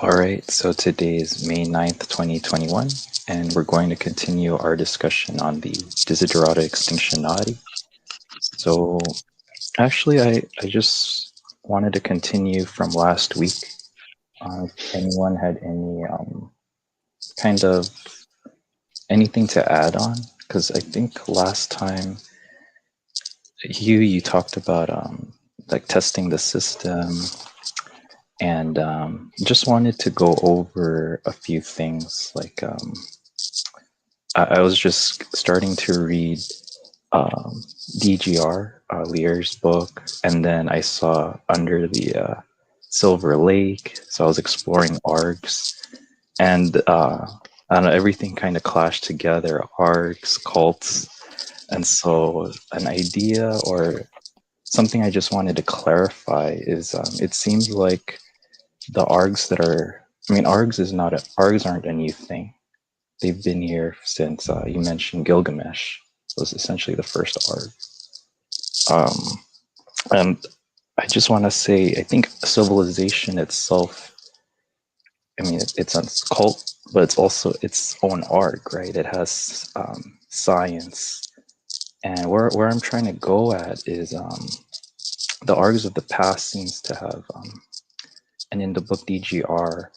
All right, so today is May 9th, 2021, and we're going to continue our discussion on the Desiderata Extinctionati. So actually, I just wanted to continue from last week. If anyone had any kind of anything to add on, because I think last time, Hugh, you talked about like testing the system, and just wanted to go over a few things. Like I was just starting to read DGR, Lear's book, and then I saw Under the Silver Lake, so I was exploring ARGs, and I don't know, everything kind of clashed together, ARGs, cults, and so an idea or something I just wanted to clarify is it seems like the ARGs that are, I mean, ARGs aren't a new thing. They've been here since you mentioned Gilgamesh was essentially the first ARG. And I just want to say, I think civilization itself, I mean, it's a cult, but it's also its own ARG, right? It has science. And where I'm trying to go at is the ARGs of the past seems to have, and in the book DGR,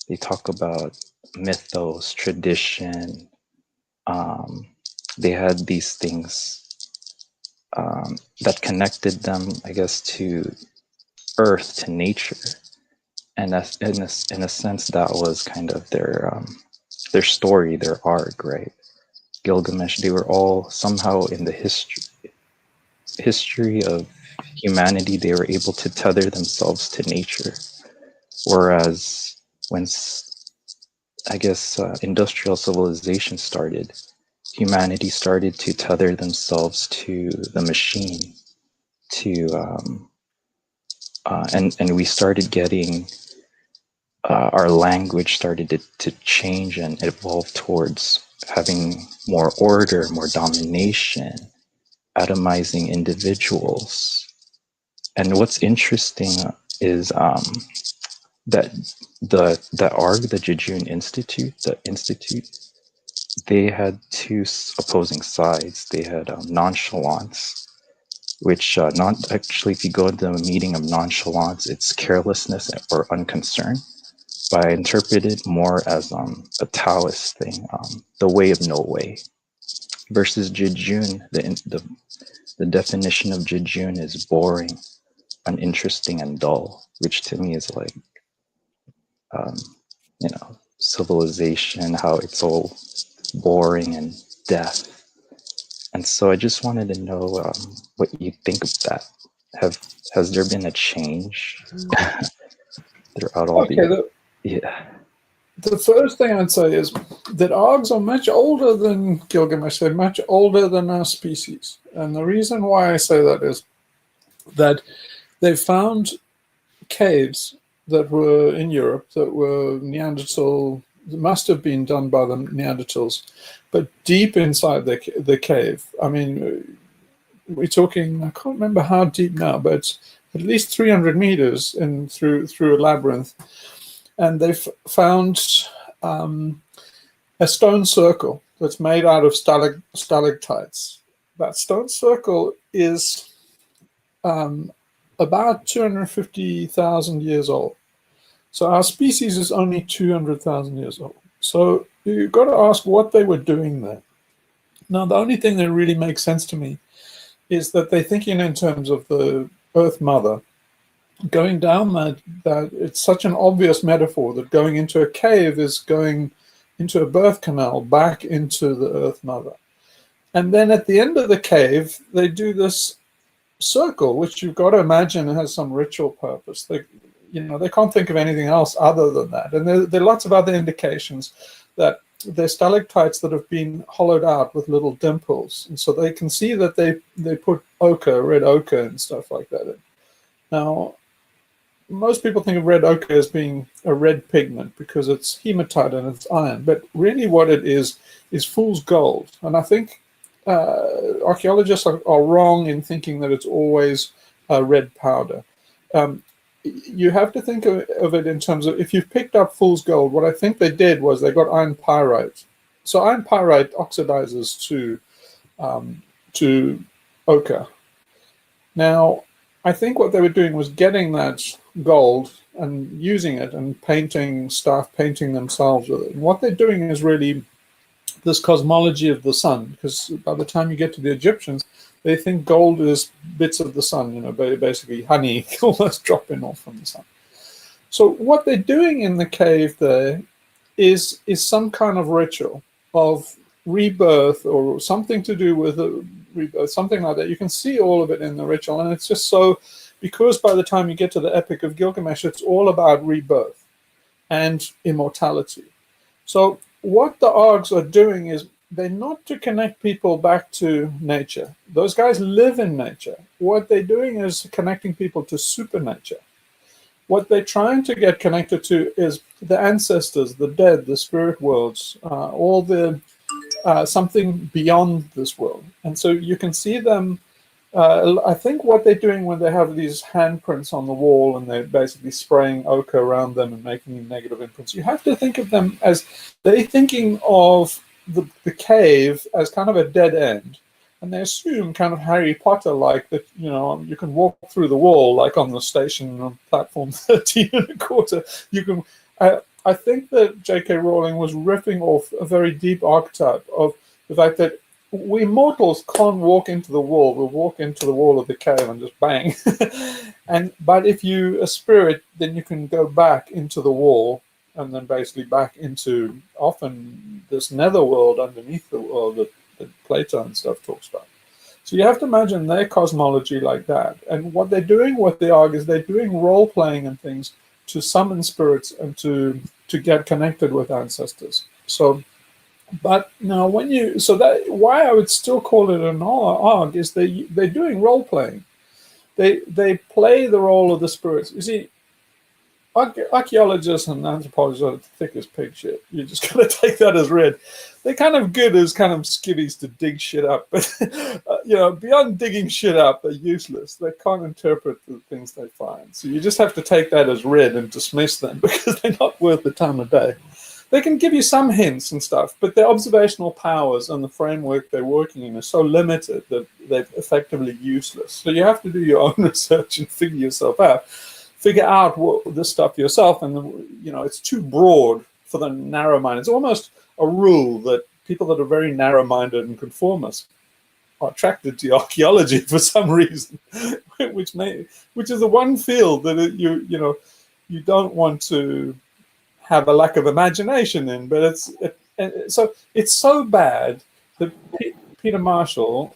they talk about mythos, tradition. They had these things that connected them, I guess, to earth, to nature, and that's, in a sense, that was kind of their story, their arc, right? Gilgamesh, they were all somehow in the history of humanity, they were able to tether themselves to nature, whereas when I guess industrial civilization started, humanity started to tether themselves to the machine, to and we started getting our language started to change and evolve towards having more order, more domination, atomizing individuals. And what's interesting is that the ARG, the Jejun Institute, they had two opposing sides. They had nonchalance, which not actually, if you go to a meeting of nonchalance, it's carelessness or unconcern. But I interpret it more as a Taoist thing, the way of no way, versus Jejun. The definition of Jejun is boring, uninteresting, and dull, which to me is like, civilization, how it's all boring and death. And so I just wanted to know what you think of that. Has there been a change throughout all the... Yeah. The first thing I'd say is that args are much older than Gilgamesh. They're much older than our species. And the reason why I say that is that they found caves that were in Europe that were Neanderthal, must have been done by the Neanderthals, but deep inside the cave. I mean, we're talking, I can't remember how deep now, but at least 300 meters in through a labyrinth. And they've found a stone circle that's made out of stalactites. That stone circle is about 250,000 years old. So our species is only 200,000 years old. So you've got to ask what they were doing there. Now, the only thing that really makes sense to me is that they're thinking in terms of the Earth Mother. Going down that it's such an obvious metaphor that going into a cave is going into a birth canal back into the Earth Mother. And then at the end of the cave, they do this circle, which you've got to imagine has some ritual purpose. They can't think of anything else other than that. And there are lots of other indications that they're stalactites that have been hollowed out with little dimples. And so they can see that they put ochre, red ochre and stuff like that in. Now, most people think of red ochre as being a red pigment because it's hematite and it's iron, but really what it is fool's gold. And I think archaeologists are wrong in thinking that it's always red powder. You have to think of it in terms of, if you've picked up fool's gold, what I think they did was they got iron pyrite. So iron pyrite oxidizes to ochre. Now, I think what they were doing was getting that gold and using it and painting themselves with it. And what they're doing is really this cosmology of the sun, because by the time you get to the Egyptians, they think gold is bits of the sun, basically honey almost dropping off from the sun. So what they're doing in the cave there is some kind of ritual of rebirth or something to do with rebirth, something like that. You can see all of it in the ritual, and it's just so, because by the time you get to the Epic of Gilgamesh, it's all about rebirth and immortality. So what the args are doing is they're not to connect people back to nature. Those guys live in nature. What they're doing is connecting people to supernature. What they're trying to get connected to is the ancestors, the dead, the spirit worlds, all the something beyond this world. And so you can see them, I think what they're doing when they have these handprints on the wall and they're basically spraying ochre around them and making negative imprints, you have to think of them as they're thinking of the cave as kind of a dead end. And they assume kind of Harry Potter-like that, you can walk through the wall, like on the station on platform 13 and a quarter. You can... I think that J.K. Rowling was riffing off a very deep archetype of the fact that we mortals can't walk into the wall. We'll walk into the wall of the cave and just bang. But if you a spirit, then you can go back into the wall and then basically back into often this netherworld underneath the world that Plato and stuff talks about. So you have to imagine their cosmology like that. And what they're doing, what they are, is they're doing role-playing and things to summon spirits and to get connected with ancestors. So, but now why I would still call it an arg is they're doing role playing. They play the role of the spirits. You see, archaeologists and anthropologists are thick as pig shit. You just gotta take that as read. They're kind of good as kind of skivvies to dig shit up, but beyond digging shit up, they're useless. They can't interpret the things they find. So you just have to take that as read and dismiss them because they're not worth the time of day. They can give you some hints and stuff, but their observational powers and the framework they're working in are so limited that they're effectively useless. So you have to do your own research and figure out this stuff yourself, and it's too broad for the narrow-minded. It's almost a rule that people that are very narrow-minded and conformists are attracted to archaeology for some reason, which is the one field that you don't want to have a lack of imagination in. But it's so bad that Peter Marshall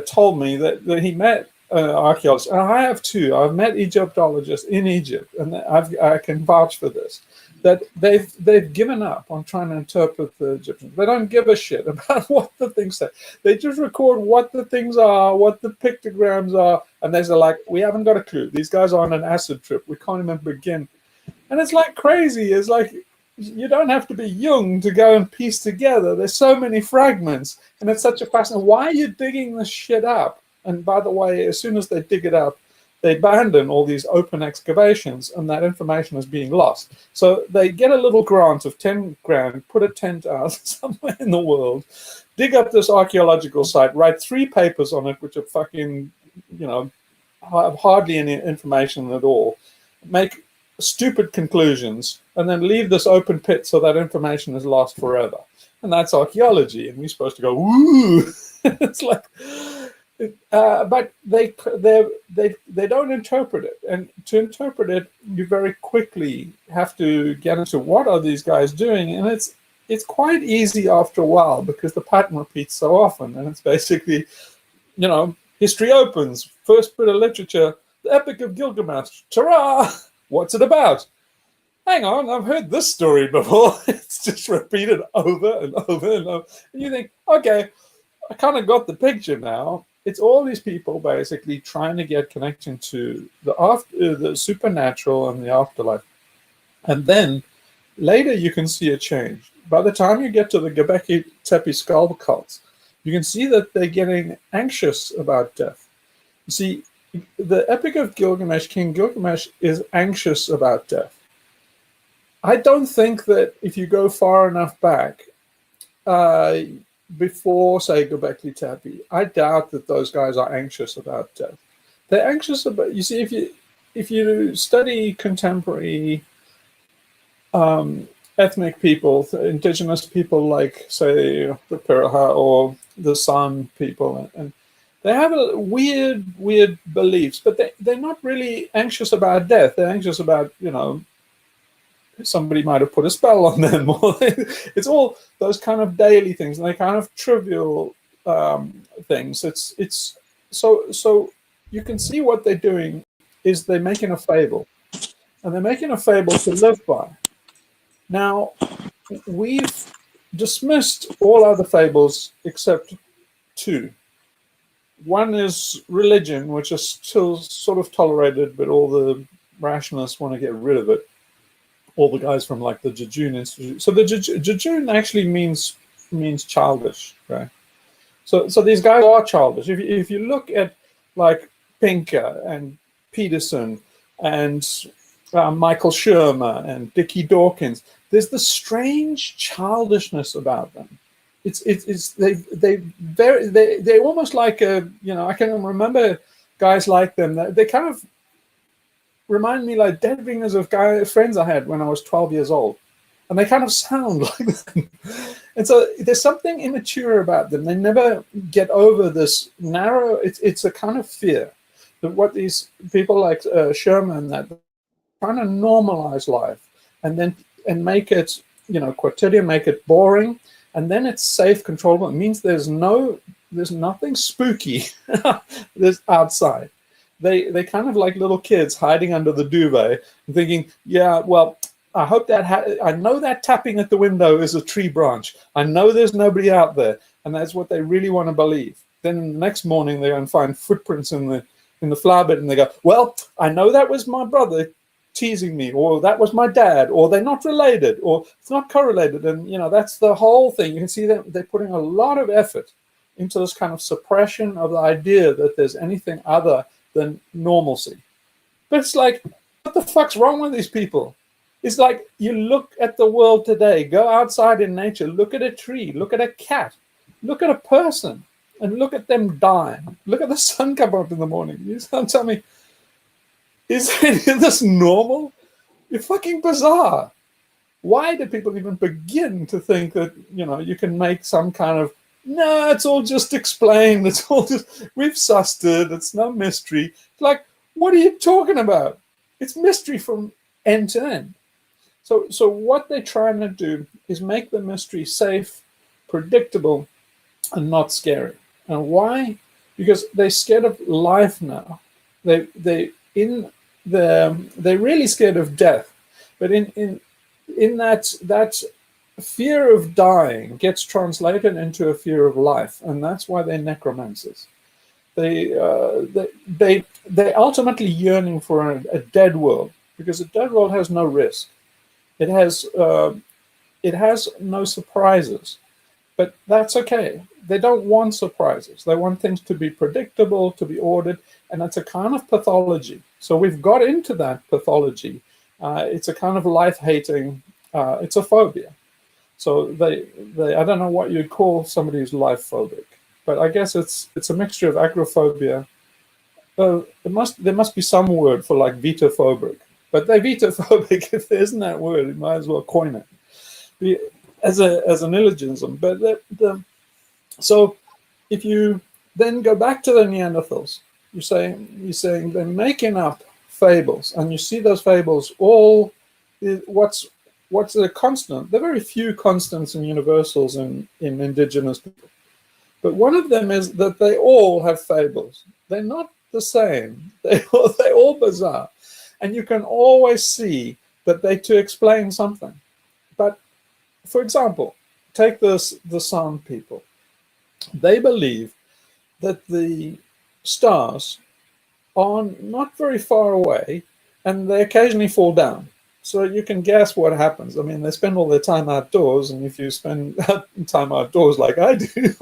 told me that he met archaeologists, and I have too. I've met Egyptologists in Egypt, and I can vouch for this. that they've given up on trying to interpret the Egyptians. They don't give a shit about what the things say. They just record what the things are, what the pictograms are, and they're like, we haven't got a clue. These guys are on an acid trip. We can't even begin. And it's like crazy. It's like you don't have to be young to go and piece together. There's so many fragments, and it's such a fascinating. Why are you digging this shit up? And by the way, as soon as they dig it up, they abandon all these open excavations, and that information is being lost. So they get a little grant of 10 grand, put a tent out somewhere in the world, dig up this archaeological site, write 3 papers on it, which are fucking, have hardly any information at all, make stupid conclusions, and then leave this open pit so that information is lost forever. And that's archaeology, and we're supposed to go, woo! It's like... but they don't interpret it, and to interpret it, you very quickly have to get into what are these guys doing, and it's quite easy after a while because the pattern repeats so often, and it's basically, history opens, first bit of literature, the Epic of Gilgamesh, ta-ra! What's it about? Hang on, I've heard this story before. It's just repeated over and over and over, and you think, okay, I kind of got the picture now. It's all these people basically trying to get connection to the supernatural and the afterlife. And then later you can see a change. By the time you get to the Göbekli Tepe skull cults, you can see that they're getting anxious about death. You see, the Epic of Gilgamesh, King Gilgamesh, is anxious about death. I don't think that if you go far enough back, before, say, Göbekli Tepe, I doubt that those guys are anxious about death. They're anxious about, you see, if you study contemporary ethnic people, indigenous people like, say, the Piraha or the San people, and they have a weird beliefs, but they're not really anxious about death. They're anxious about, somebody might have put a spell on them, or it's all those kind of daily things, and they kind of trivial things. It's so you can see what they're doing is they're making a fable, and they're making a fable to live by. Now, we've dismissed all other fables except 2. One is religion, which is still sort of tolerated, but all the rationalists want to get rid of it. All the guys from like the Jejun Institute. So the Jejun actually means childish, right? So these guys are childish. If you look at like Pinker and Peterson and Michael Shermer and Dickie Dawkins, there's this strange childishness about them. They're almost like I can remember guys like them. They kind of remind me like dead ringers of friends I had when I was 12 years old, and they kind of sound like them. And so there's something immature about them. They never get over this narrow. It's a kind of fear that what these people like Sherman that trying to normalize life and make it quotidian, make it boring, and then it's safe, controllable. It means there's nothing spooky there's outside. They kind of like little kids hiding under the duvet and thinking, yeah, well, I hope that I know that tapping at the window is a tree branch. I know there's nobody out there, and that's what they really want to believe. Then the next morning they go and find footprints in the flower bed, and they go, well, I know that was my brother teasing me, or that was my dad, or they're not related, or it's not correlated, and that's the whole thing. You can see that they're putting a lot of effort into this kind of suppression of the idea that there's anything other than normalcy. But it's like, what the fuck's wrong with these people? It's like you look at the world today, go outside in nature, look at a tree, look at a cat, look at a person, and look at them dying. Look at the sun come up in the morning. You can't tell me, is any of this normal? You're fucking bizarre. Why do people even begin to think that, you can make some kind of, no, it's all just explained. It's all just, we've sussed it. It's no mystery. It's like, what are you talking about? It's mystery from end to end. So what they're trying to do is make the mystery safe, predictable, and not scary. And why? Because they're scared of life now. They're really scared of death. But in in that fear of dying gets translated into a fear of life, and that's why they're necromancers. They ultimately yearning for a dead world, because a dead world has no risk. It has no surprises, but that's okay. They don't want surprises. They want things to be predictable, to be ordered, and it's a kind of pathology. So we've got into that pathology. It's a kind of life-hating. It's a phobia. So they I don't know what you'd call somebody who's life phobic, but I guess it's a mixture of agoraphobia. There must be some word for like vitophobic, but they're vitophobic. If there isn't that word, you might as well coin it as an illogism. But so if you then go back to the Neanderthals, you're saying they're making up fables, and you see those fables all. What's the constant? There are very few constants and universals in indigenous people. But one of them is that they all have fables. They're not the same. They're all bizarre. And you can always see that they to explain something. But, for example, take the San people. They believe that the stars are not very far away, and they occasionally fall down. So you can guess what happens. I mean, they spend all their time outdoors, and if you spend time outdoors like I do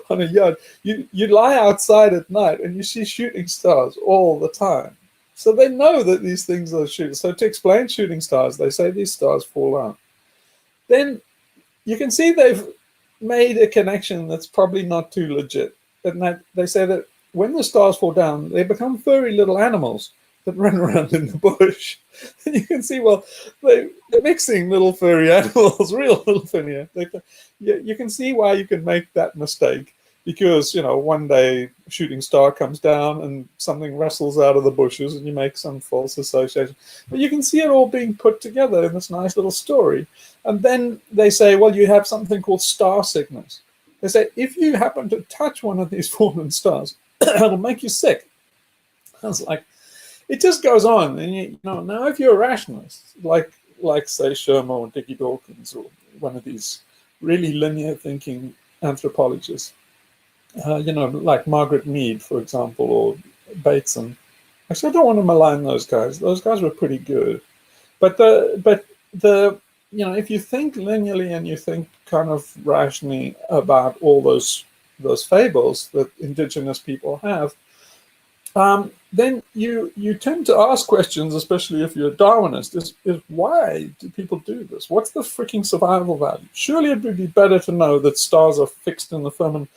on a yacht, you lie outside at night and you see shooting stars all the time. So they know that these things are shooting. So to explain shooting stars, they say these stars fall out. Then you can see they've made a connection that's probably not too legit. And that they say that when the stars fall down, they become furry little animals that run around in the bush. And you can see, well, they're mixing little furry animals, real little furry. You can see why you can make that mistake, because, one day a shooting star comes down and something rustles out of the bushes and you make some false association. But you can see it all being put together in this nice little story. And then they say, well, you have something called star sickness. They say, if you happen to touch one of these fallen stars, it'll make you sick. I was like, it just goes on. And now if you're a rationalist, like say Shermer or Dickie Dawkins or one of these really linear thinking anthropologists, like Margaret Mead, for example, or Bateson. Actually, I don't want to malign those guys. Those guys were pretty good. But if you think linearly and you think kind of rationally about all those fables that indigenous people have, then you tend to ask questions, especially if you're a Darwinist, is why do people do this? What's the freaking survival value? Surely it would be better to know that stars are fixed in the firmament,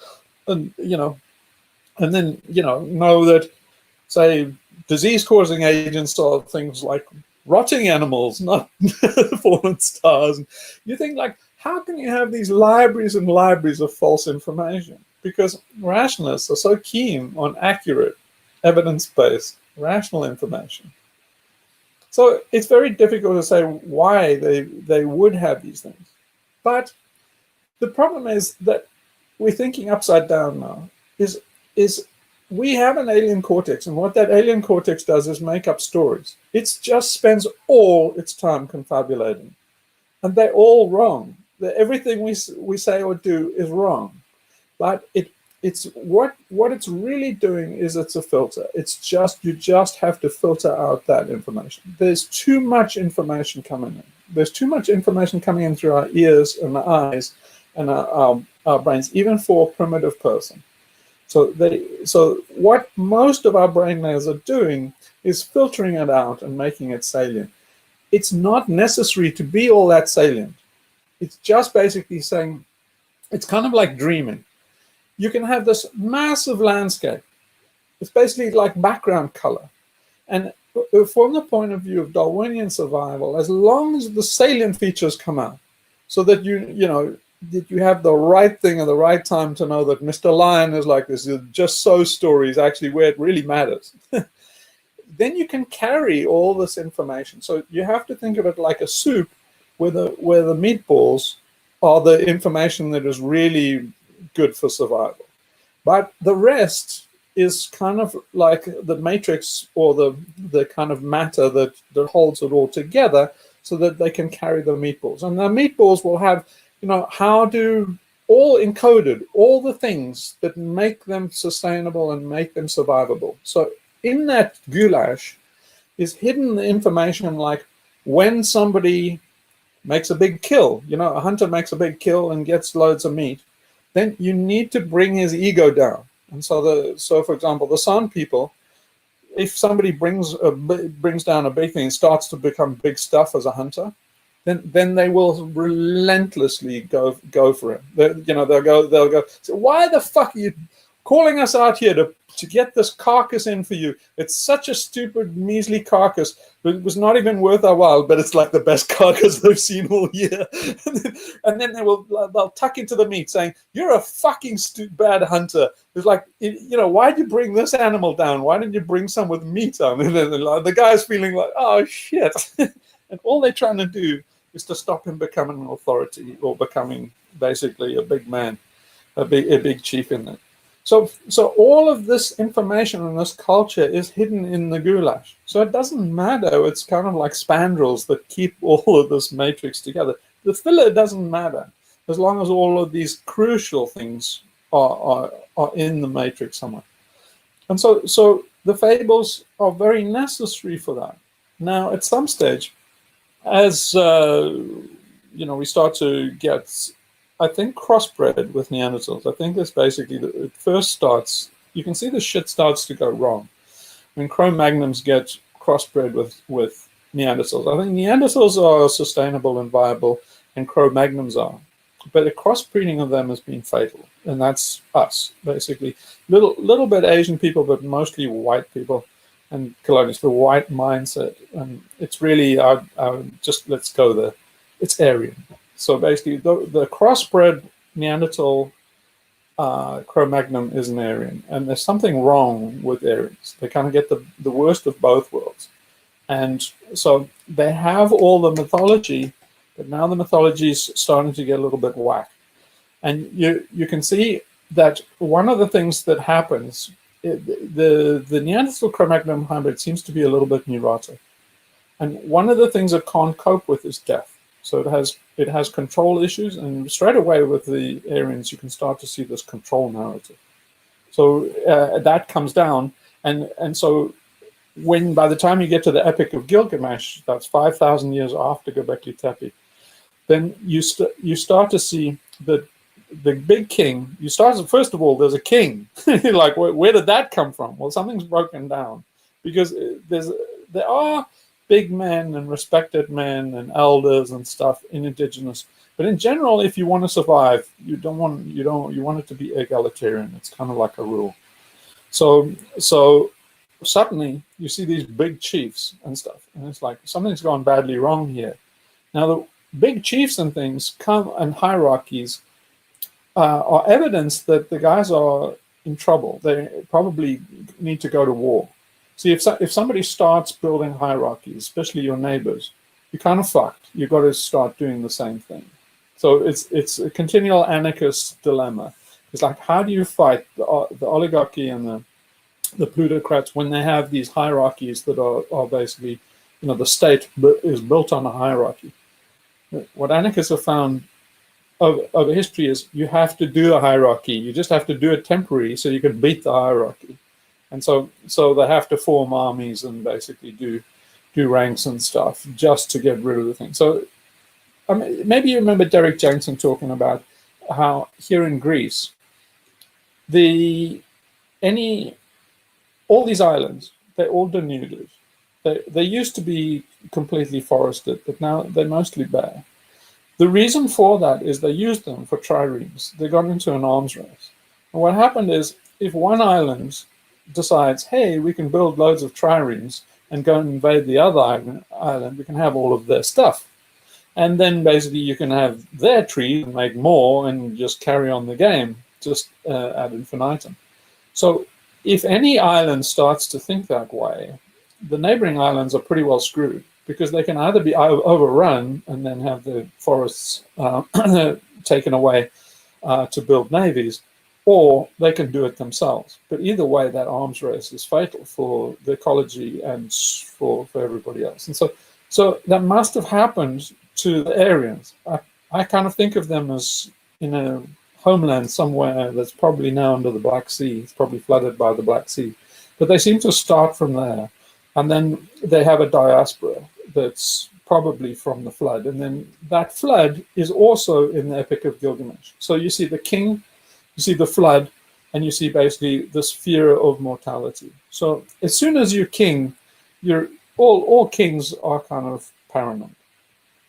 and then know that, say, disease-causing agents are things like rotting animals, not fallen stars. You think, like, how can you have these libraries and libraries of false information? Because rationalists are so keen on accurate, evidence-based, rational information. So it's very difficult to say why they would have these things. But the problem is that we're thinking upside down now. Is we have an alien cortex, and what that alien cortex does is make up stories. It just spends all its time confabulating. And they're all wrong. Everything we say or do is wrong. But it's what it's really doing is it's a filter. It's just, you just have to filter out that information. There's too much information coming in. There's too much information coming in through our ears and our eyes and our brains, even for a primitive person. So what most of our brain layers are doing is filtering it out and making it salient. It's not necessary to be all that salient. It's just basically saying, it's kind of like dreaming. You can have this massive landscape. It's basically like background color. And from the point of view of Darwinian survival, as long as the salient features come out, so that that you have the right thing at the right time to know that Mr. Lion is like this, just so story is actually where it really matters. Then you can carry all this information. So you have to think of it like a soup where the meatballs are the information that is really good for survival. But the rest is kind of like the matrix, or the kind of matter that holds it all together, so that they can carry the meatballs. And the meatballs will have, how do all encoded, all the things that make them sustainable and make them survivable. So in that goulash is hidden the information like when somebody makes a big kill, a hunter makes a big kill and gets loads of meat, then you need to bring his ego down. And so for example, the San people, if somebody brings down a big thing and starts to become big stuff as a hunter, then they will relentlessly go for it. They'll go. So why the fuck are you calling us out here to get this carcass in for you? It's such a stupid, measly carcass. It was not even worth our while, but it's like the best carcass they've seen all year. And then they'll tuck into the meat saying, "You're a fucking bad hunter." It's like, why'd you bring this animal down? Why didn't you bring some with meat on? And then the guy's feeling like, oh shit. And all they're trying to do is to stop him becoming an authority or becoming basically a big man, a big chief in it. So all of this information and this culture is hidden in the goulash. So it doesn't matter. It's kind of like spandrels that keep all of this matrix together. The filler doesn't matter as long as all of these crucial things are in the matrix somewhere. And so the fables are very necessary for that. Now, at some stage, as we start to get, I think, crossbred with Neanderthals. I think that's basically it first starts. You can see the shit starts to go wrong when Cro-Magnons get crossbred with Neanderthals. I think Neanderthals are sustainable and viable, and Cro-Magnons are, but the crossbreeding of them has been fatal, and that's us basically. Little bit Asian people, but mostly white people. And colonials, the white mindset, and it's really just let's go there. It's Aryan. So basically, the crossbred Neanderthal Cro-Magnon is an Aryan, and there's something wrong with Aryans. They kind of get the worst of both worlds, and so they have all the mythology, but now the mythology is starting to get a little bit whack, and you can see that one of the things that happens. The Neanderthal Cro-Magnon hybrid seems to be a little bit neurotic, and one of the things it can't cope with is death. So it has control issues, and straight away with the Aryans, you can start to see this control narrative. So that comes down, and so when by the time you get to the Epic of Gilgamesh, that's 5,000 years after Göbekli Tepe, then you start to see that. The big king, first of all, there's a king. Like, where did that come from? Well, something's broken down, because there are big men and respected men and elders and stuff in indigenous. But in general, if you want to survive, you want it to be egalitarian. It's kind of like a rule. So suddenly you see these big chiefs and stuff, and it's like something's gone badly wrong here. Now the big chiefs and things come, and hierarchies are evidence that the guys are in trouble. They probably need to go to war. See, if somebody starts building hierarchies, especially your neighbors, you're kind of fucked. You've got to start doing the same thing. So it's a continual anarchist dilemma. It's like, how do you fight the oligarchy and the plutocrats when they have these hierarchies that are basically, the state is built on a hierarchy. What anarchists have found over history is you have to do a hierarchy. You just have to do it temporarily so you can beat the hierarchy. And so they have to form armies and basically do ranks and stuff just to get rid of the thing. So maybe you remember Derek Jensen talking about how here in Greece, all these islands, they're all denuded. They used to be completely forested, but now they're mostly bare. The reason for that is they used them for triremes. They got into an arms race. And what happened is, if one island decides, hey, we can build loads of triremes and go and invade the other island, we can have all of their stuff. And then basically you can have their trees and make more and just carry on the game, just ad infinitum. So if any island starts to think that way, the neighboring islands are pretty well screwed, because they can either be overrun and then have the forests taken away to build navies, or they can do it themselves. But either way, that arms race is fatal for the ecology and for everybody else. And so So that must have happened to the Aryans. I kind of think of them as in a homeland somewhere that's probably now under the Black Sea. It's probably flooded by the Black Sea. But they seem to start from there. And then they have a diaspora that's probably from the flood. And then that flood is also in the Epic of Gilgamesh. So you see the king, you see the flood, and you see basically this fear of mortality. So as soon as you're king, you're all kings are kind of paranoid.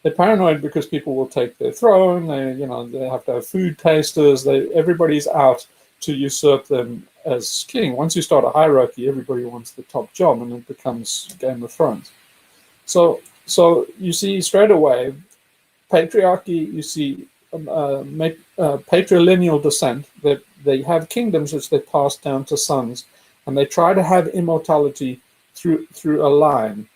They're paranoid because people will take their throne. They have to have food tasters. Everybody's out to usurp them as king. Once you start a hierarchy, everybody wants the top job, and it becomes Game of Thrones. So you see straight away patriarchy. You see patrilineal descent. That they have kingdoms which they pass down to sons, and they try to have immortality through a line,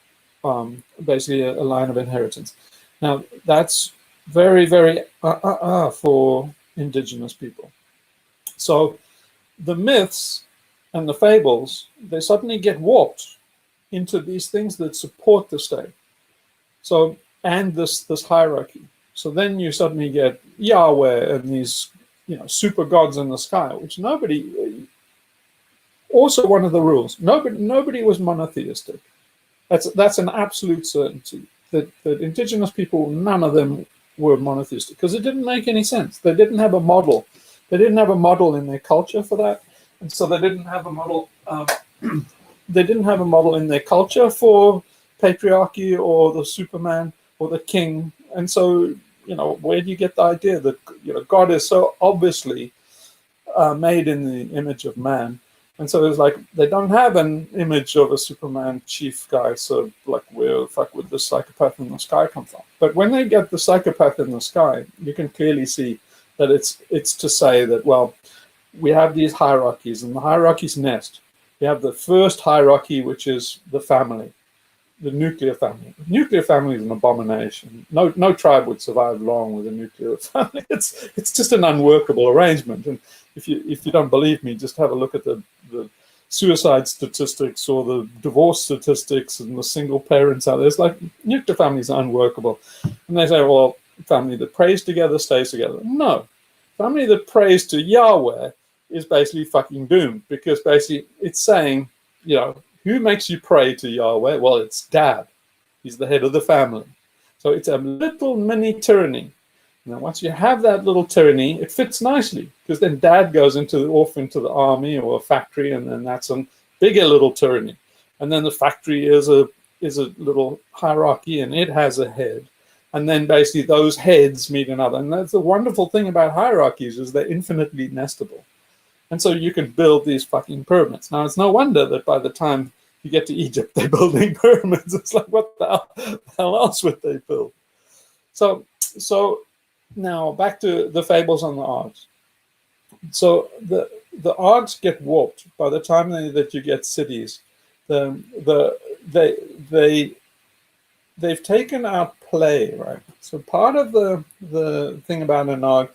basically a line of inheritance. Now that's very, very for indigenous people. So the myths and the fables, they suddenly get warped into these things that support the state. So, and this hierarchy. So then you suddenly get Yahweh and these, super gods in the sky, which nobody. Also, one of the rules: nobody was monotheistic. That's an absolute certainty. That indigenous people, none of them were monotheistic because it didn't make any sense. They didn't have a model. They didn't have a model in their culture for that, and so they didn't have a model. They didn't have a model in their culture for patriarchy or the Superman or the king. And so, where do you get the idea that God is so obviously made in the image of man? And so it's like they don't have an image of a Superman chief guy. So like, where the fuck would the psychopath in the sky come from? But when they get the psychopath in the sky, you can clearly see that it's to say that, well, we have these hierarchies, and the hierarchies nest. We have the first hierarchy, which is the family, the nuclear family. The nuclear family is an abomination. No tribe would survive long with a nuclear family. It's just an unworkable arrangement. And if you don't believe me, just have a look at the suicide statistics or the divorce statistics and the single parents out there. It's like nuclear families are unworkable. And they say, well, family that prays together stays together. No. Family that prays to Yahweh is basically fucking doomed, because basically it's saying, who makes you pray to Yahweh? Well, it's dad. He's the head of the family. So it's a little mini tyranny. Now, once you have that little tyranny, it fits nicely, because then dad goes off into the army or a factory, and then that's a bigger little tyranny. And then the factory is a little hierarchy, and it has a head. And then basically those heads meet another. And that's the wonderful thing about hierarchies, is they're infinitely nestable. And so you can build these fucking pyramids. Now, it's no wonder that by the time you get to Egypt, they're building pyramids. It's like, what the hell else would they build? So now back to the fables on the args. So the args get warped by the time that you get cities. They've taken out play, right? So part of the thing about an arg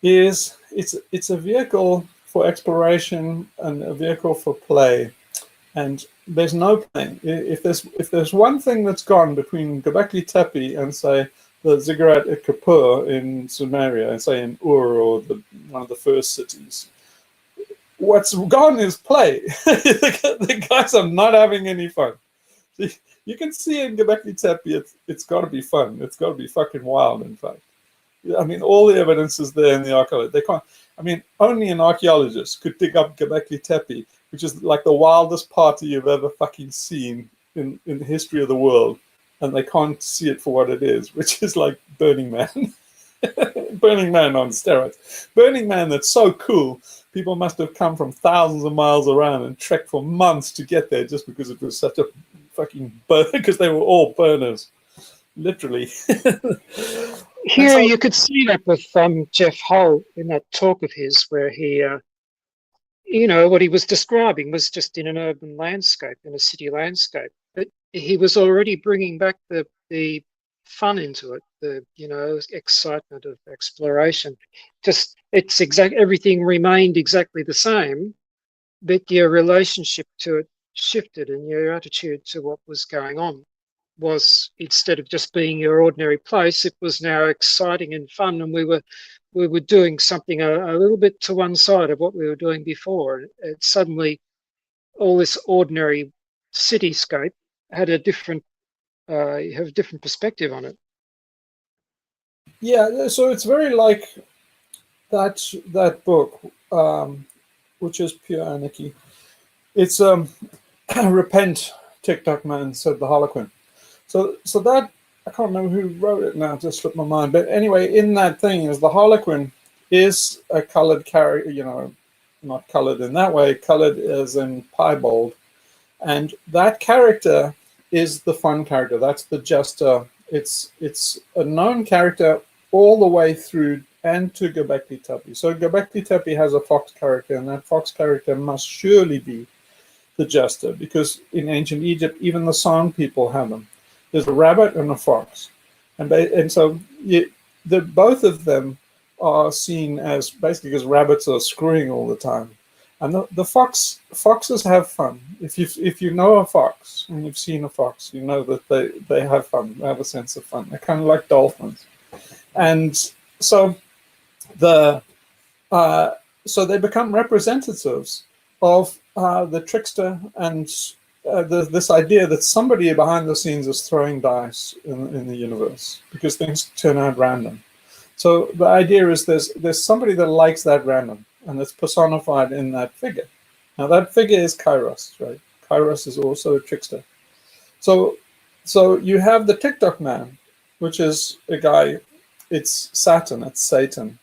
is it's a vehicle for exploration and a vehicle for play, and there's no play. If there's one thing that's gone between Göbekli Tepe and, say, the Ziggurat Kapur in Sumeria, and say in Ur, or one of the first cities, what's gone is play. The guys are not having any fun. You can see in Göbekli Tepe, it's got to be fun. It's got to be fucking wild, in fact. I mean, all the evidence is there in the archaeology. They can't. I mean, only an archaeologist could dig up Göbekli Tepe, which is like the wildest party you've ever fucking seen in the history of the world, and they can't see it for what it is, which is like Burning Man. Burning Man on steroids. Burning Man that's so cool, people must have come from thousands of miles around and trekked for months to get there, just because it was such a fucking burn, because they were all burners, literally. Here you could see that with Jeff Hull in that talk of his, where he, what he was describing was just in an urban landscape, in a city landscape. But he was already bringing back the fun into it, the excitement of exploration. Just everything remained exactly the same, but your relationship to it shifted, and your attitude to what was going on. was, instead of just being your ordinary place, it was now exciting and fun, and we were doing something a little bit to one side of what we were doing before. It suddenly, all this ordinary cityscape had a different you have a different perspective on it. Yeah, so it's very like that book, which is Pure Anarchy. It's Repent, TikTok Man, said the Harlequin. So that, I can't remember who wrote it now, it just slipped my mind. But anyway, in that thing is the Harlequin is a colored character, you know, not colored in that way, colored as in piebald. And that character is the fun character. That's the jester. It's a known character all the way through and to Göbekli Tepe. So Göbekli Tepe has a fox character, and that fox character must surely be the jester, because in ancient Egypt, even the song people have them. There's a rabbit and a fox, and so both of them are seen as basically, because rabbits are screwing all the time, and the foxes have fun. If you know a fox and you've seen a fox, you know that they have fun. They have a sense of fun. They're kind of like dolphins, and so so they become representatives of the trickster and this idea that somebody behind the scenes is throwing dice in the universe, because things turn out random. So the idea is there's somebody that likes that random, and it's personified in that figure. Now that figure is Kairos, right? Kairos is also a trickster. So you have the TikTok man, which is a guy. It's Saturn. It's Satan.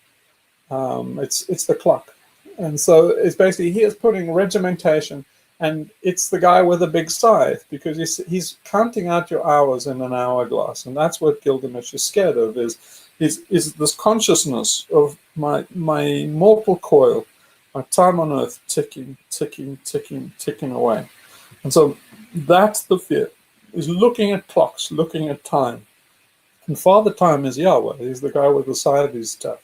It's the clock. And so it's basically, he is putting regimentation, and it's the guy with a big scythe, because he's counting out your hours in an hourglass, and that's what Gilgamesh is scared of, is this consciousness of my mortal coil, my time on earth ticking, ticking, ticking, ticking away. And so that's the fear, is looking at clocks, looking at time. And Father Time is Yahweh. He's the guy with the scythe, he's tough.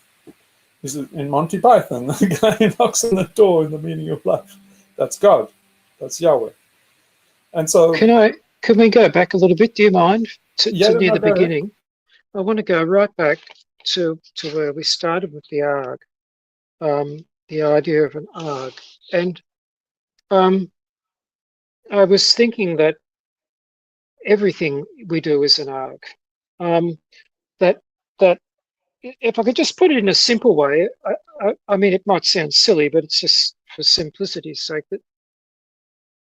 He's in Monty Python, the guy who knocks on the door in The Meaning of Life. That's God. That's Yahweh. And so, can we go back a little bit? Do you mind to near the beginning? Ahead. I want to go right back to where we started with the arg, the idea of an arg, and I was thinking that everything we do is an arg. That if I could just put it in a simple way, I mean, it might sound silly, but it's just for simplicity's sake, that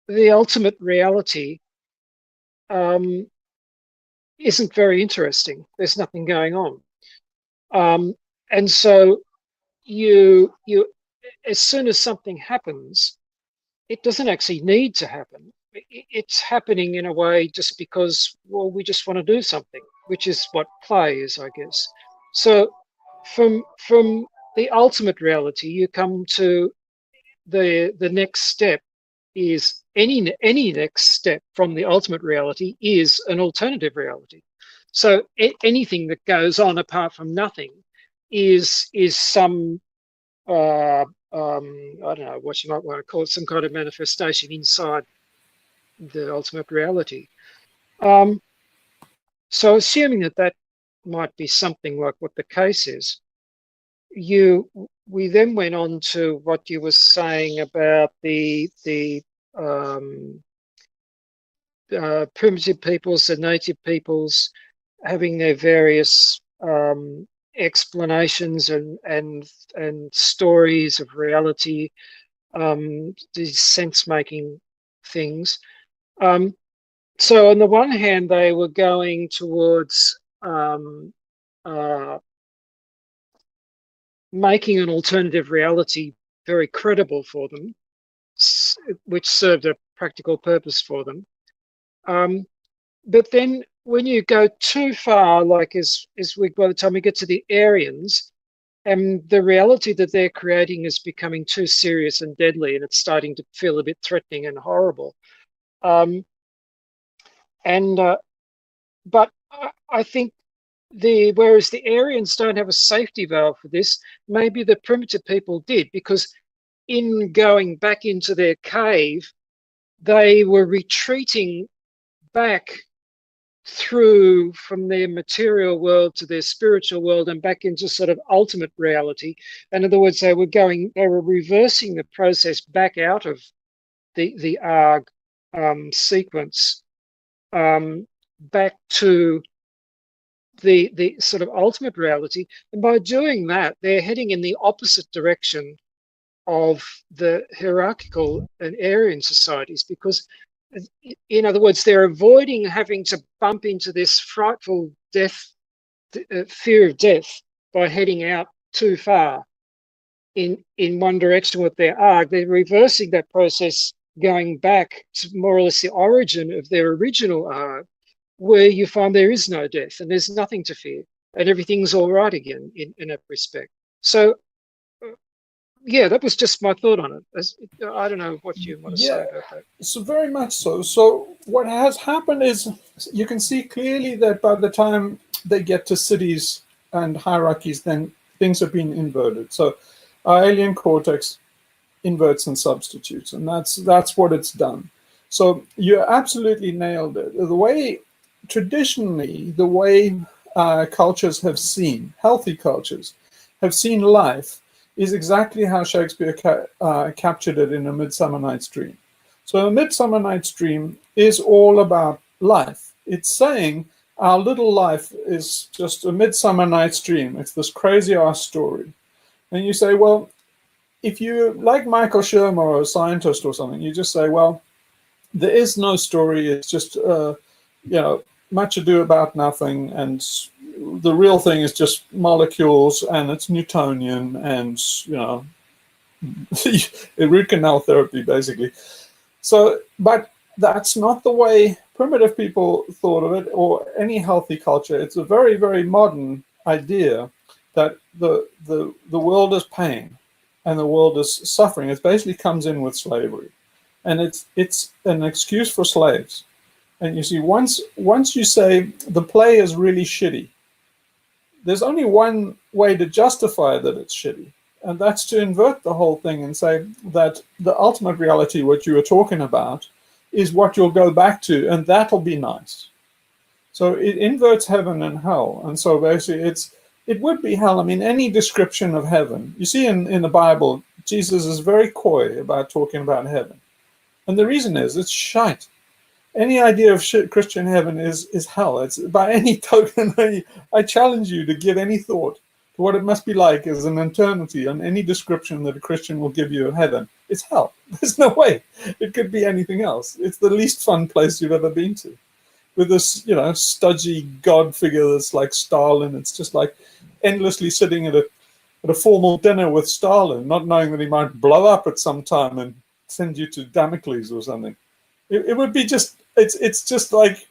the ultimate reality isn't very interesting. There's nothing going on. And so you as soon as something happens, it doesn't actually need to happen. It's happening in a way just because, well, we just want to do something, which is what play is, I guess. So from the ultimate reality, you come to the next step is any next step from the ultimate reality is an alternative reality. So anything that goes on apart from nothing is some I don't know what you might want to call it, some kind of manifestation inside the ultimate reality. So assuming that might be something like what the case is, we then went on to what you were saying about the primitive peoples, the native peoples, having their various explanations and stories of reality, these sense-making things. So on the one hand, they were going towards making an alternative reality very credible for them, which served a practical purpose for them. But then when you go too far, like as we, by the time we get to the Aryans, and the reality that they're creating is becoming too serious and deadly, and it's starting to feel a bit threatening and horrible. But I think whereas the Aryans don't have a safety valve for this, maybe the primitive people did, because in going back into their cave, they were retreating back through from their material world to their spiritual world and back into sort of ultimate reality. In other words, they were reversing the process back out of the arg sequence, back to the sort of ultimate reality. And by doing that, they're heading in the opposite direction of the hierarchical and Aryan societies, because, in other words, they're avoiding having to bump into this frightful fear of death by heading out too far in one direction with their arg. They're reversing that process, going back to more or less the origin of their original arg, where you find there is no death and there's nothing to fear and everything's all right again in that respect. So yeah, that was just my thought on it. I don't know what you want to say about that. So very much so. So what has happened is you can see clearly that by the time they get to cities and hierarchies, then things have been inverted. So our alien cortex inverts and substitutes, and that's what it's done. So you absolutely nailed it. The way traditionally, the way cultures have seen, healthy cultures have seen life, is exactly how Shakespeare captured it in A Midsummer Night's Dream. So A Midsummer Night's Dream is all about life. It's saying our little life is just a Midsummer Night's Dream. It's this crazy ass story. And you say, well, if you like Michael Shermer or a scientist or something, you just say, well, there is no story. It's just, much ado about nothing, and the real thing is just molecules, and it's Newtonian, and root canal therapy, basically. So, but that's not the way primitive people thought of it, or any healthy culture. It's a very, very modern idea that the world is pain and the world is suffering. It basically comes in with slavery, and it's an excuse for slaves. And you see, once you say the play is really shitty, there's only one way to justify that it's shitty, and that's to invert the whole thing and say that the ultimate reality, what you were talking about, is what you'll go back to, and that'll be nice. So it inverts heaven and hell, and so basically it would be hell. I mean, any description of heaven, you see in the Bible, Jesus is very coy about talking about heaven, and the reason is it's shite. Any idea of Christian heaven is hell. It's by any token. I challenge you to give any thought to what it must be like as an eternity, and any description that a Christian will give you of heaven. It's hell. There's no way it could be anything else. It's the least fun place you've ever been to, with this stodgy god figure that's like Stalin. It's just like endlessly sitting at a formal dinner with Stalin, not knowing that he might blow up at some time and send you to Damocles or something. It would be just, it's just like,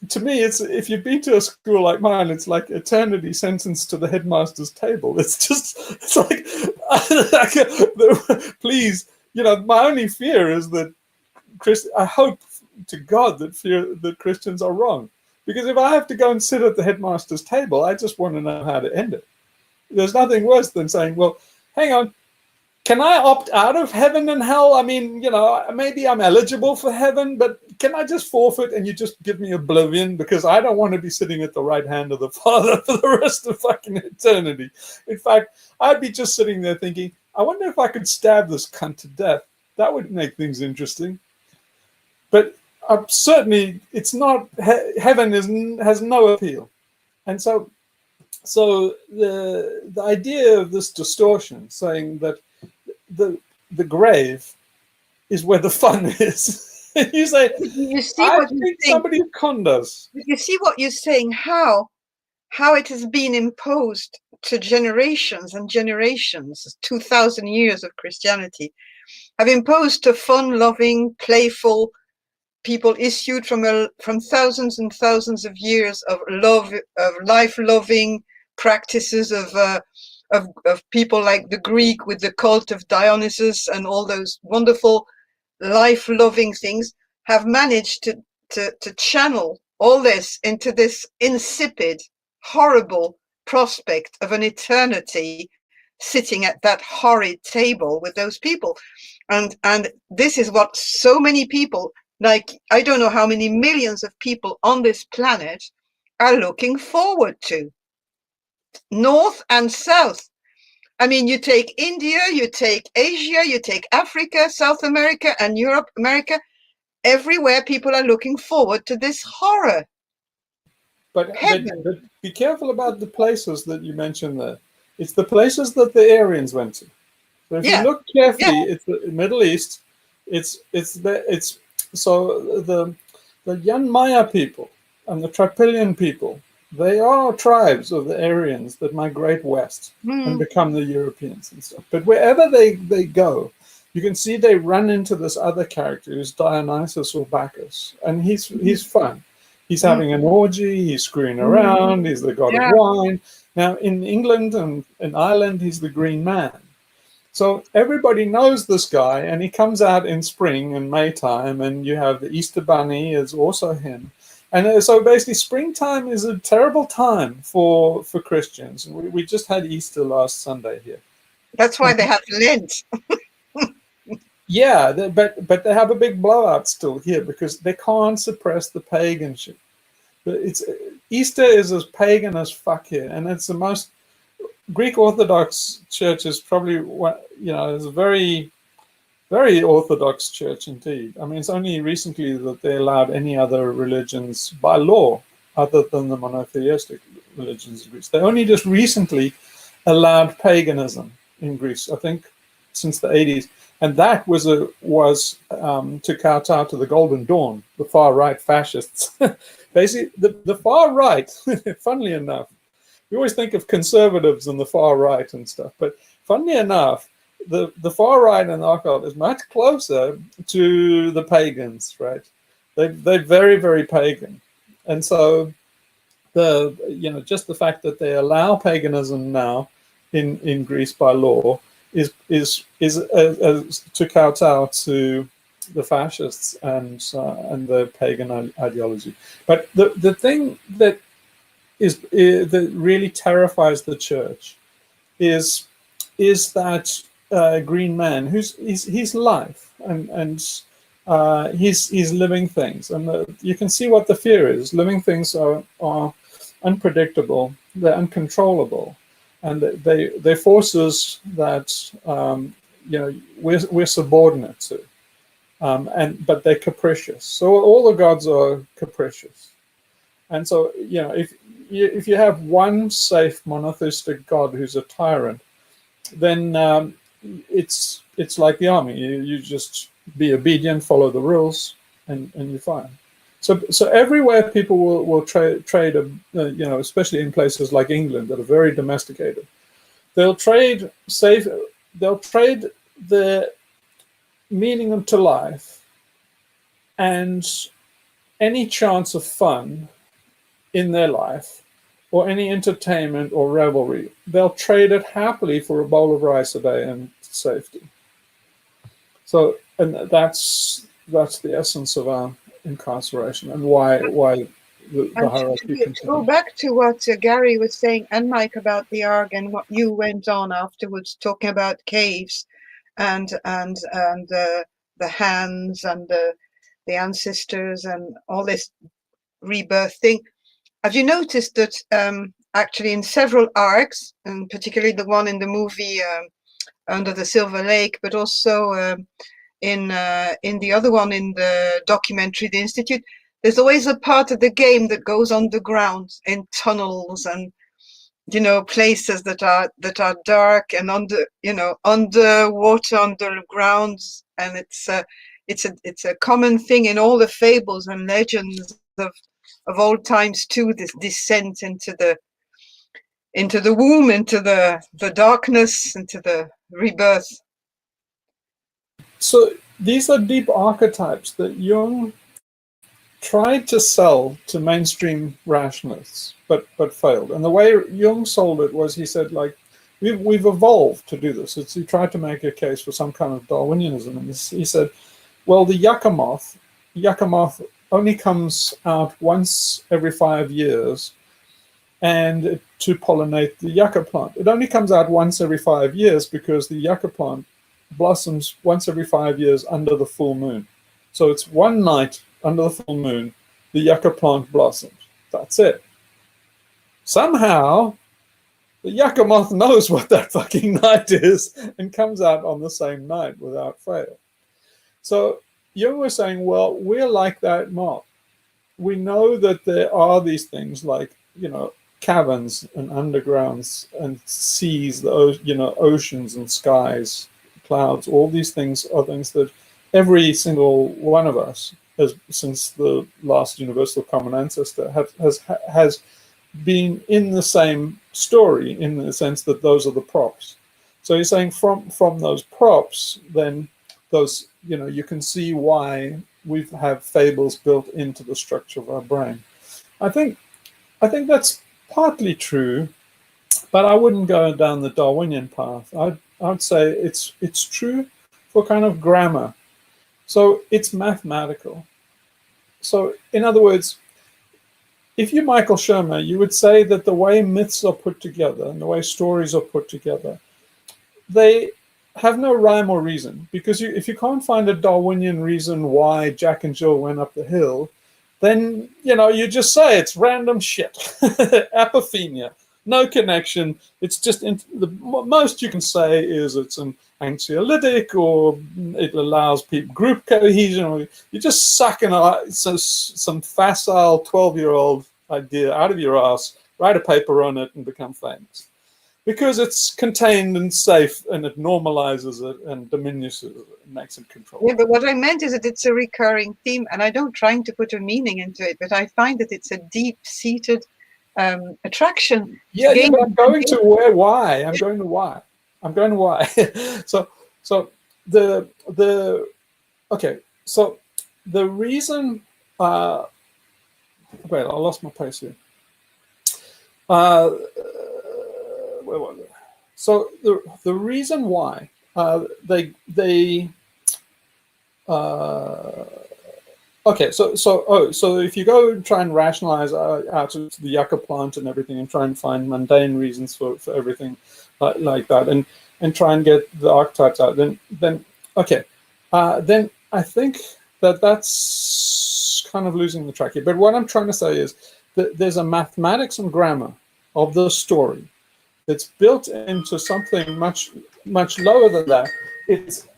to me, it's, if you've been to a school like mine, it's like eternity sentenced to the headmaster's table. It's like, please, my only fear is that I hope to God that Christians are wrong. Because if I have to go and sit at the headmaster's table, I just want to know how to end it. There's nothing worse than saying, well, hang on, can I opt out of heaven and hell? I mean, maybe I'm eligible for heaven, but can I just forfeit and you just give me oblivion? Because I don't want to be sitting at the right hand of the Father for the rest of fucking eternity. In fact, I'd be just sitting there thinking, I wonder if I could stab this cunt to death. That would make things interesting. But certainly, it's not, heaven has no appeal. And so the idea of this distortion, saying that the grave is where the fun is. You say, you see I what think somebody conned us. You see what you're saying, how it has been imposed to generations and generations. 2,000 years of Christianity have imposed to fun-loving, playful people issued from thousands and thousands of years of life-loving practices of people like the Greek with the cult of Dionysus and all those wonderful life-loving things, have managed to channel all this into this insipid, horrible prospect of an eternity sitting at that horrid table with those people. And this is what so many people like I don't know how many millions of people on this planet are looking forward to. North and South. I mean, you take India, you take Asia, you take Africa, South America, and Europe, America. Everywhere people are looking forward to this horror. But Heaven. be careful about the places that you mentioned there. It's the places that the Aryans went to. So if you Yeah. look carefully, it's the Middle East. It's so the Yan Maya people and the Trypillian people. They are tribes of the Aryans that migrate west and become the Europeans and stuff. But wherever they go, you can see they run into this other character who's Dionysus or Bacchus, and he's fun. He's having an orgy, he's screwing around, he's the god of wine. Now, in England and in Ireland, he's the Green Man. So everybody knows this guy, and he comes out in spring and May time, and you have the Easter Bunny is also him. And so basically springtime is a terrible time for Christians. We just had Easter last Sunday here. That's why they have Lent. Yeah, but they have a big blowout still here because they can't suppress the pagan shit. Easter is as pagan as fuck here, and it's the most Greek Orthodox Church is probably is a very, very Orthodox church indeed. I mean, it's only recently that they allowed any other religions by law other than the monotheistic religions in Greece. They only just recently allowed paganism in Greece, I think, since the 80s. And that was to kowtow to the Golden Dawn, the far right fascists. Basically, the far right, funnily enough, we always think of conservatives and the far right and stuff, but funnily enough, the far right and the occult is much closer to the pagans, right? They're very, very pagan, and so just the fact that they allow paganism now in Greece by law is to kowtow to the fascists and the pagan ideology. But the thing that that really terrifies the church is that Green Man, he's life and he's living things, and you can see what the fear is. Living things are unpredictable, they're uncontrollable, and they're forces that we're subordinate to, but they're capricious. So all the gods are capricious, and so if you have one safe monotheistic god who's a tyrant, then it's like the army. You just be obedient, follow the rules, and you're fine. So everywhere people will trade, especially in places like England that are very domesticated, they'll trade the meaning to life and any chance of fun in their life or any entertainment or revelry. They'll trade it happily for a bowl of rice a day and safety. So, and that's the essence of our incarceration and why the hierarchy continues. To go back to what Gary was saying and Mike about the ARG and what you went on afterwards talking about caves and the hands and the ancestors and all this rebirth thing. Have you noticed that actually in several ARGs, and particularly the one in the movie Under the Silver Lake, but also in the other one in the documentary The Institute, there's always a part of the game that goes underground in tunnels and places that are dark and underwater, underground, and it's a common thing in all the fables and legends of old times too. This descent into the womb, into the darkness, into the rebirth. So these are deep archetypes that Jung tried to sell to mainstream rationalists, but failed. And the way Jung sold it was, he said, like, we've evolved to do this. He tried to make a case for some kind of Darwinianism, and he said, well, the yucca moth only comes out once every 5 years, and to pollinate the yucca plant. It only comes out once every 5 years because the yucca plant blossoms once every 5 years under the full moon. So it's one night under the full moon, the yucca plant blossoms. That's it. Somehow, the yucca moth knows what that fucking night is and comes out on the same night without fail. So Jung was saying, well, we're like that moth. We know that there are these things like, caverns and undergrounds and seas, oceans and skies, clouds. All these things are things that every single one of us, since the last universal common ancestor, has been in the same story, in the sense that those are the props. So you're saying from those props, then those, you can see why we have fables built into the structure of our brain. I think that's partly true, but I wouldn't go down the Darwinian path. I'd say it's true for kind of grammar. So it's mathematical. So in other words, if you're Michael Shermer, you would say that the way myths are put together and the way stories are put together, they have no rhyme or reason. Because if you can't find a Darwinian reason why Jack and Jill went up the hill, then, you just say it's random shit. Apophenia, no connection. It's just, the most you can say is it's an anxiolytic, or it allows people group cohesion, or you're just sucking some facile 12-year-old idea out of your ass, write a paper on it and become famous. Because it's contained and safe, and it normalizes it and diminishes it and makes it controllable. Yeah, but what I meant is that it's a recurring theme, and I don't trying to put a meaning into it, but I find that it's a deep-seated attraction. Yeah, but I'm going to why. I'm going to why. So the okay. So the reason. Wait, I lost my place here. Where was it? So the reason why okay, so if you go and try and rationalize out of the yucca plant and everything, and try and find mundane reasons for everything like that, and try and get the archetypes out, then okay, then I think that's kind of losing the track here. But what I'm trying to say is that there's a mathematics and grammar of the story that's built into something much lower than that. It's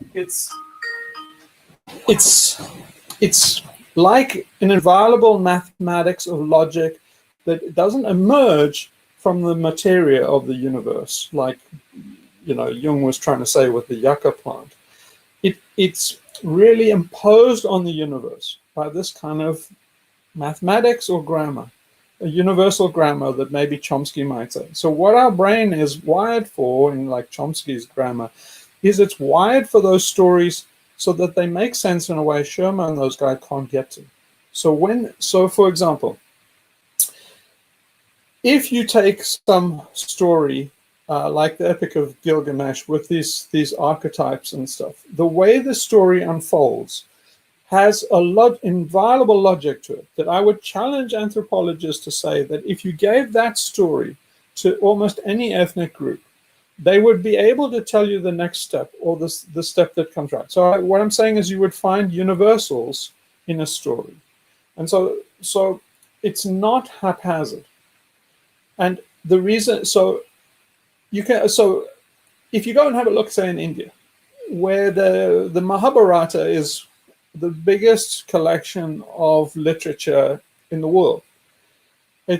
like an inviolable mathematics of logic that doesn't emerge from the materia of the universe, like Jung was trying to say with the yucca plant. It's really imposed on the universe by this kind of mathematics or grammar, a universal grammar that maybe Chomsky might say. So what our brain is wired for, in like Chomsky's grammar, is it's wired for those stories so that they make sense in a way Shermer and those guys can't get to. So for example, if you take some story like the Epic of Gilgamesh with these archetypes and stuff, the way the story unfolds has a inviolable logic to it that I would challenge anthropologists to say that if you gave that story to almost any ethnic group, they would be able to tell you the next step, or the step that comes right. So what I'm saying is you would find universals in a story. And so it's not haphazard. And the reason, so if you go and have a look, say in India, where the Mahabharata is the biggest collection of literature in the world. I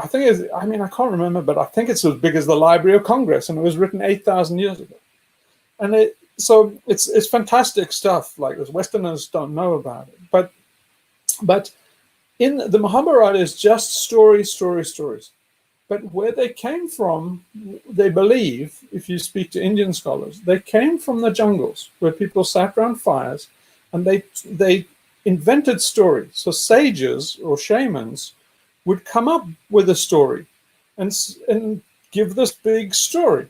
can't remember, but I think it's as big as the Library of Congress, and it was written 8,000 years ago. And it's fantastic stuff, like as Westerners don't know about it. But in the Mahabharata is just stories. But where they came from, they believe, if you speak to Indian scholars, they came from the jungles where people sat around fires, and they invented stories. So sages or shamans would come up with a story and give this big story,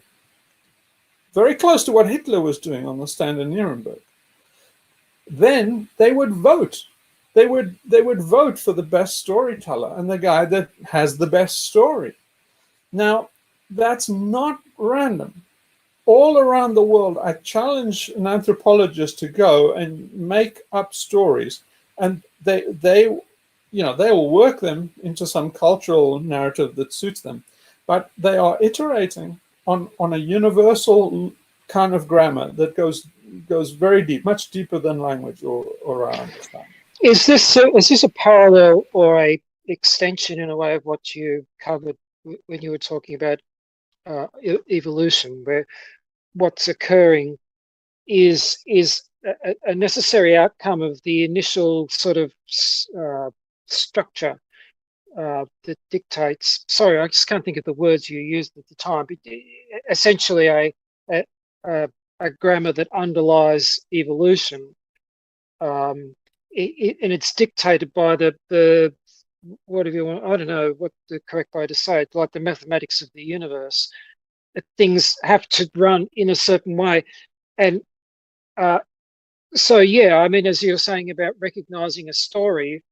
very close to what Hitler was doing on the stand in Nuremberg. Then they would vote. They would vote for the best storyteller and the guy that has the best story. Now, that's not random. all around the world, I challenge an anthropologist to go and make up stories, and they will work them into some cultural narrative that suits them, but they are iterating on a universal kind of grammar that goes very deep, much deeper than language or our understanding. Is this a parallel or a extension in a way of what you covered when you were talking about evolution, where what's occurring is a necessary outcome of the initial sort of structure that dictates. Sorry, I just can't think of the words you used at the time. But essentially, a grammar that underlies evolution, and it's dictated by the whatever you want. I don't know what the correct way to say it. Like the mathematics of the universe, things have to run in a certain way, and so yeah. I mean, as you were saying about recognizing a story,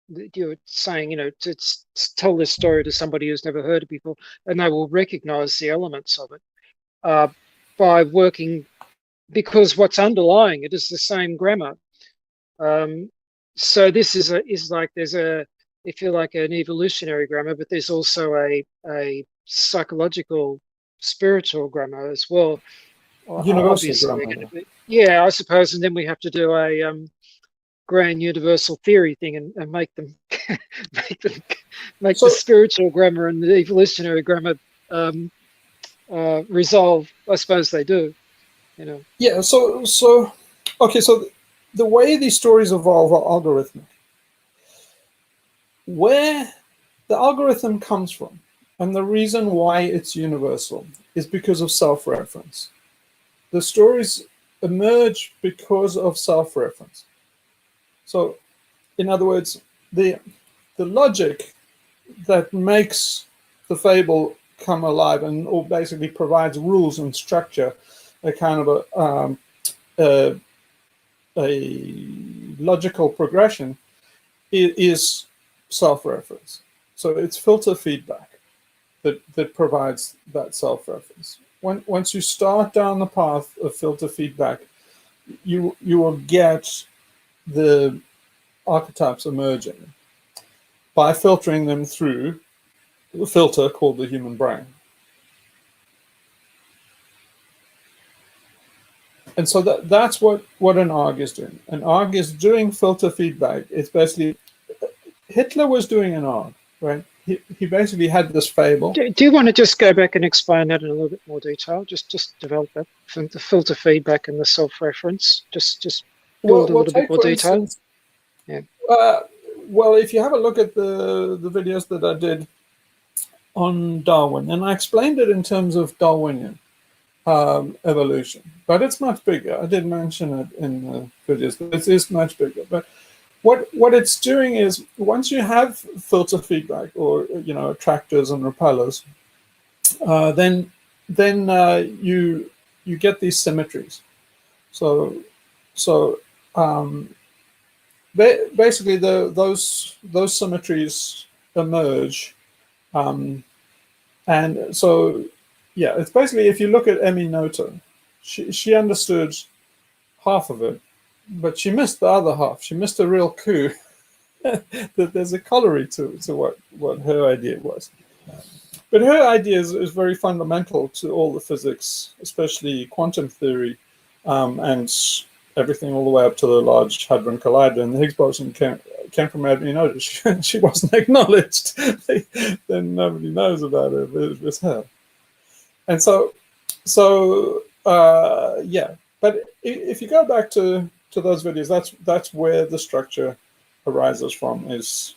you were saying, to tell this story to somebody who's never heard it before, and they will recognize the elements of it by working, because what's underlying it is the same grammar. So this is like there's if you like, an evolutionary grammar, but there's also a psychological, spiritual grammar as well. Universal grammar. Yeah, I suppose, and then we have to do a grand universal theory thing and make them make the spiritual grammar and the evolutionary grammar resolve. I suppose they do. Yeah. So okay. So the way these stories evolve are algorithmic. Where the algorithm comes from, and the reason why it's universal, is because of self-reference. The stories emerge because of self-reference. So, in other words, the logic that makes the fable come alive or basically provides rules and structure, a kind of a logical progression, is self-reference. So it's filter feedback that provides that self-reference. Once you start down the path of filter feedback, you will get the archetypes emerging by filtering them through the filter called the human brain. And so that's what an ARG is doing. An ARG is doing filter feedback. It's basically, Hitler was doing an ARG, right? He basically had this fable. Do you want to just go back and explain that in a little bit more detail? Just develop that, the filter feedback and the self-reference. Just build a little bit more detail. Instance, yeah. Well, if you have a look at the videos that I did on Darwin, and I explained it in terms of Darwinian evolution, but it's much bigger. I did mention it in the videos, but it is much bigger. But what it's doing is, once you have filter feedback, or attractors and repellers, then you get these symmetries. So basically those symmetries emerge, and so yeah, it's basically, if you look at Emmy Noether, she understood half of it, but she missed the other half. She missed a real coup. That there's a corollary to what her idea was. But her idea is very fundamental to all the physics, especially quantum theory, and everything all the way up to the Large Hadron Collider. And the Higgs boson came from Emmy Noether. She wasn't acknowledged. Then nobody knows about her, but it was her. And so yeah. But if you go back to those videos, that's where the structure arises from, is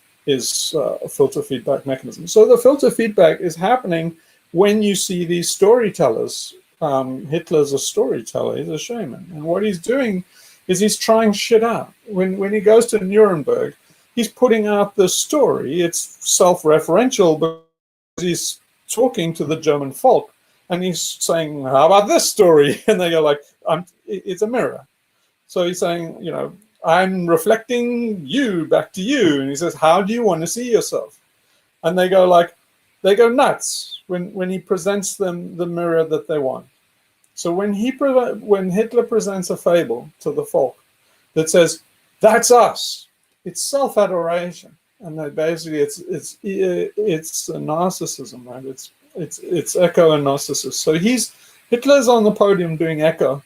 a filter feedback mechanism. So the filter feedback is happening when you see these storytellers. Hitler's a storyteller, he's a shaman. And what he's doing is he's trying shit out. When he goes to Nuremberg, he's putting out the story. It's self-referential, but he's talking to the German folk. And he's saying, how about this story? And they go like, it's a mirror. So he's saying, I'm reflecting you back to you. And he says, how do you want to see yourself? And they go nuts when he presents them the mirror that they want. So when Hitler presents a fable to the folk that says, "That's us," it's self-adoration, and that basically it's a narcissism, right? It's echo and narcissism. So Hitler's on the podium doing echo,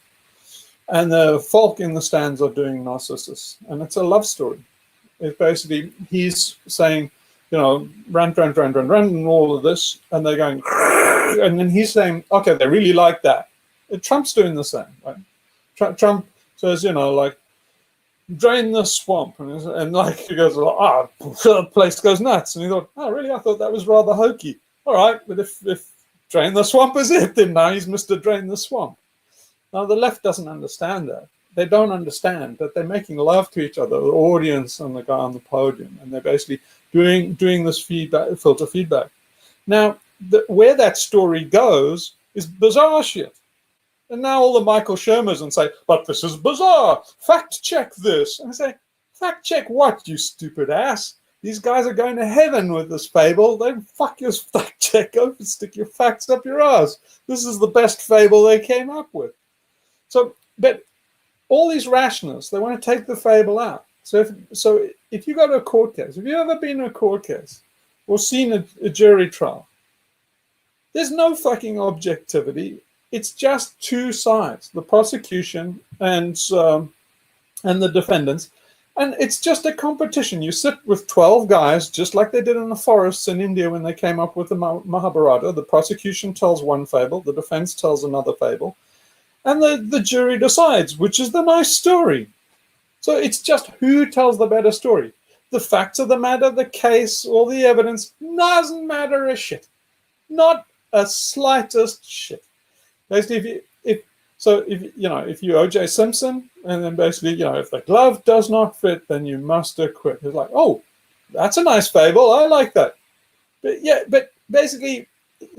and the folk in the stands are doing narcissus, and it's a love story. It's basically he's saying, run, and all of this, and they're going, and then he's saying, okay, they really like that. And Trump's doing the same, right? Trump says, like, drain the swamp, and like he goes, the place goes nuts, and he thought, oh, really? I thought that was rather hokey. All right, but if drain the swamp is it, then now he's Mr. Drain the Swamp. Now the left doesn't understand that. They don't understand that they're making love to each other, the audience and the guy on the podium, and they're basically doing this filter feedback. Now, where that story goes is bizarre shit. And now all the Michael Shermers and say, but this is bizarre. Fact check this. And I say, fact check what, you stupid ass? These guys are going to heaven with this fable. They fuck your fact check. Go and stick your facts up your ass. This is the best fable they came up with. So, but all these rationalists, they want to take the fable out. So if you go to a court case, have you ever been to a court case or seen a jury trial? There's no fucking objectivity. It's just two sides, the prosecution and the defendants. And it's just a competition. You sit with 12 guys, just like they did in the forests in India when they came up with the Mahabharata. The prosecution tells one fable, the defense tells another fable, and the jury decides which is the nice story. So it's just who tells the better story. The facts of the matter, the case, all the evidence, doesn't matter a shit. Not a slightest shit. Basically, if you O.J. Simpson, and then basically, if the glove does not fit, then you must acquit. It's like, oh, that's a nice fable. I like that. But basically,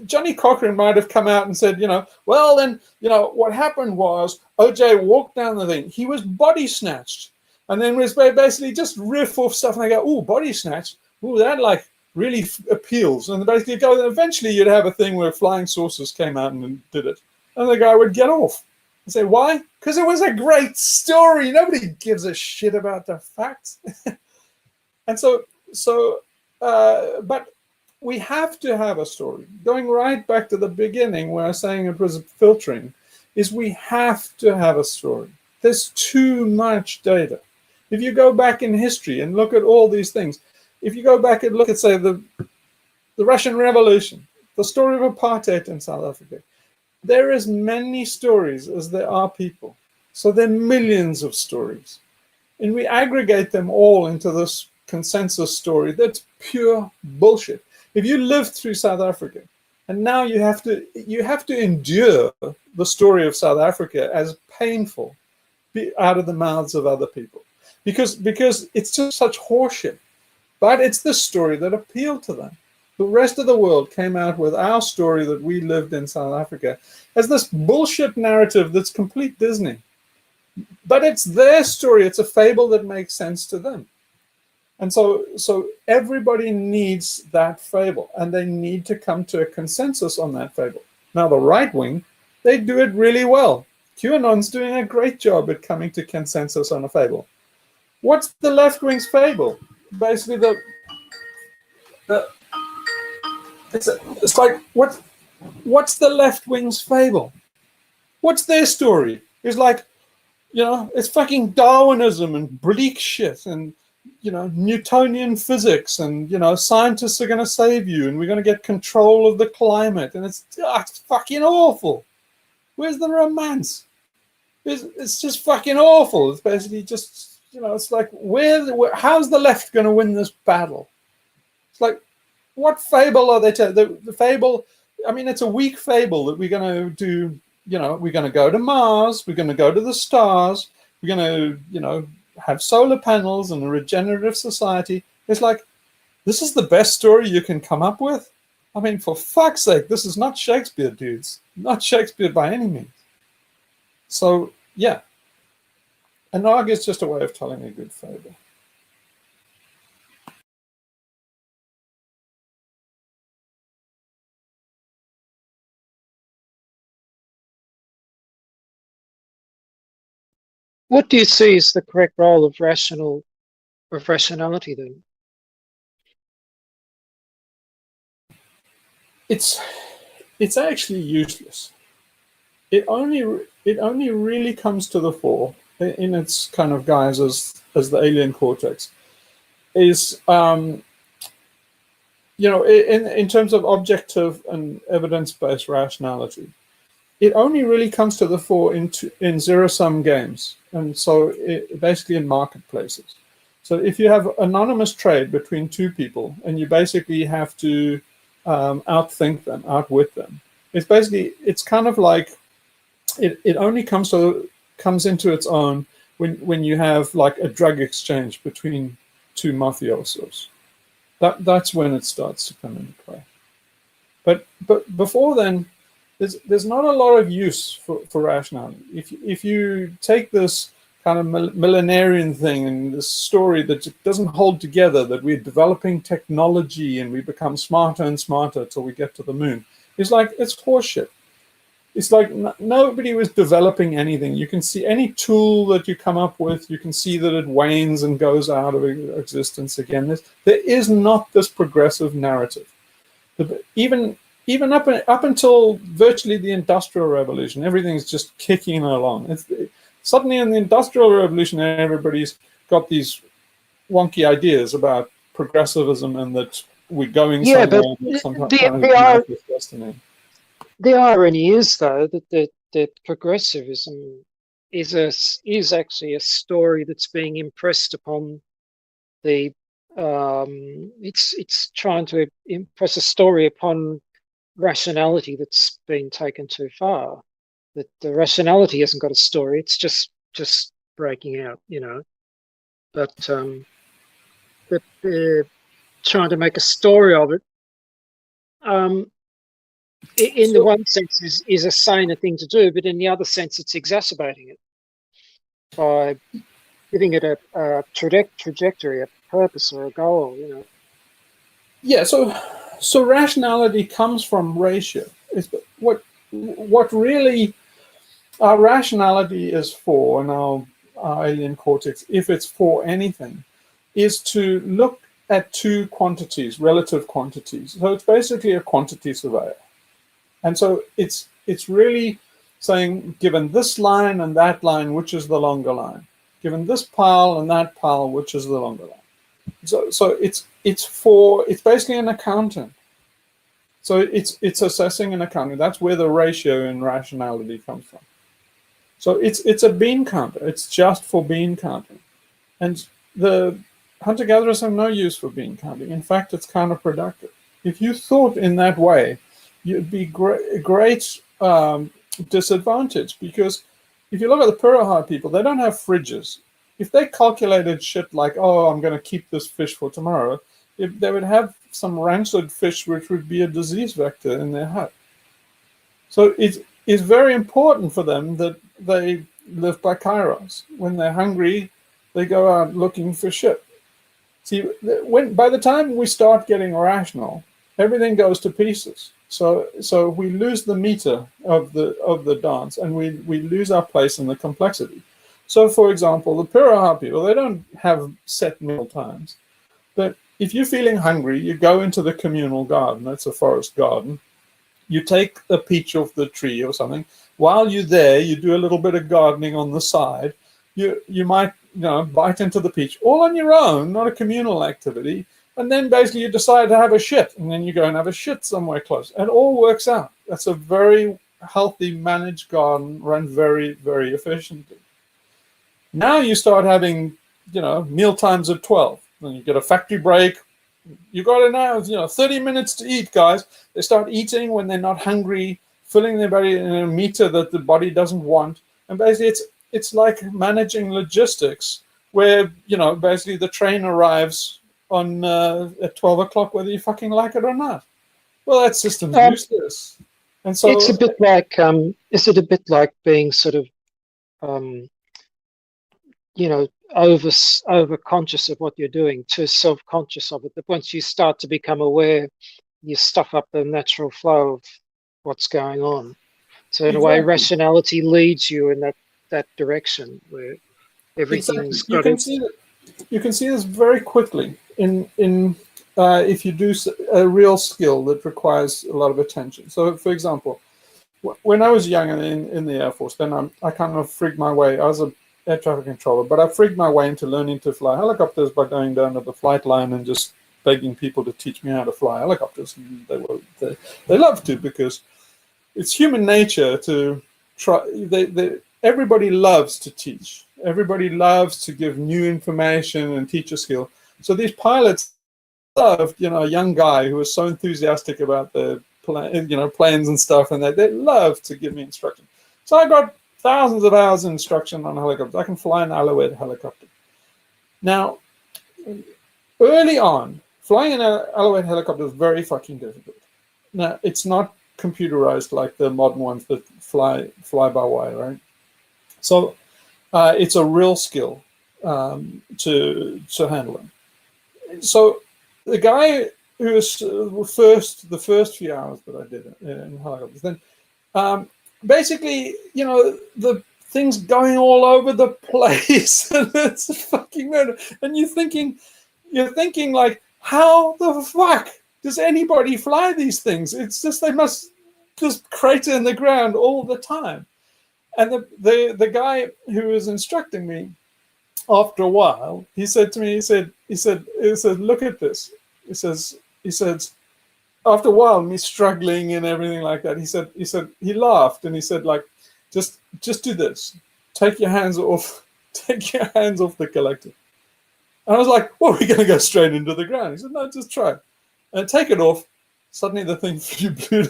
Johnny Cochran might have come out and said, well, then, what happened was O.J. walked down the thing. He was body snatched, and then was basically just riff off stuff, and they go, oh, body snatched. Oh, that like really appeals. And basically go, and eventually you'd have a thing where flying saucers came out and did it. And the guy would get off and say, why? Because it was a great story. Nobody gives a shit about the facts. And but we have to have a story. Going right back to the beginning where I was saying it was filtering, is we have to have a story. There's too much data. If you go back in history and look at all these things, if you go back and look at, say, the Russian Revolution, the story of apartheid in South Africa, there is many stories as there are people. So there are millions of stories. And we aggregate them all into this consensus story that's pure bullshit. If you lived through South Africa, and now you have to endure the story of South Africa as painful out of the mouths of other people. Because it's just such horseshit. But it's the story that appealed to them. The rest of the world came out with our story that we lived in South Africa as this bullshit narrative that's complete Disney. But it's their story. It's a fable that makes sense to them. And so everybody needs that fable, and they need to come to a consensus on that fable. Now, the right wing, they do it really well. QAnon's doing a great job at coming to consensus on a fable. What's the left wing's fable? Basically, it's like, what's the left wing's fable? What's their story? It's like, it's fucking Darwinism and bleak shit and, Newtonian physics and, scientists are going to save you and we're going to get control of the climate. And it's fucking awful. Where's the romance? It's just fucking awful. It's basically just, it's like, how's the left going to win this battle? It's like, what fable are they telling? The fable, I mean, it's a weak fable that we're going to do, we're going to go to Mars, we're going to go to the stars, we're going to, have solar panels and a regenerative society. It's like, this is the best story you can come up with? I mean, for fuck's sake, this is not Shakespeare, dudes. Not Shakespeare by any means. So, yeah. A nog is just a way of telling a good fable. What do you see as the correct role of rationality then? It's actually useless. It only really comes to the fore in its kind of guise as the alien cortex. Is in terms of objective and evidence-based rationality, it only really comes to the fore in zero-sum games, and so basically in marketplaces. So if you have anonymous trade between two people, and you basically have to outthink them, outwit them, it's kind of like it only comes into its own when you have like a drug exchange between two mafiosos. That's when it starts to come into play. But before then, there's not a lot of use for rationality. If you take this kind of millenarian thing and this story that doesn't hold together, that we're developing technology and we become smarter and smarter till we get to the moon, it's horseshit. It's like nobody was developing anything. You can see any tool that you come up with, you can see that it wanes and goes out of existence again. There is not this progressive narrative. Even up until virtually the Industrial Revolution, everything's just kicking along. Suddenly in the Industrial Revolution, everybody's got these wonky ideas about progressivism and that we're going somewhere. But sometimes destiny. The irony is, though, that progressivism is actually a story that's being impressed upon the. It's trying to impress a story upon rationality that's been taken too far. That the rationality hasn't got a story; it's just breaking out, But they're trying to make a story of it. In the one sense is a saner thing to do, but in the other sense it's exacerbating it by giving it a trajectory, a purpose or a goal, Yeah, so rationality comes from ratio. It's what really our rationality is for, and our alien cortex, if it's for anything, is to look at two quantities, relative quantities. So it's basically a quantity surveyor. And so it's really saying, given this line and that line, which is the longer line? Given this pile and that pile, which is the longer line? So it's basically an accountant. So it's assessing an accounting. That's where the ratio in rationality comes from. So it's a bean counter. It's just for bean counting. And the hunter-gatherers have no use for bean counting. In fact, it's counterproductive. If you thought in that way, you'd be great disadvantage, because if you look at the Pirahai people, they don't have fridges. If they calculated shit like, oh, I'm going to keep this fish for tomorrow, they would have some rancid fish which would be a disease vector in their hut. So it's very important for them that they live by kairos. When they're hungry, they go out looking for shit. See, by the time we start getting rational, everything goes to pieces. So we lose the meter of the dance, and we lose our place in the complexity. So, for example, the Pirahai people, they don't have set meal times. But if you're feeling hungry, you go into the communal garden. That's a forest garden. You take a peach off the tree or something. While you're there, you do a little bit of gardening on the side. You might bite into the peach all on your own, not a communal activity. And then basically you decide to have a shit, and then you go and have a shit somewhere close. And it all works out. That's a very healthy, managed garden, run very, very efficiently. Now you start having, meal times at 12. Then you get a factory break. You got to now, 30 minutes to eat, guys. They start eating when they're not hungry, filling their body in a meter that the body doesn't want. And basically it's like managing logistics where, basically the train arrives on at 12 o'clock, whether you fucking like it or not. Well, that system's useless. And so it's a bit like, is it a bit like being sort of, over conscious of what you're doing, too self-conscious of it, that once you start to become aware, you stuff up the natural flow of what's going on. So in a way, rationality leads you in that direction where Everything's Exactly. got it. You can see this very quickly in if you do a real skill that requires a lot of attention. So, for example, when I was young and in the Air Force, then I kind of frigged my way. I was a air traffic controller, but I frigged my way into learning to fly helicopters by going down to the flight line and just begging people to teach me how to fly helicopters. And they love to, because it's human nature to try. Everybody loves to teach. Everybody loves to give new information and teach a skill. So these pilots loved, a young guy who was so enthusiastic about the planes and stuff, and they loved to give me instruction. So I got thousands of hours of instruction on helicopters. I can fly an Alouette helicopter. Now, early on, flying an Alouette helicopter is very fucking difficult. Now, it's not computerized like the modern ones that fly by wire, right? So it's a real skill to handle them. So the guy who was the first few hours that I did in helicopters, then basically, the thing's going all over the place, and it's a fucking murder. And you're thinking like, how the fuck does anybody fly these things? It's just, they must just crater in the ground all the time. And the guy who was instructing me, after a while, he said to me, he said, look at this. He said, after a while, me struggling and everything like that, he said, he laughed and he said, like, just do this. Take your hands off the collector. And I was like, well, we're going to go straight into the ground. He said, no, just try. And take it off. Suddenly the thing blew.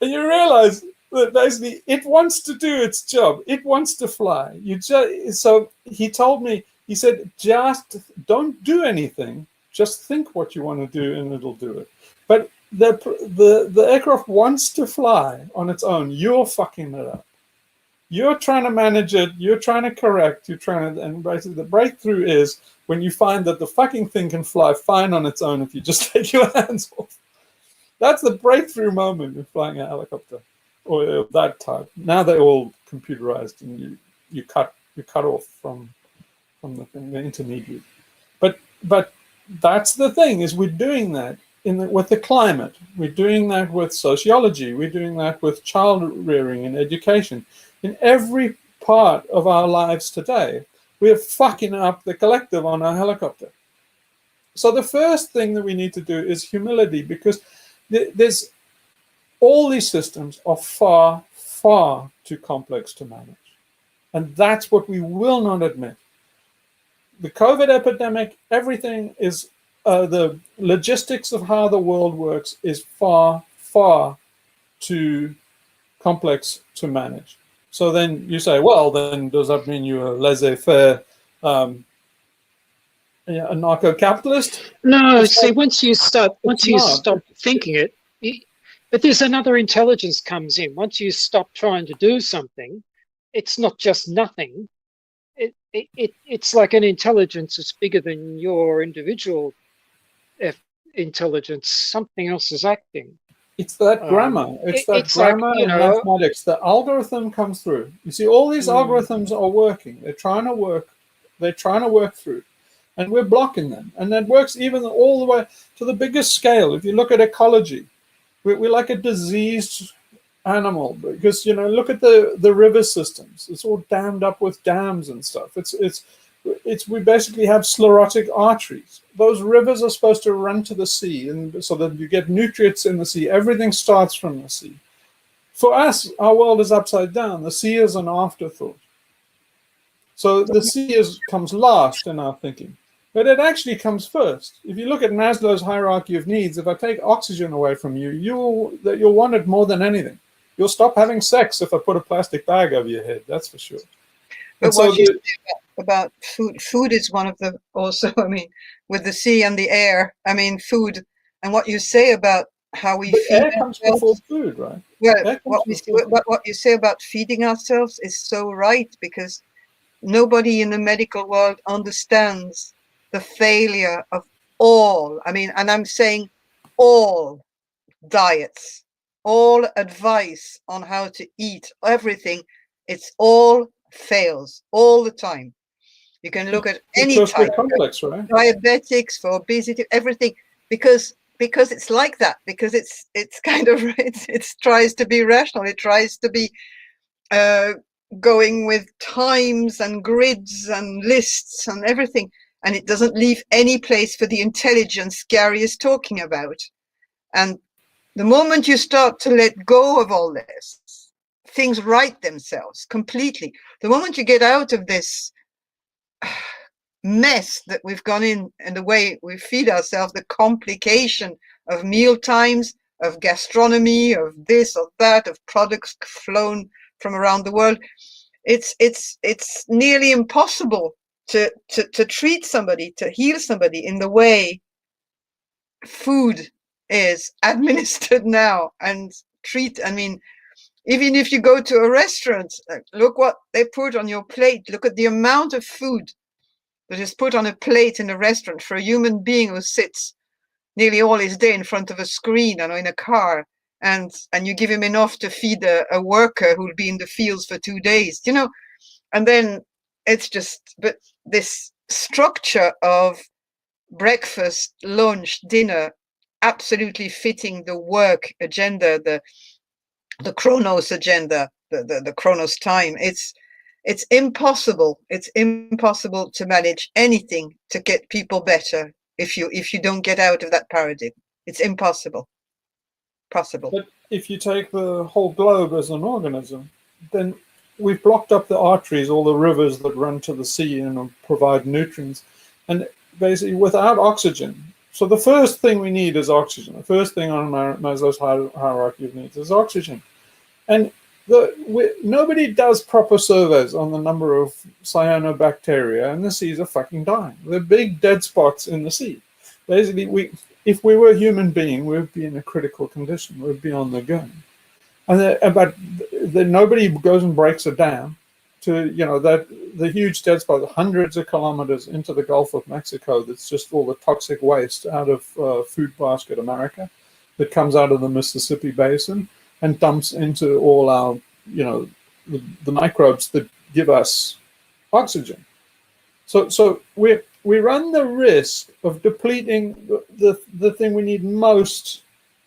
And you realize that basically it wants to do its job. It wants to fly. So he told me, he said, just don't do anything. Just think what you want to do and it'll do it. But the aircraft wants to fly on its own. You're fucking it up. You're trying to manage it. You're trying to correct. And basically the breakthrough is when you find that the fucking thing can fly fine on its own if you just take your hands off. That's the breakthrough moment in flying a helicopter, or that type. Now they're all computerized, and you cut off from the thing, the intermediate. But that's the thing, is we're doing that with the climate. We're doing that with sociology. We're doing that with child rearing and education. In every part of our lives today, we're fucking up the collective on our helicopter. So the first thing that we need to do is humility, because there's all these systems are far, far too complex to manage. And that's what we will not admit. The COVID epidemic, everything is, the logistics of how the world works is far, far too complex to manage. So then you say, well, then does that mean you're a laissez-faire anarcho-capitalist? No, see, once you stop thinking it, but there's another intelligence comes in. Once you stop trying to do something, it's not just nothing. It's like an intelligence that's bigger than your individual intelligence. Something else is acting. It's that grammar. It's grammar, like, and mathematics. The algorithm comes through. You see, all these algorithms are working. They're trying to work. They're trying to work through, and we're blocking them. And that works even all the way to the biggest scale. If you look at ecology, we're like a diseased animal, because look at the river systems. It's all dammed up with dams and stuff. We basically have sclerotic arteries. Those rivers are supposed to run to the sea, and so that you get nutrients in the sea. Everything starts from the sea. For us, our world is upside down. The sea is an afterthought. So the sea comes last in our thinking, but it actually comes first. If you look at Maslow's hierarchy of needs, if I take oxygen away from you, you'll want it more than anything. You'll stop having sex if I put a plastic bag over your head. That's for sure. But what you say about food is one of the also. I mean, with the sea and the air. I mean, food, and what you say about how we feed air comes before food, right? Well, what you say about feeding ourselves is so right, because nobody in the medical world understands the failure of all. I mean, and I'm saying all diets, all advice on how to eat, everything. It's all fails all the time. You can look at any Because we're type, complex, right? diabetics, for obesity, everything, because it's like that, because it's kind of it tries to be rational, it tries to be going with times and grids and lists and everything, and it doesn't leave any place for the intelligence Gary is talking about. And the moment you start to let go of all this, things right themselves completely. The moment you get out of this mess that we've gone in and the way we feed ourselves, the complication of meal times, of gastronomy, of this or that, of products flown from around the world, it's nearly impossible to treat somebody, to heal somebody in the way food is administered now and treat. I mean, even if you go to a restaurant, look what they put on your plate. Look at the amount of food that is put on a plate in a restaurant for a human being who sits nearly all his day in front of a screen and in a car, and you give him enough to feed a worker who'll be in the fields for 2 days, you know. And then it's just, but this structure of breakfast, lunch, dinner, absolutely fitting the work agenda, the Chronos agenda, the Chronos time. It's impossible. It's impossible to manage anything to get people better if you don't get out of that paradigm. It's impossible. Possible. But if you take the whole globe as an organism, then we've blocked up the arteries, all the rivers that run to the sea and provide nutrients. And basically, without oxygen, so the first thing we need is oxygen. The first thing on Maslow's hierarchy of needs is oxygen. And nobody does proper surveys on the number of cyanobacteria, and the seas are fucking dying. They're big dead spots in the sea. Basically, if we were a human being, we'd be in a critical condition. We'd be on the gun. But nobody goes and breaks a dam to, you know, that the huge dead spot, hundreds of kilometers into the Gulf of Mexico, that's just all the toxic waste out of Food Basket America that comes out of the Mississippi Basin and dumps into all our, you know, the microbes that give us oxygen. So we run the risk of depleting the thing we need most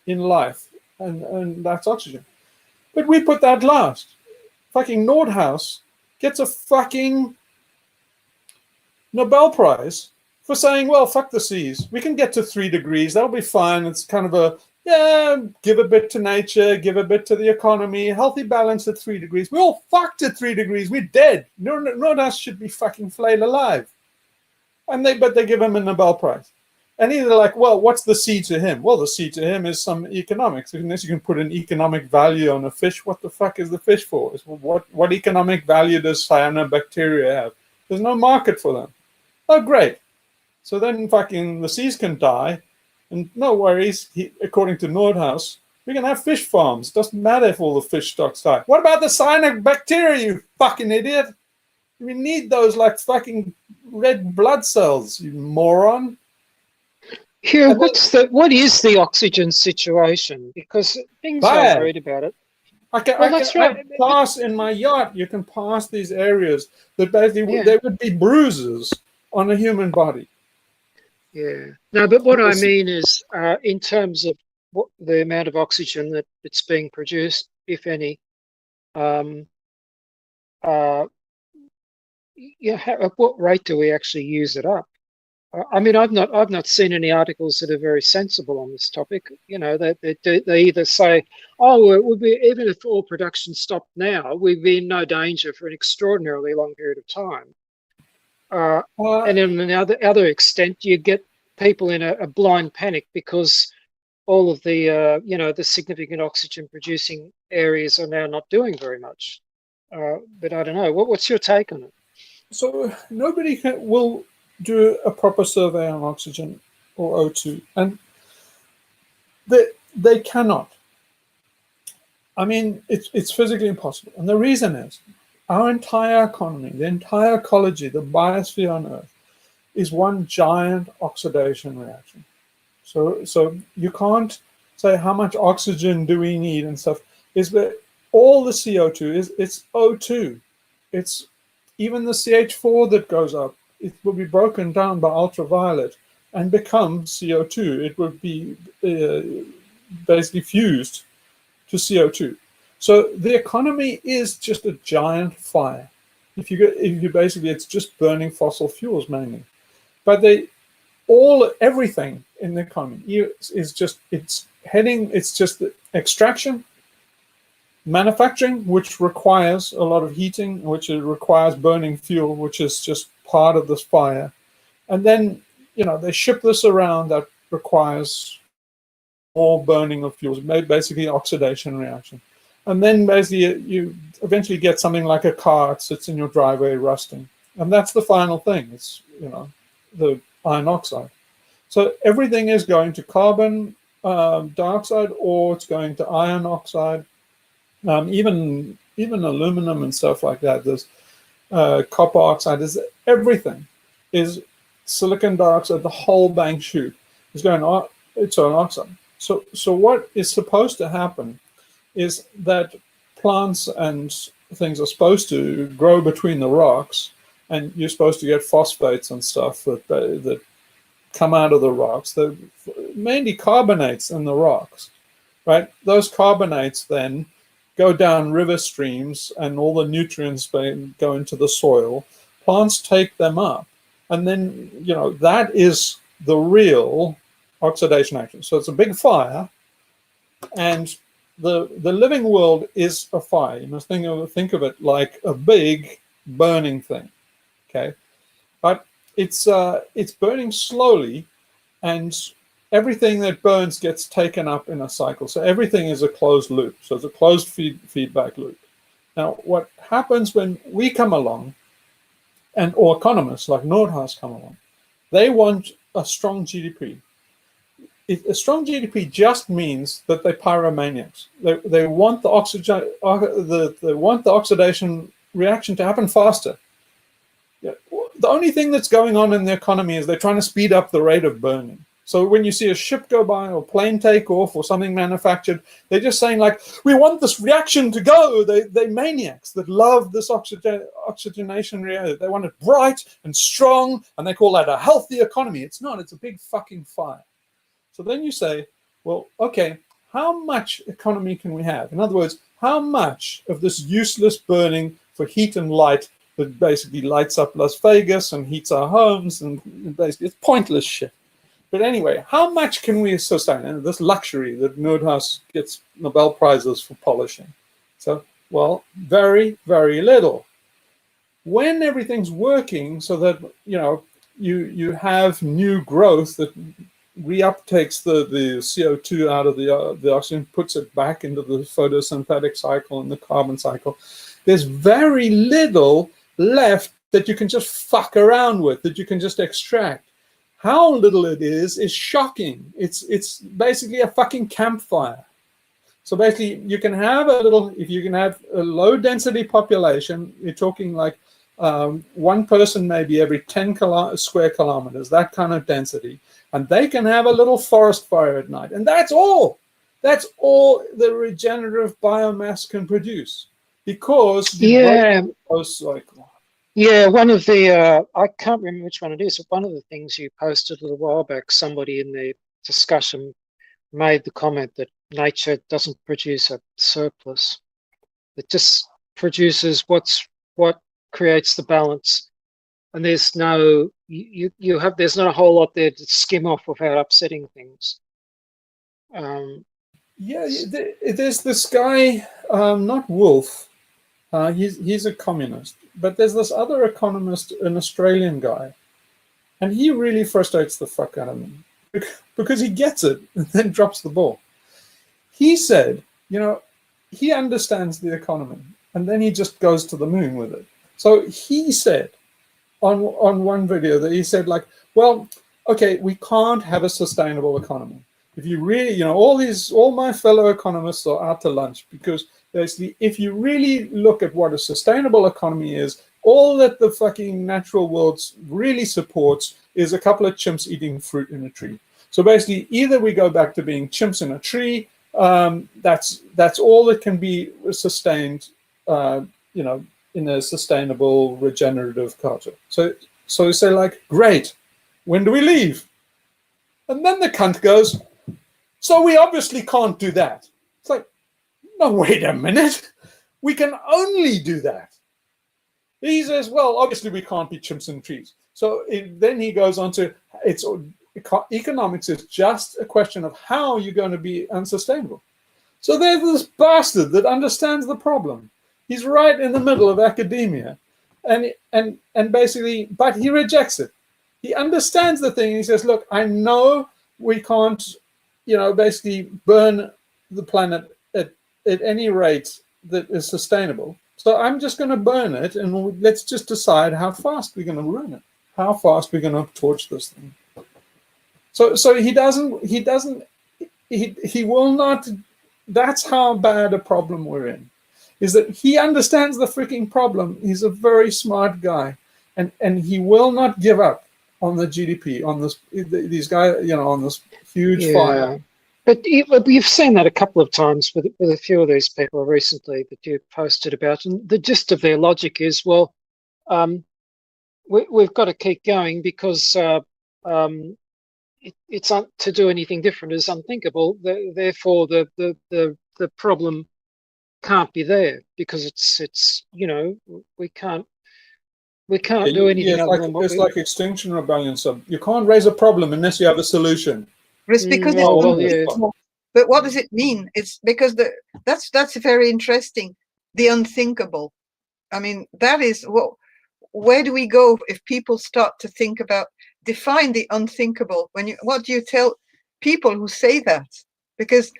in life, and that's oxygen. But we put that last. Fucking Nordhaus gets a fucking Nobel Prize for saying, well, fuck the seas. We can get to 3 degrees. That'll be fine. It's kind of a, yeah, give a bit to nature, give a bit to the economy, healthy balance at 3 degrees. We're all fucked at 3 degrees. We're dead. Nordhaus should be fucking flayed alive. But they give him a Nobel Prize. And he's like, well, what's the sea to him? Well, the sea to him is some economics. Unless you can put an economic value on a fish, what the fuck is the fish for? What economic value does cyanobacteria have? There's no market for them. Oh, great. So then fucking the seas can die. And no worries, according to Nordhaus, we can have fish farms. Doesn't matter if all the fish stocks die. What about the cyanobacteria, you fucking idiot? We need those like fucking red blood cells, you moron. Hugh, what is the oxygen situation? Because things I've read about it. I can pass in my yacht. You can pass these areas that basically there would be bruises on a human body. Yeah. No, but what I mean is, in terms of what the amount of oxygen that's being produced, if any, at what rate do we actually use it up? I mean, I've not seen any articles that are very sensible on this topic. You know, they either say, "Oh, it would be even if all production stopped now, we'd be in no danger for an extraordinarily long period of time." And in another extent, you get people in a blind panic because all of the the significant oxygen producing areas are now not doing very much. But I don't know. What's your take on it? So nobody will do a proper survey on oxygen or O2, and they cannot. I mean, it's physically impossible, and the reason is our entire economy, the entire ecology, the biosphere on Earth, is one giant oxidation reaction. So you can't say how much oxygen do we need and stuff. Is that all the CO2 it's O2? It's even the CH4 that goes up, it will be broken down by ultraviolet and become CO2. It would be basically fused to CO2. So the economy is just a giant fire. If you basically, it's just burning fossil fuels mainly. But everything in the economy is just, it's just extraction, manufacturing, which requires a lot of heating, which requires burning fuel, which is just part of this fire. And then, they ship this around that requires more burning of fuels, basically oxidation reaction. And then basically you eventually get something like a car. It sits in your driveway rusting. And that's the final thing. It's, the iron oxide. So everything is going to carbon dioxide, or it's going to iron oxide. Even aluminum and stuff like that. There's copper oxide. Everything is silicon dioxide. The whole bank chute is going on. It's an oxide. So what is supposed to happen is that plants and things are supposed to grow between the rocks, and you're supposed to get phosphates and stuff that come out of the rocks. They're mainly carbonates in the rocks, right? Those carbonates then go down river streams, and all the nutrients go into the soil. Plants take them up, and then that is the real oxidation action. So it's a big fire, and the living world is a fire. You must think of it like a big burning thing, okay? But it's burning slowly, and everything that burns gets taken up in a cycle. So everything is a closed loop. So it's a closed feedback loop. Now, what happens when we come along, or economists like Lord Hugh come along, they want a strong GDP. A strong GDP just means that they're pyromaniacs. They want the oxidation reaction to happen faster. Yeah. The only thing that's going on in the economy is they're trying to speed up the rate of burning. So when you see a ship go by or plane take off or something manufactured, they're just saying like, we want this reaction to go. They're maniacs that love this oxygenation reaction. They want it bright and strong, and they call that a healthy economy. It's not. It's a big fucking fire. So then you say, well, okay, how much economy can we have? In other words, how much of this useless burning for heat and light that basically lights up Las Vegas and heats our homes, and basically it's pointless shit. But anyway, how much can we sustain? And this luxury that Lord Hugh gets Nobel Prizes for polishing. So, well, very, very little. When everything's working so that, you have new growth that reuptakes the CO2 out of the oxygen, puts it back into the photosynthetic cycle and the carbon cycle, there's very little left that you can just fuck around with, that you can just extract. How little it is shocking. It's basically a fucking campfire. So basically, you can have if you can have a low density population, you're talking like one person maybe every 10 square kilometers, that kind of density. And they can have a little forest fire at night. And that's all. That's all the regenerative biomass can produce. Because those cycle. Yeah, one of the, I can't remember which one it is, but one of the things you posted a little while back, somebody in the discussion made the comment that nature doesn't produce a surplus. It just produces what creates the balance. And there's no, there's not a whole lot there to skim off without upsetting things. There's this guy, not Wolf, he's a communist. But there's this other economist, an Australian guy, and he really frustrates the fuck out of me because he gets it and then drops the ball. He said, he understands the economy, and then he just goes to the moon with it. So he said on one video that he said like, well, okay, we can't have a sustainable economy. If you really, all my fellow economists are out to lunch because basically, if you really look at what a sustainable economy is, all that the fucking natural world really supports is a couple of chimps eating fruit in a tree. So basically, either we go back to being chimps in a tree, that's all that can be sustained, in a sustainable, regenerative culture. So we say like, great, when do we leave? And then the cunt goes, so we obviously can't do that. It's like, no, wait a minute. We can only do that. He says, well, obviously we can't be chimps and trees. So then he goes on to, economics is just a question of how you're going to be unsustainable. So there's this bastard that understands the problem. He's right in the middle of academia, and basically, but he rejects it. He understands the thing. And he says, look, I know we can't, basically burn the planet at any rate that is sustainable. So I'm just going to burn it, and let's just decide how fast we're going to burn it, how fast we're going to torch this thing. So he will not. That's how bad a problem we're in, is that he understands the freaking problem. He's a very smart guy, and he will not give up on the GDP, on these guys, on this huge fire. But you've seen that a couple of times with a few of these people recently that you posted about, and the gist of their logic is, well, we've got to keep going because to do anything different is unthinkable. Therefore, the problem can't be there because it's we can't do anything other than what it's like Extinction Rebellion. So you can't raise a problem unless you have a solution. It's because but what does it mean? It's because that's very interesting. The unthinkable. I mean, that is where do we go if people start to think about, define the unthinkable? What do you tell people who say that? Because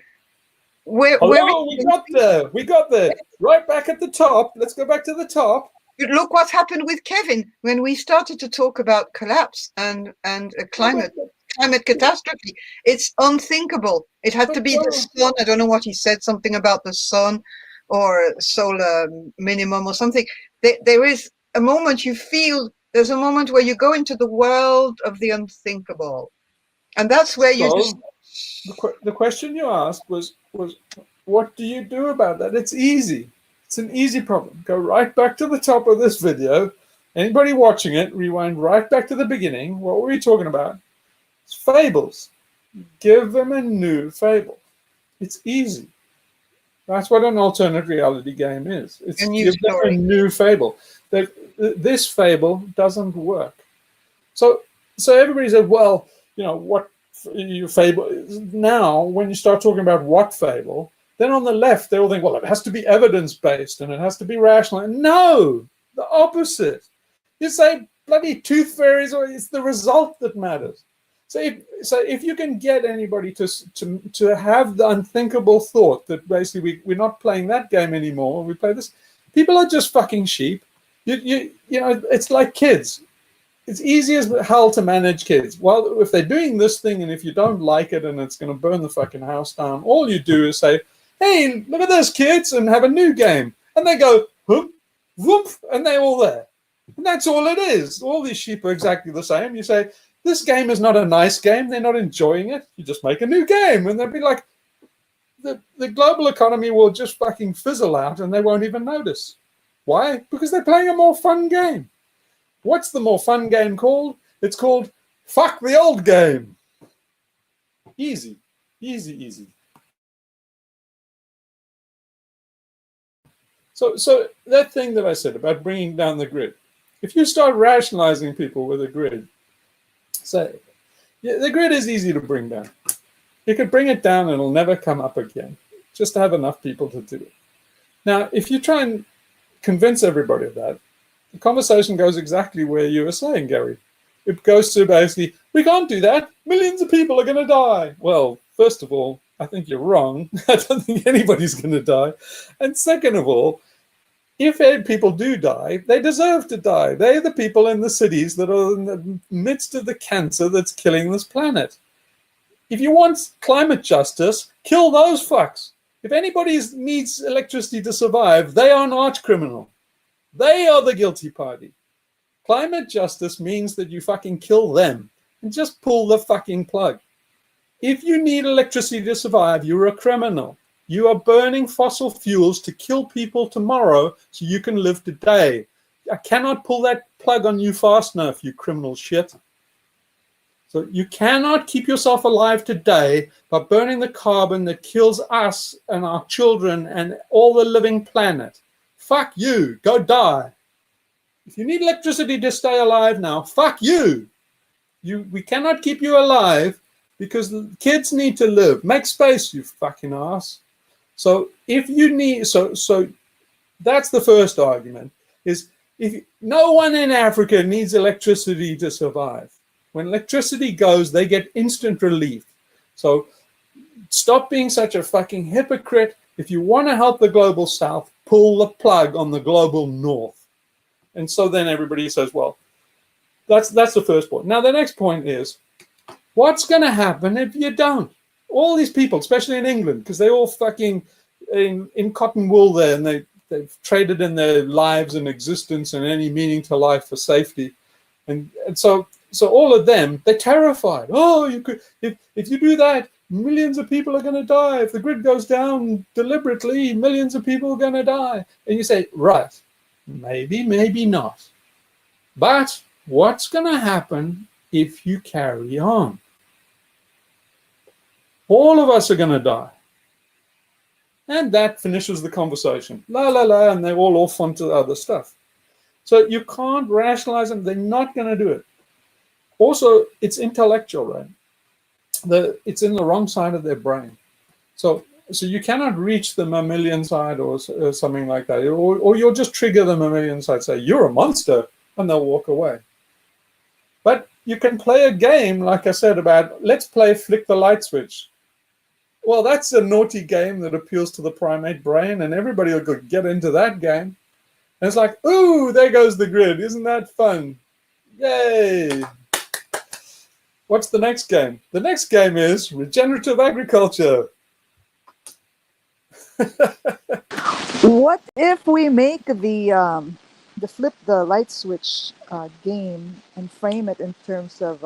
we got there. Right back at the top. Let's go back to the top. Look what's happened with Kevin when we started to talk about collapse and a climate catastrophe. It's unthinkable. It had to be the sun. I don't know what he said, something about the sun or solar minimum or something. There is a moment there's a moment where you go into the world of the unthinkable. And that's where the question you asked was what do you do about that? It's easy. It's an easy problem. Go right back to the top of this video. Anybody watching it, rewind right back to the beginning. What were we talking about? It's fables. Give them a new fable. It's easy. That's what an alternate reality game is. It's give them a new fable. This fable doesn't work. So everybody said, well, what your fable is. Now, when you start talking about what fable, then on the left, they all think, well, it has to be evidence-based and it has to be rational. No, the opposite. You say bloody tooth fairies, or it's the result that matters. So if you can get anybody to have the unthinkable thought that basically we're not playing that game anymore, we play this, people are just fucking sheep. It's like kids. It's easy as hell to manage kids. Well, if they're doing this thing and if you don't like it and it's going to burn the fucking house down, all you do is say, hey, look at this, kids, and have a new game. And they go, whoop, whoop, and they're all there. And that's all it is. All these sheep are exactly the same. You say, this game is not a nice game. They're not enjoying it. You just make a new game. And they'll be like, the global economy will just fucking fizzle out and they won't even notice. Why? Because they're playing a more fun game. What's the more fun game called? It's called Fuck the Old Game. Easy, easy, easy. So that thing that I said about bringing down the grid, if you start rationalizing people with a grid, say, the grid is easy to bring down. You could bring it down and it'll never come up again, just to have enough people to do it. Now, if you try and convince everybody of that, the conversation goes exactly where you were saying, Gary. It goes to basically, we can't do that. Millions of people are going to die. Well, first of all, I think you're wrong. I don't think anybody's going to die. And second of all, if people do die, they deserve to die. They're the people in the cities that are in the midst of the cancer that's killing this planet. If you want climate justice, kill those fucks. If anybody needs electricity to survive, they are an arch criminal. They are the guilty party. Climate justice means that you fucking kill them and just pull the fucking plug. If you need electricity to survive, you're a criminal. You are burning fossil fuels to kill people tomorrow so you can live today. I cannot pull that plug on you fast enough, you criminal shit. So you cannot keep yourself alive today by burning the carbon that kills us and our children and all the living planet. Fuck you. Go die. If you need electricity to stay alive now, fuck you. We cannot keep you alive because the kids need to live. Make space, you fucking ass. So if you need, so that's the first argument, is no one in Africa needs electricity to survive. When electricity goes, they get instant relief. So stop being such a fucking hypocrite. If you want to help the global south, pull the plug on the global north. And so then everybody says, well, that's the first point. Now the next point is, what's going to happen if you don't? All these people, especially in England, because they all fucking in cotton wool there, and they've traded in their lives and existence and any meaning to life for safety. And so all of them, they're terrified. Oh, you could if you do that, millions of people are going to die. If the grid goes down deliberately, millions of people are going to die. And you say, right, maybe not. But what's going to happen if you carry on? All of us are going to die. And that finishes the conversation. La, la, la, and they're all off onto other stuff. So you can't rationalize them. They're not going to do it. Also, it's intellectual, right? It's in the wrong side of their brain. So you cannot reach the mammalian side or something like that. Or you'll just trigger the mammalian side, say, you're a monster, and they'll walk away. But you can play a game, like I said, about let's play flick the light switch. Well, that's a naughty game that appeals to the primate brain, and everybody will get into that game. And it's like, ooh, there goes the grid. Isn't that fun? Yay. What's the next game? The next game is regenerative agriculture. What if we make the flip the light switch game and frame it in terms of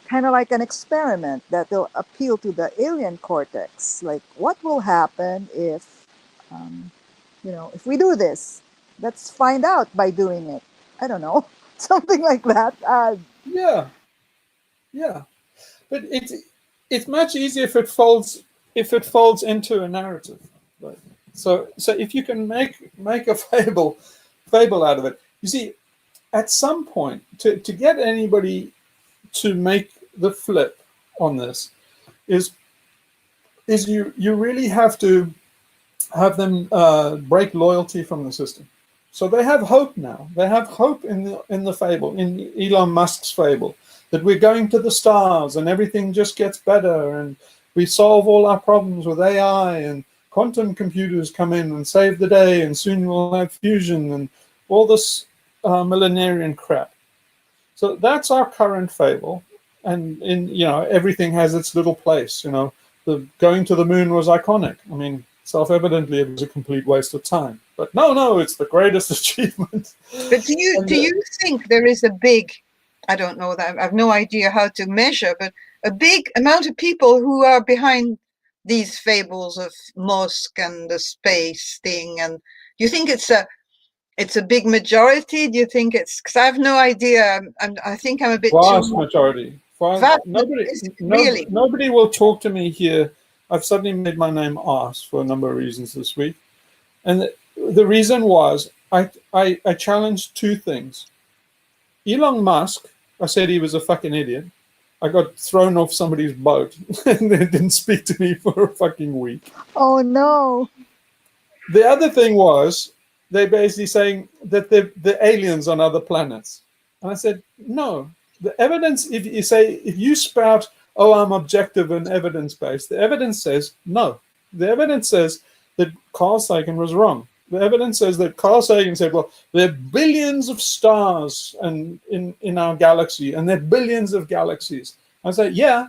kind of like an experiment that will appeal to the alien cortex? Like, what will happen if if we do this? Let's find out by doing it. I don't know, something like that. Yeah. But it's much easier if it folds into a narrative. Right? So if you can make a fable out of it, you see, at some point to get anybody to make the flip on this is you really have to have them break loyalty from the system. So they have hope now. They have hope in the fable, in Elon Musk's fable, that we're going to the stars and everything just gets better and we solve all our problems with AI and quantum computers come in and save the day and soon we'll have fusion and all this millenarian crap. So that's our current fable. And everything has its little place. The going to the moon was iconic. I mean, self-evidently, it was a complete waste of time. But no, it's the greatest achievement. But do you think there is a big, I don't know, that I have no idea how to measure, but a big amount of people who are behind these fables of Musk and the space thing? And do you think it's a big majority? Do you think it's, because I have no idea. I think I'm a bit vast too majority. Nobody will talk to me here. I've suddenly made my name arse for a number of reasons this week. And the reason was I challenged two things. Elon Musk, I said he was a fucking idiot. I got thrown off somebody's boat and they didn't speak to me for a fucking week. Oh, no. The other thing was they're basically saying that they're aliens on other planets. And I said, no. The evidence, if you spout, oh, I'm objective and evidence-based, the evidence says no. The evidence says that Carl Sagan was wrong. The evidence says that Carl Sagan said, well, there are billions of stars in our galaxy, and there are billions of galaxies. I say, yeah.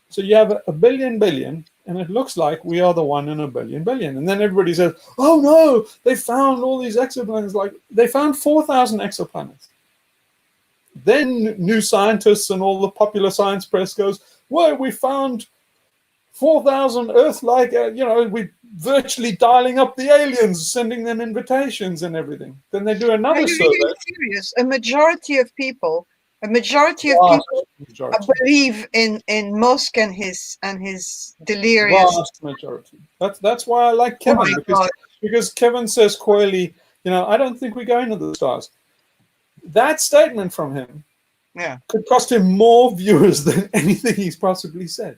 So you have a billion, and it looks like we are the one in a billion. And then everybody says, oh, no, they found all these exoplanets. Like, they found 4,000 exoplanets. Then New Scientists and all the popular science press goes, well, we found 4,000 Earth-like, we're virtually dialing up the aliens, sending them invitations and everything. Then they do Are another you survey. really serious? A majority of people Vast majority. believe in Musk and his delirious. Vast majority. That's why I like Oh Kevin, my because Kevin says coyly, I don't think we're going to the stars. That statement from him Yeah. could cost him more viewers than anything he's possibly said.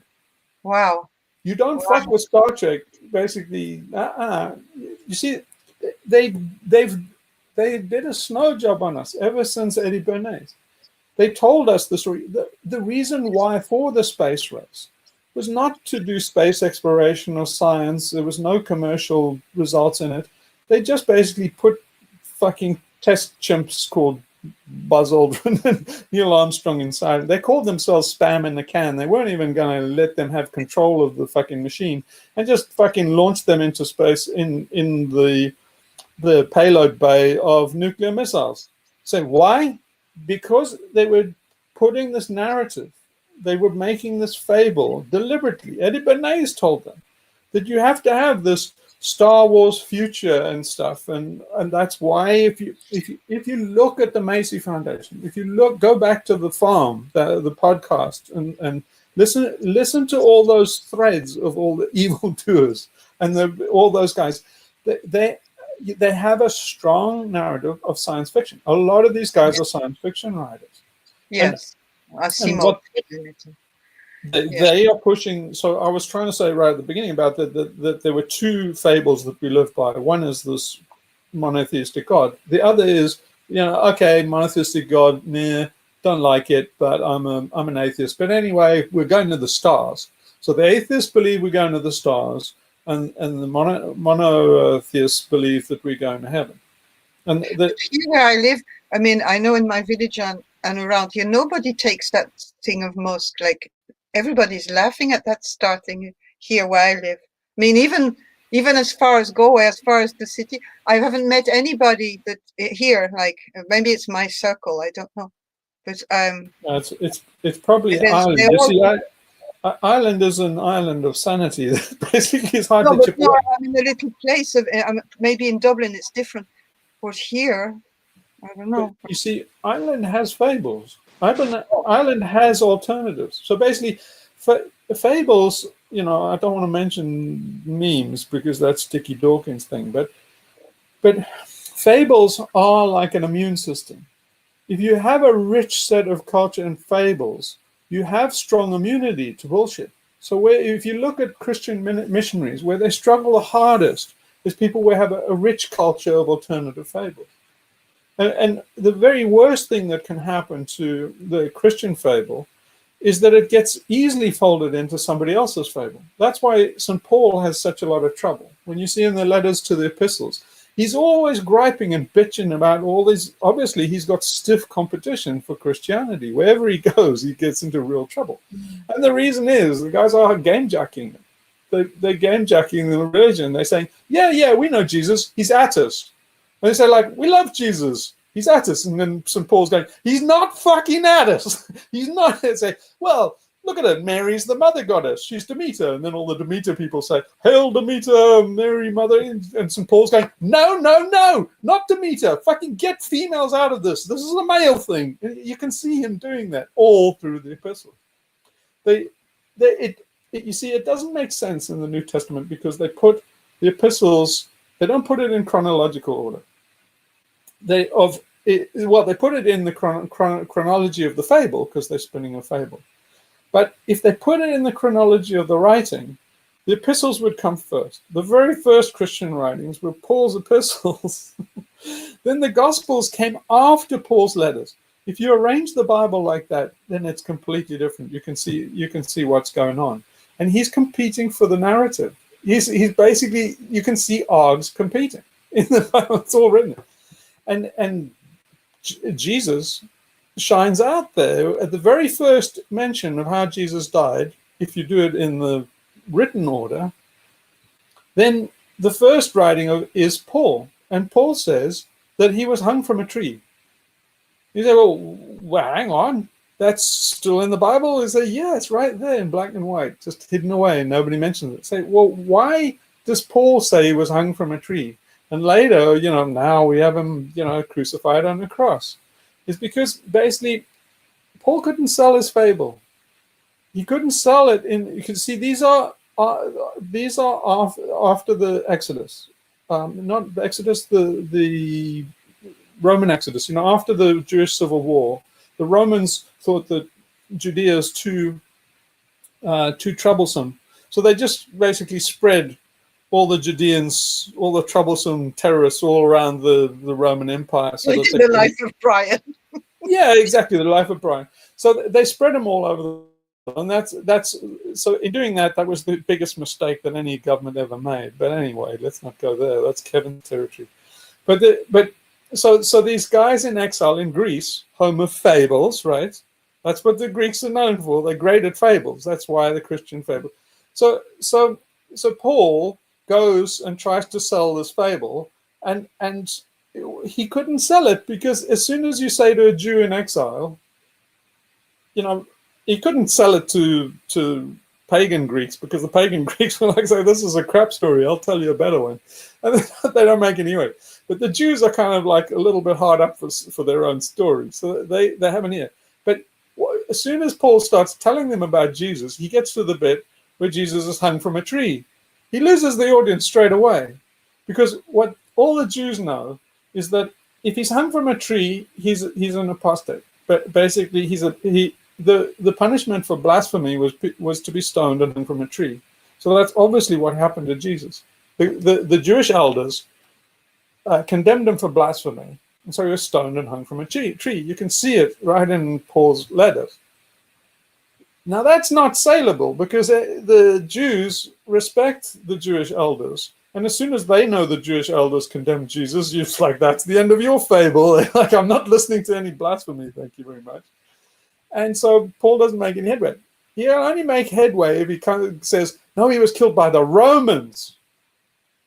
Wow. You don't fuck with Star Trek, basically. You see, they did a snow job on us ever since Eddie Bernays. They told us the story. The reason why for the space race was not to do space exploration or science. There was no commercial results in it. They just basically put fucking test chimps called Buzz Aldrin and Neil Armstrong inside. They called themselves spam in the can. They weren't even going to let them have control of the fucking machine and just fucking launched them into space in the payload bay of nuclear missiles. So why? Because they were putting this narrative. They were making this fable deliberately. Eddie Bernays told them that you have to have this Star Wars future and stuff, and that's why if you look at the Macy Foundation, if you go back to the farm, the podcast, and listen to all those threads of all the evil doers and all those guys, they have a strong narrative of science fiction. A lot of these guys are science fiction writers. Yes, I see more. They are pushing. So I was trying to say right at the beginning about that there were two fables that we live by. One is this monotheistic God. The other is, okay, monotheistic God, nah, don't like it, but I'm an atheist. But anyway, we're going to the stars. So the atheists believe we're going to the stars, and the monotheists believe that we're going to heaven. And here where I live, I mean, I know in my village and around here, nobody takes that thing of Musk. Like, everybody's laughing at that starting here where I live. I mean, even as far as Galway, as far as the city, I haven't met anybody that here. Like, maybe it's my circle. I don't know, but it's probably Ireland. You see, Ireland is an island of sanity. Basically, it's hard to chip away. I'm in a little place of maybe in Dublin it's different, but here, I don't know. But you see, Ireland has fables. Ireland has alternatives. So basically, fables. I don't want to mention memes because that's Dickie Dawkins' thing, but fables are like an immune system. If you have a rich set of culture and fables, you have strong immunity to bullshit. So if you look at Christian missionaries, where they struggle the hardest is people who have a rich culture of alternative fables. And the very worst thing that can happen to the Christian fable is that it gets easily folded into somebody else's fable. That's why St. Paul has such a lot of trouble. When you see in the letters to the epistles, he's always griping and bitching about all these. Obviously, he's got stiff competition for Christianity. Wherever he goes, he gets into real trouble. And the reason is the guys are game jacking them. They're game jacking the religion. They're saying, yeah, we know Jesus. He's at us. And they say, like, we love Jesus. He's at us. And then St. Paul's going, he's not fucking at us. He's not. They say, well, look at it. Mary's the mother goddess. She's Demeter. And then all the Demeter people say, hail Demeter, Mary mother. And St. Paul's going, no, not Demeter. Fucking get females out of this. This is a male thing. You can see him doing that all through the epistle. You see, it doesn't make sense in the New Testament because they put the epistles, they don't put it in chronological order. They put it in the chronology of the fable because they're spinning a fable. But if they put it in the chronology of the writing, the epistles would come first. The very first Christian writings were Paul's epistles. Then the Gospels came after Paul's letters. If you arrange the Bible like that, then it's completely different. You can see what's going on. And he's competing for the narrative. He's basically, you can see args competing in the Bible. It's all written. And Jesus shines out there at the very first mention of how Jesus died. If you do it in the written order, then the first writing is Paul. And Paul says that he was hung from a tree. You say, well, hang on. that's still in the Bible? Is that, yeah, it's right there in black and white, just hidden away, and nobody mentions it. Say, well, why does Paul say he was hung from a tree? And later, you know, now we have him, you know, crucified on a cross. It's because basically Paul couldn't sell his fable. He couldn't sell it in. You can see these are after the Exodus, not the Exodus, the Roman Exodus. You know, after the Jewish Civil War, the Romans thought that Judea is too troublesome, so they just basically spread all the Judeans, all the troublesome terrorists, all around the Roman Empire. So like the life of Brian. Yeah, exactly, the life of Brian. So they spread them all over the. And that's so in doing that, that was the biggest mistake that any government ever made. But anyway, let's not go there. That's Kevin's territory. So these guys in exile in Greece, home of fables, right? That's what the Greeks are known for. They're great at fables. That's why the Christian fable. So Paul goes and tries to sell this fable, and he couldn't sell it because as soon as you say to a Jew in exile, you know, he couldn't sell it to pagan Greeks because the pagan Greeks were like, "Say this is a crap story. I'll tell you a better one," and they don't make any way. But the Jews are kind of like a little bit hard up for their own story, so they have an ear. But as soon as Paul starts telling them about Jesus, he gets to the bit where Jesus is hung from a tree. He loses the audience straight away, because what all the Jews know is that if he's hung from a tree, he's an apostate. But basically, the punishment for blasphemy was to be stoned and hung from a tree. So that's obviously what happened to Jesus. The Jewish elders condemned him for blasphemy, and so he was stoned and hung from a tree. You can see it right in Paul's letters. Now that's not saleable because the Jews respect the Jewish elders. And as soon as they know the Jewish elders condemn Jesus, you're like, that's the end of your fable. Like, I'm not listening to any blasphemy, thank you very much. And so Paul doesn't make any headway. He'll only make headway if he kind of says, no, he was killed by the Romans.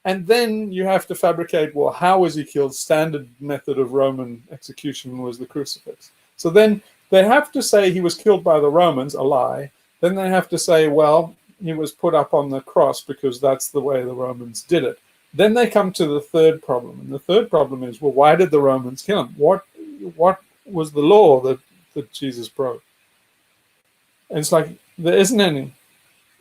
And then you have to fabricate, well, how was he killed? Standard method of Roman execution was the crucifix. So then they have to say he was killed by the Romans, a lie. Then they have to say, well, he was put up on the cross because that's the way the Romans did it. Then they come to the third problem. And the third problem is, well, why did the Romans kill him? What was the law that Jesus broke? And it's like, there isn't any.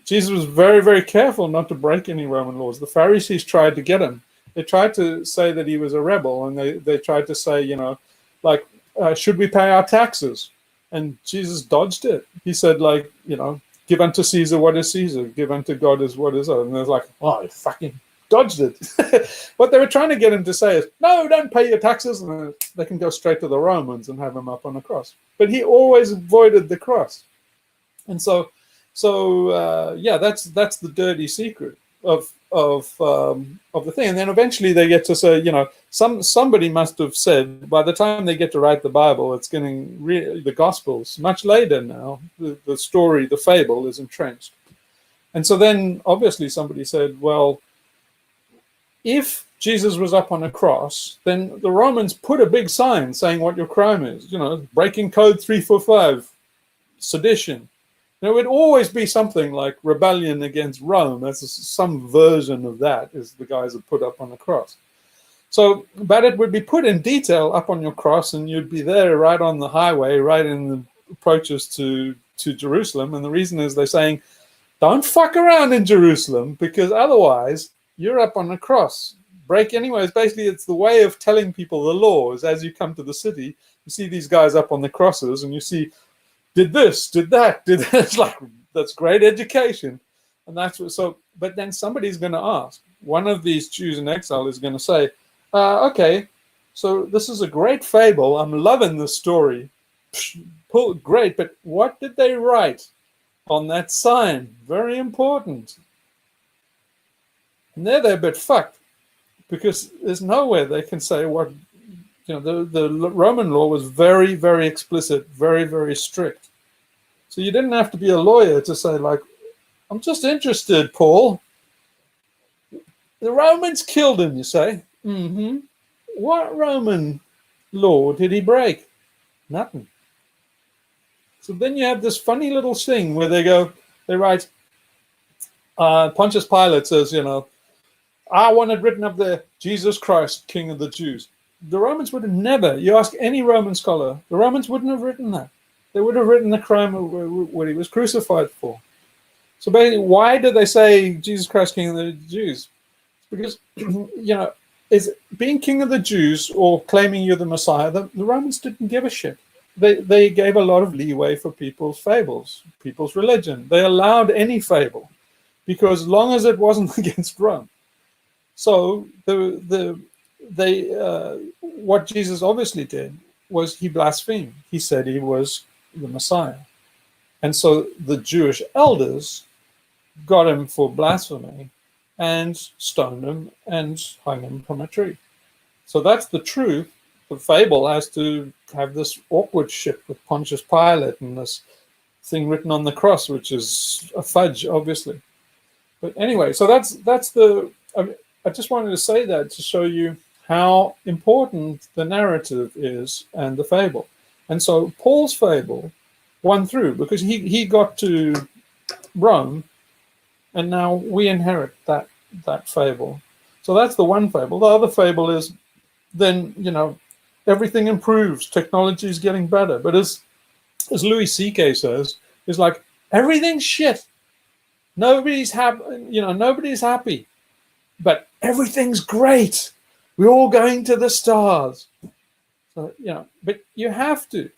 Jesus was very, very careful not to break any Roman laws. The Pharisees tried to get him. They tried to say that he was a rebel, and they tried to say, you know, like, should we pay our taxes? And Jesus dodged it. He said, like, you know, give unto Caesar what is Caesar, give unto God is what is other. And they're like, oh, he fucking dodged it. What they were trying to get him to say is, no, don't pay your taxes, and they can go straight to the Romans and have him up on a cross. But he always avoided the cross. And so yeah, that's the dirty secret of the thing. And then eventually they get to say, you know, somebody must have said, by the time they get to write the Bible, it's getting the Gospels much later now. The story, the fable is entrenched. And so then obviously somebody said, well, if Jesus was up on a cross, then the Romans put a big sign saying what your crime is, you know, breaking code 345, sedition. There would always be something like rebellion against Rome. That's some version of that is the guys that put up on the cross. So, but it would be put in detail up on your cross, and you'd be there right on the highway, right in the approaches to Jerusalem. And the reason is they're saying, don't fuck around in Jerusalem, because otherwise you're up on the cross. Break anyways. Basically, it's the way of telling people the law is as you come to the city, you see these guys up on the crosses, and you see, did this, did that, did that. It's like, that's great education. And that's what, so, but then somebody's going to ask. One of these Jews in exile is going to say, okay, so this is a great fable. I'm loving this story. Great, but what did they write on that sign? Very important. And they're a bit fucked, because there's nowhere they can say what, you know, the Roman law was very, very explicit, very, very strict. So you didn't have to be a lawyer to say, like, I'm just interested, Paul. The Romans killed him, you say? Mm-hmm. What Roman law did he break? Nothing. So then you have this funny little thing where they write, Pontius Pilate says, I want it written up there, Jesus Christ, King of the Jews. The Romans would have never, you ask any Roman scholar, the Romans wouldn't have written that. They would have written the crime of what he was crucified for. So basically, why do they say Jesus Christ, King of the Jews? Because, is being King of the Jews or claiming you're the Messiah, the Romans didn't give a shit. They gave a lot of leeway for people's fables, people's religion. They allowed any fable, because as long as it wasn't against Rome. So what Jesus obviously did was he blasphemed. He said he was the Messiah. And so the Jewish elders got him for blasphemy and stoned him and hung him from a tree. So that's the truth. The fable has to have this awkward shit with Pontius Pilate and this thing written on the cross, which is a fudge, obviously. But anyway, so that's the... I just wanted to say that to show you how important the narrative is and the fable. And so Paul's fable won through because he got to Rome, and now we inherit that fable. So that's the one fable. The other fable is then, everything improves. Technology is getting better. But as Louis C.K. says, it's like, everything's shit. Nobody's happy, nobody's happy. But everything's great. We're all going to the stars. So, but you have to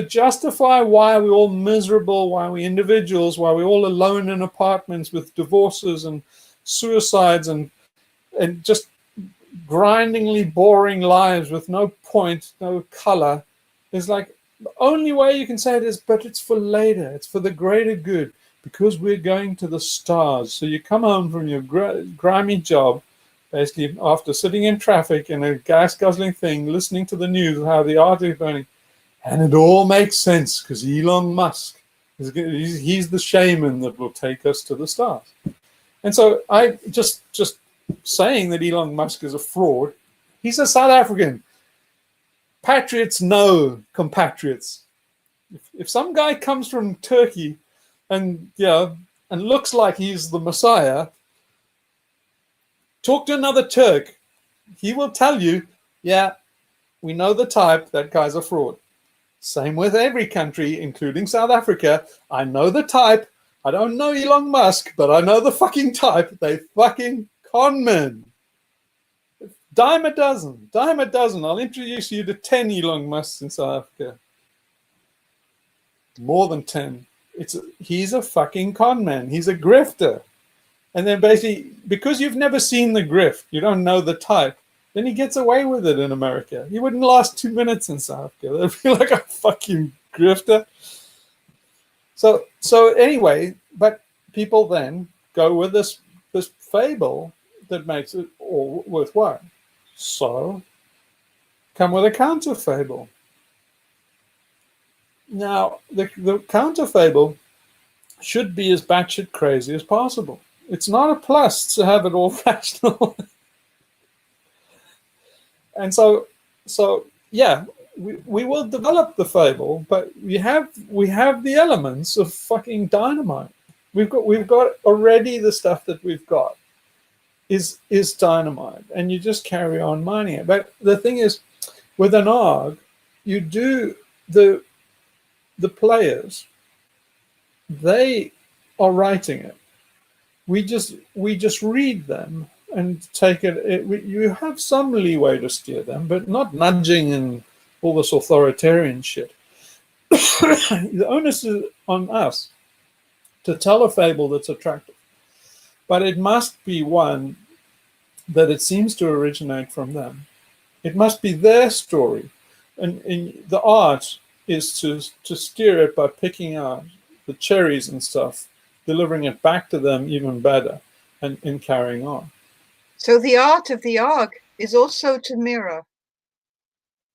justify why we're all miserable, why we're individuals, why we're all alone in apartments with divorces and suicides and just grindingly boring lives with no point, no color. Is like the only way you can say it is, but it's for later. It's for the greater good. Because we're going to the stars. So you come home from your grimy job, basically after sitting in traffic in a gas-guzzling thing, listening to the news, how the Arctic is burning, and it all makes sense because Elon Musk, he's the shaman that will take us to the stars. And so I just saying that Elon Musk is a fraud, he's a South African. Patriots know compatriots. If some guy comes from Turkey and looks like he's the Messiah, talk to another Turk. He will tell you, yeah, we know the type, that guy's a fraud. Same with every country, including South Africa. I know the type. I don't know Elon Musk, but I know the fucking type. They fucking con men. Dime a dozen. I'll introduce you to 10 Elon Musks in South Africa. More than 10. He's a fucking con man. He's a grifter. And then basically, because you've never seen the grift, you don't know the type, then he gets away with it in America. He wouldn't last 2 minutes in South Africa. They'd be like a fucking grifter. So anyway, but people then go with this fable that makes it all worthwhile. So come with a counter fable. Now, the counter fable should be as batshit crazy as possible. It's not a plus to have it all rational. And so yeah, we will develop the fable, but we have the elements of fucking dynamite. We've got already the stuff that we've got is dynamite, and you just carry on mining it. But the thing is, with an ARG, you do the players, they are writing it. We just read them and take it. You have some leeway to steer them, but not nudging and all this authoritarian shit. The onus is on us to tell a fable that's attractive, but it must be one that it seems to originate from them. It must be their story, and the art is to steer it by picking out the cherries and stuff, delivering it back to them even better, and carrying on. So the art of the ARG is also to mirror.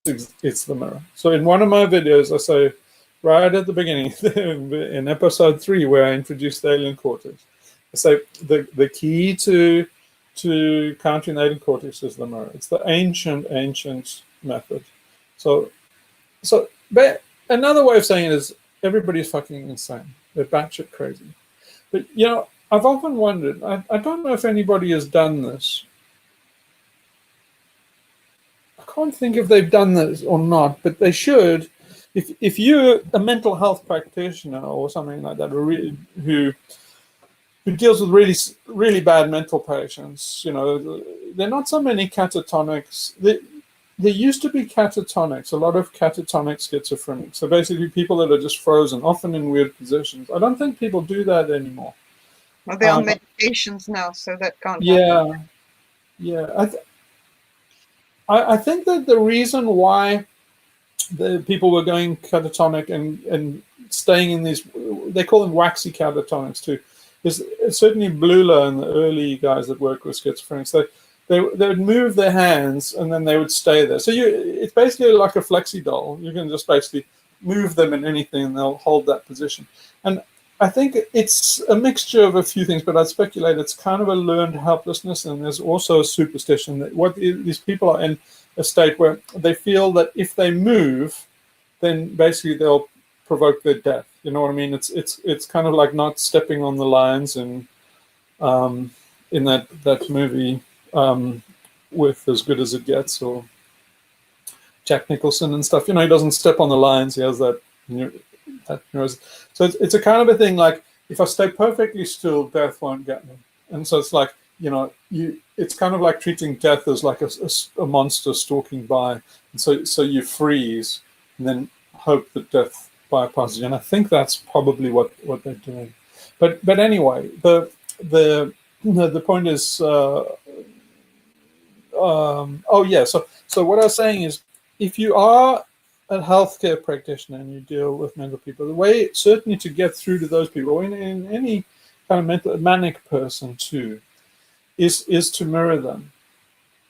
It's the mirror. So in one of my videos, I say, right at the beginning, in episode 3, where I introduced the alien cortex, I say the key to countering the alien cortex is the mirror. It's the ancient method. So but another way of saying it is, everybody's fucking insane. They're batshit crazy. But, you know, I've often wondered, I don't know if anybody has done this. I can't think if they've done this or not, but they should. If you're a mental health practitioner or something like that, who deals with really bad mental patients, you know, there are not so many catatonics. There used to be catatonics, a lot of catatonic schizophrenics. So basically people that are just frozen, often in weird positions. I don't think people do that anymore. Well, they're on medications now, so that can't happen. Yeah. I think that the reason why the people were going catatonic and staying in these, they call them waxy catatonics too, is certainly Blula and the early guys that work with schizophrenics, they would move their hands and then they would stay there. So it's basically like a flexi doll. You can just basically move them in anything and they'll hold that position. And I think it's a mixture of a few things, but I'd speculate it's kind of a learned helplessness, and there's also a superstition that these people are in a state where they feel that if they move, then basically they'll provoke their death. You know what I mean? It's kind of like not stepping on the lions in that movie with As Good as It Gets, or Jack Nicholson and stuff. You know, he doesn't step on the lions. He has that. So it's a kind of a thing like, if I stay perfectly still, death won't get me. And so it's like, you know, it's kind of like treating death as like a monster stalking by. And so you freeze and then hope that death bypasses you. And I think that's probably what they're doing. But anyway, the point is, so what I was saying is, if you are a healthcare practitioner and you deal with mental people, the way certainly to get through to those people, or in any kind of manic person too, is to mirror them.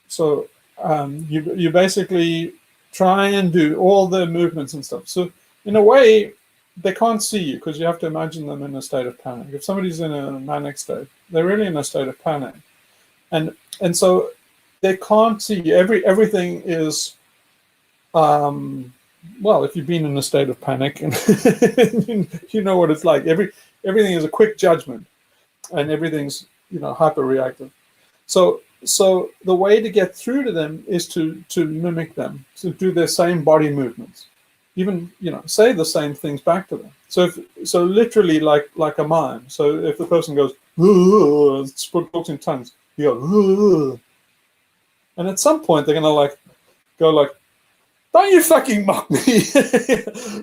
So you basically try and do all the movements and stuff. So in a way, they can't see you because you have to imagine them in a state of panic. If somebody's in a manic state, they're really in a state of panic, and so they can't see you. Everything is. Well, if you've been in a state of panic, and you know what it's like. Everything is a quick judgment, and everything's, you know, hyper reactive. So the way to get through to them is to mimic them, to do their same body movements, even, you know, say the same things back to them. So literally like a mime. So if the person goes talks in tongues, you go, and at some point they're gonna go like, don't you fucking mock me,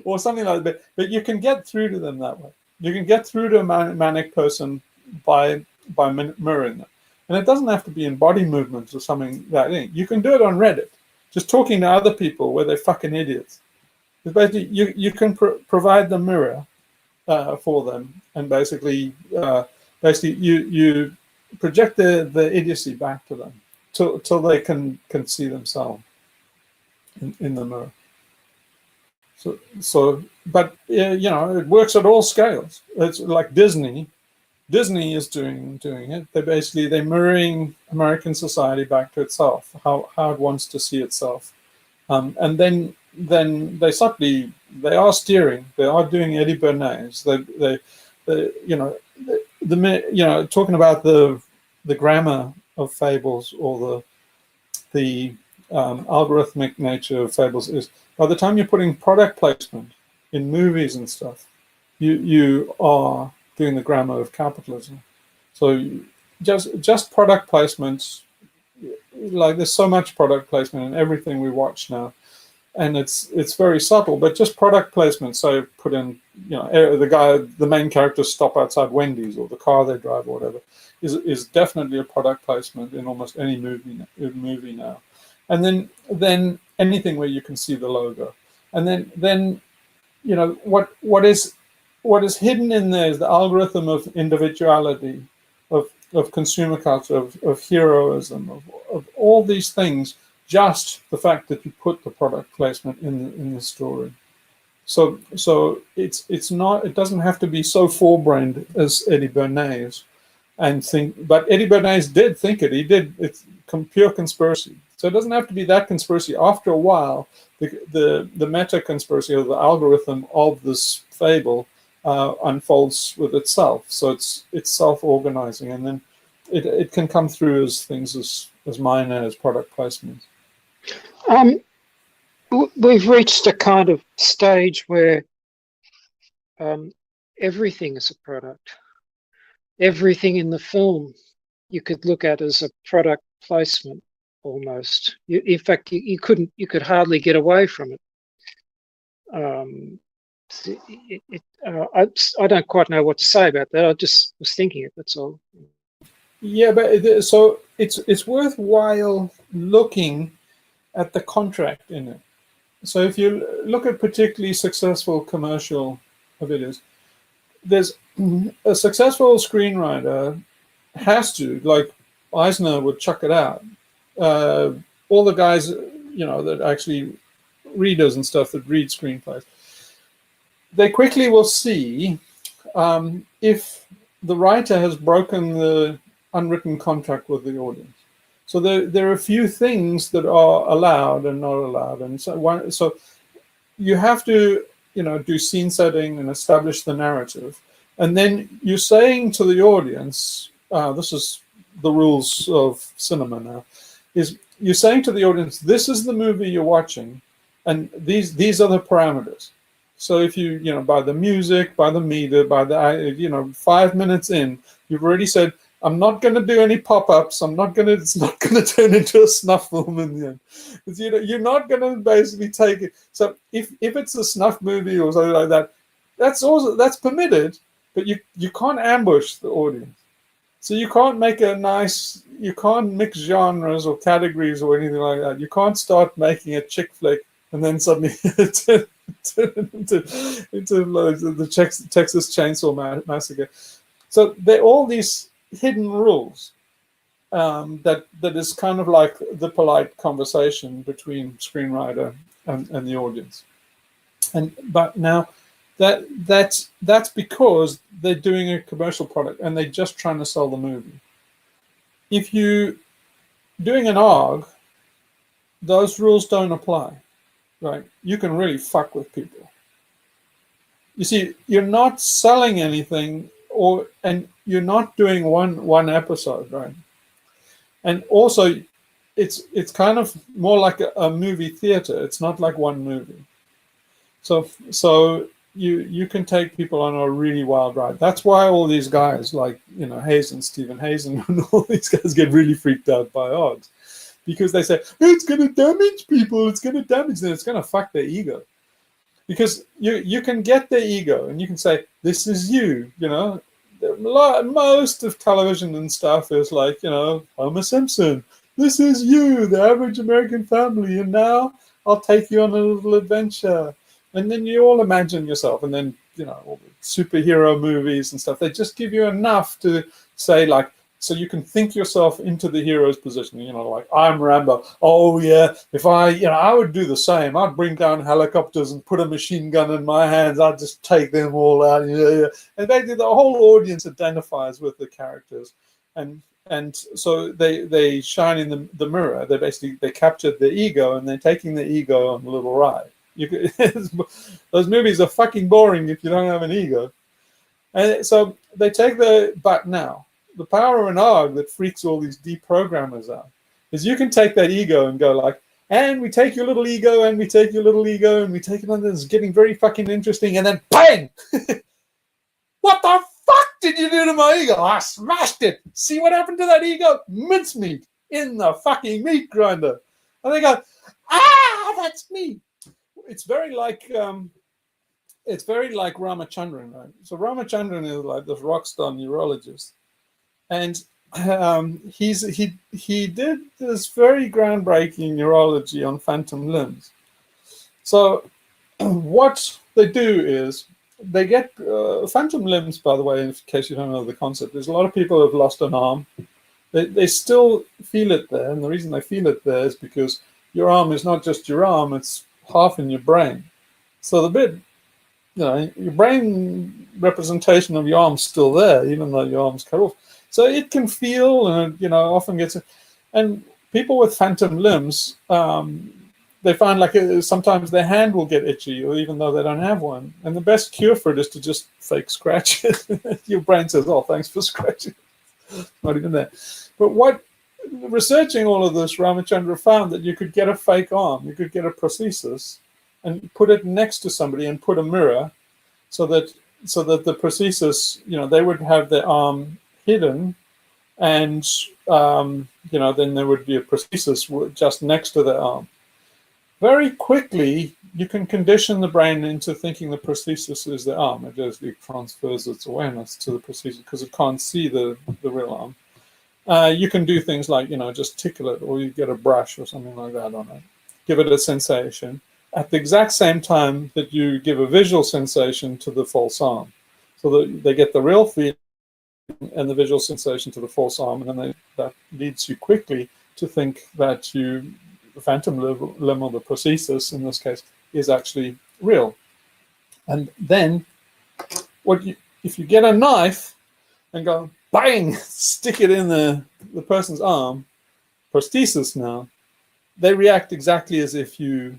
or something like that. But you can get through to them that way. You can get through to a manic person by mirroring them. And it doesn't have to be in body movements or something that thing. You can do it on Reddit, just talking to other people where they're fucking idiots. It's basically, you can provide the mirror for them, and basically you project the idiocy back to them till they can see themselves in the mirror. So, but you know, it works at all scales. It's like Disney is doing it. They're mirroring American society back to itself, how it wants to see itself, and then they are steering. They are doing Eddie Bernays. They talking about the grammar of fables, or the algorithmic nature of fables, is by the time you're putting product placement in movies and stuff, you are doing the grammar of capitalism. So just product placements, like there's so much product placement in everything we watch now, and it's very subtle, but just product placement. So put in, you know, the main characters stop outside Wendy's, or the car they drive, or whatever, is definitely a product placement in almost any movie now. And then anything where you can see the logo, and then you know what is hidden in there is the algorithm of individuality, of consumer culture, of heroism, of all these things. Just the fact that you put the product placement in the story. So it's not, it doesn't have to be so forebrained as Eddie Bernays and think. But Eddie Bernays did think it. He did. It's pure conspiracy So it doesn't have to be that conspiracy. After a while, the meta conspiracy, or the algorithm of this fable, unfolds with itself. So it's self-organizing, and then it can come through as things as minor as product placements. We've reached a kind of stage where everything is a product. Everything in the film you could look at as a product placement almost. In fact, you could hardly get away from it. I don't quite know what to say about that. I just was thinking it. That's all. Yeah, but so it's worthwhile looking at the contract in it. So if you look at particularly successful commercial videos, there's a successful screenwriter has to, like Eisner would chuck it out. All the guys, that actually readers and stuff that read screenplays, they quickly will see if the writer has broken the unwritten contract with the audience. So there are a few things that are allowed and not allowed, and so you have to do scene setting and establish the narrative, and then you're saying to the audience, this is the rules of cinema now, is you're saying to the audience, this is the movie you're watching, and these are the parameters. So if you by the music, by the meter, by the 5 minutes in, you've already said, I'm not going to do any pop-ups. It's not going to turn into a snuff film in the end. You're not going to basically take it. So if it's a snuff movie or something like that, that's permitted, but you can't ambush the audience. So you can't you can't mix genres or categories or anything like that. You can't start making a chick flick and then suddenly turn into the Texas Chainsaw Massacre. So they're all these hidden rules that is kind of like the polite conversation between screenwriter and the audience. But now that's because they're doing a commercial product and they're just trying to sell the movie. If you're doing an ARG, those rules don't apply, right? You can really fuck with people. You see, you're not selling anything, and you're not doing one episode, right? And also, it's kind of more like a movie theater. It's not like one movie. So you can take people on a really wild ride. That's why all these guys like Hazen, Stephen Hazen, and all these guys get really freaked out by ARGs, because they say it's going to damage people. It's going to damage them. It's going to fuck their ego. Because you can get their ego and you can say, this is you, Most of television and stuff is like, Homer Simpson, this is you, the average American family, and now I'll take you on a little adventure. And then you all imagine yourself, and then, all the superhero movies and stuff, they just give you enough to say, like, so you can think yourself into the hero's position, like, I'm Rambo. Oh, yeah, if I would do the same. I'd bring down helicopters and put a machine gun in my hands. I'd just take them all out. Yeah. And the whole audience identifies with the characters. And so they shine in the mirror. They captured the ego, and they're taking the ego on a little ride. Those movies are fucking boring if you don't have an ego. And so they take but now, the power of an ARG that freaks all these deprogrammers out is you can take that ego and go like, and we take your little ego, and we take your little ego, and we take it on. It's getting very fucking interesting, and then bang! What the fuck did you do to my ego? I smashed it. See what happened to that ego? Mincemeat in the fucking meat grinder. And they go, that's me. It's very like Ramachandran, right? So Ramachandran is like this rock star neurologist. And he did this very groundbreaking neurology on phantom limbs. So what they do is they get phantom limbs, by the way, in case you don't know the concept. There's a lot of people who have lost an arm. They still feel it there. And the reason they feel it there is because your arm is not just your arm, it's half in your brain. So the bit, your brain representation of your arm's still there, even though your arm's cut off. So it can feel, and often gets. And people with phantom limbs, they find like sometimes their hand will get itchy, or even though they don't have one. And the best cure for it is to just fake scratch it. Your brain says, "Oh, thanks for scratching." Not even there. But what researching all of this, Ramachandra found that you could get a fake arm, you could get a prosthesis, and put it next to somebody and put a mirror, so that the prosthesis, they would have their arm hidden, and then there would be a prosthesis just next to their arm. Very quickly, you can condition the brain into thinking the prosthesis is the arm. It just transfers its awareness to the prosthesis because it can't see the real arm. You can do things like, just tickle it, or you get a brush or something like that on it. Give it a sensation at the exact same time that you give a visual sensation to the false arm. So that they get the real feeling and the visual sensation to the false arm, and then that leads you quickly to think that the phantom limb, or the prosthesis in this case, is actually real. And then if you get a knife and go bang, stick it in the person's arm, prosthesis now, they react exactly as if you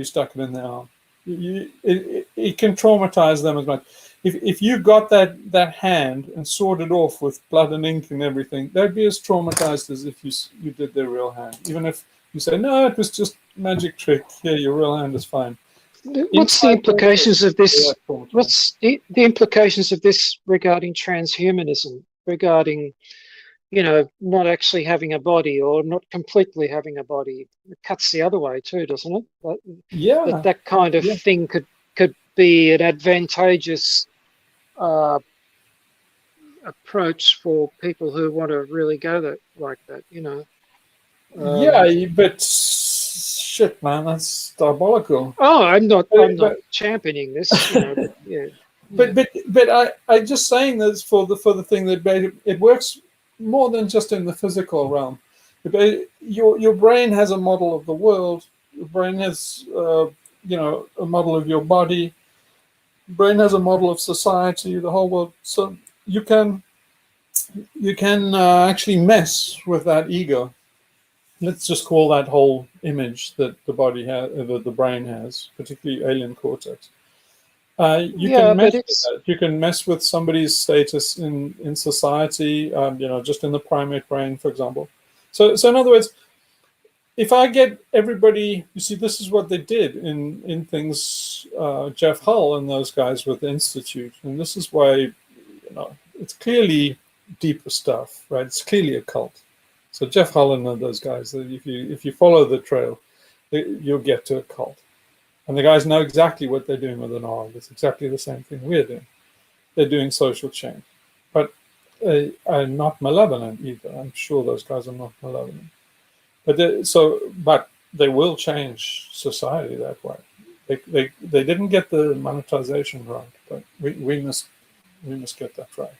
stuck it in their arm. It can traumatize them as much. If you got that hand and sawed it off with blood and ink and everything, they'd be as traumatized as if you did their real hand. Even if you say, no, it was just magic trick, here, your real hand is fine. What's the implications of this? What's the implications of this regarding transhumanism, regarding, not actually having a body, or not completely having a body? It cuts the other way too, doesn't it? That kind of thing could be an advantageous approach for people who want to really go like that. But shit, man, that's diabolical. Oh, I'm not championing this. But I just saying this for the thing that it works more than just in the physical realm. Your brain has a model of the world. Your brain has a model of your body. Brain has a model of society, the whole world. So you can actually mess with that ego. Let's just call that whole image that the body has, that the brain has, particularly alien cortex. You can mess with that. You can mess with somebody's status in society. Just in the primate brain, for example. So in other words, if I get everybody, you see, this is what they did in things. Jeff Hull and those guys with the Institute, and this is why, it's clearly deeper stuff, right? It's clearly a cult. So Jeff Hull and those guys, if you follow the trail, you'll get to a cult. And the guys know exactly what they're doing with an org. It's exactly the same thing we're doing. They're doing social change, but not malevolent either. I'm sure those guys are not malevolent. But they will change society that way. They didn't get the monetization right, but we must get that right.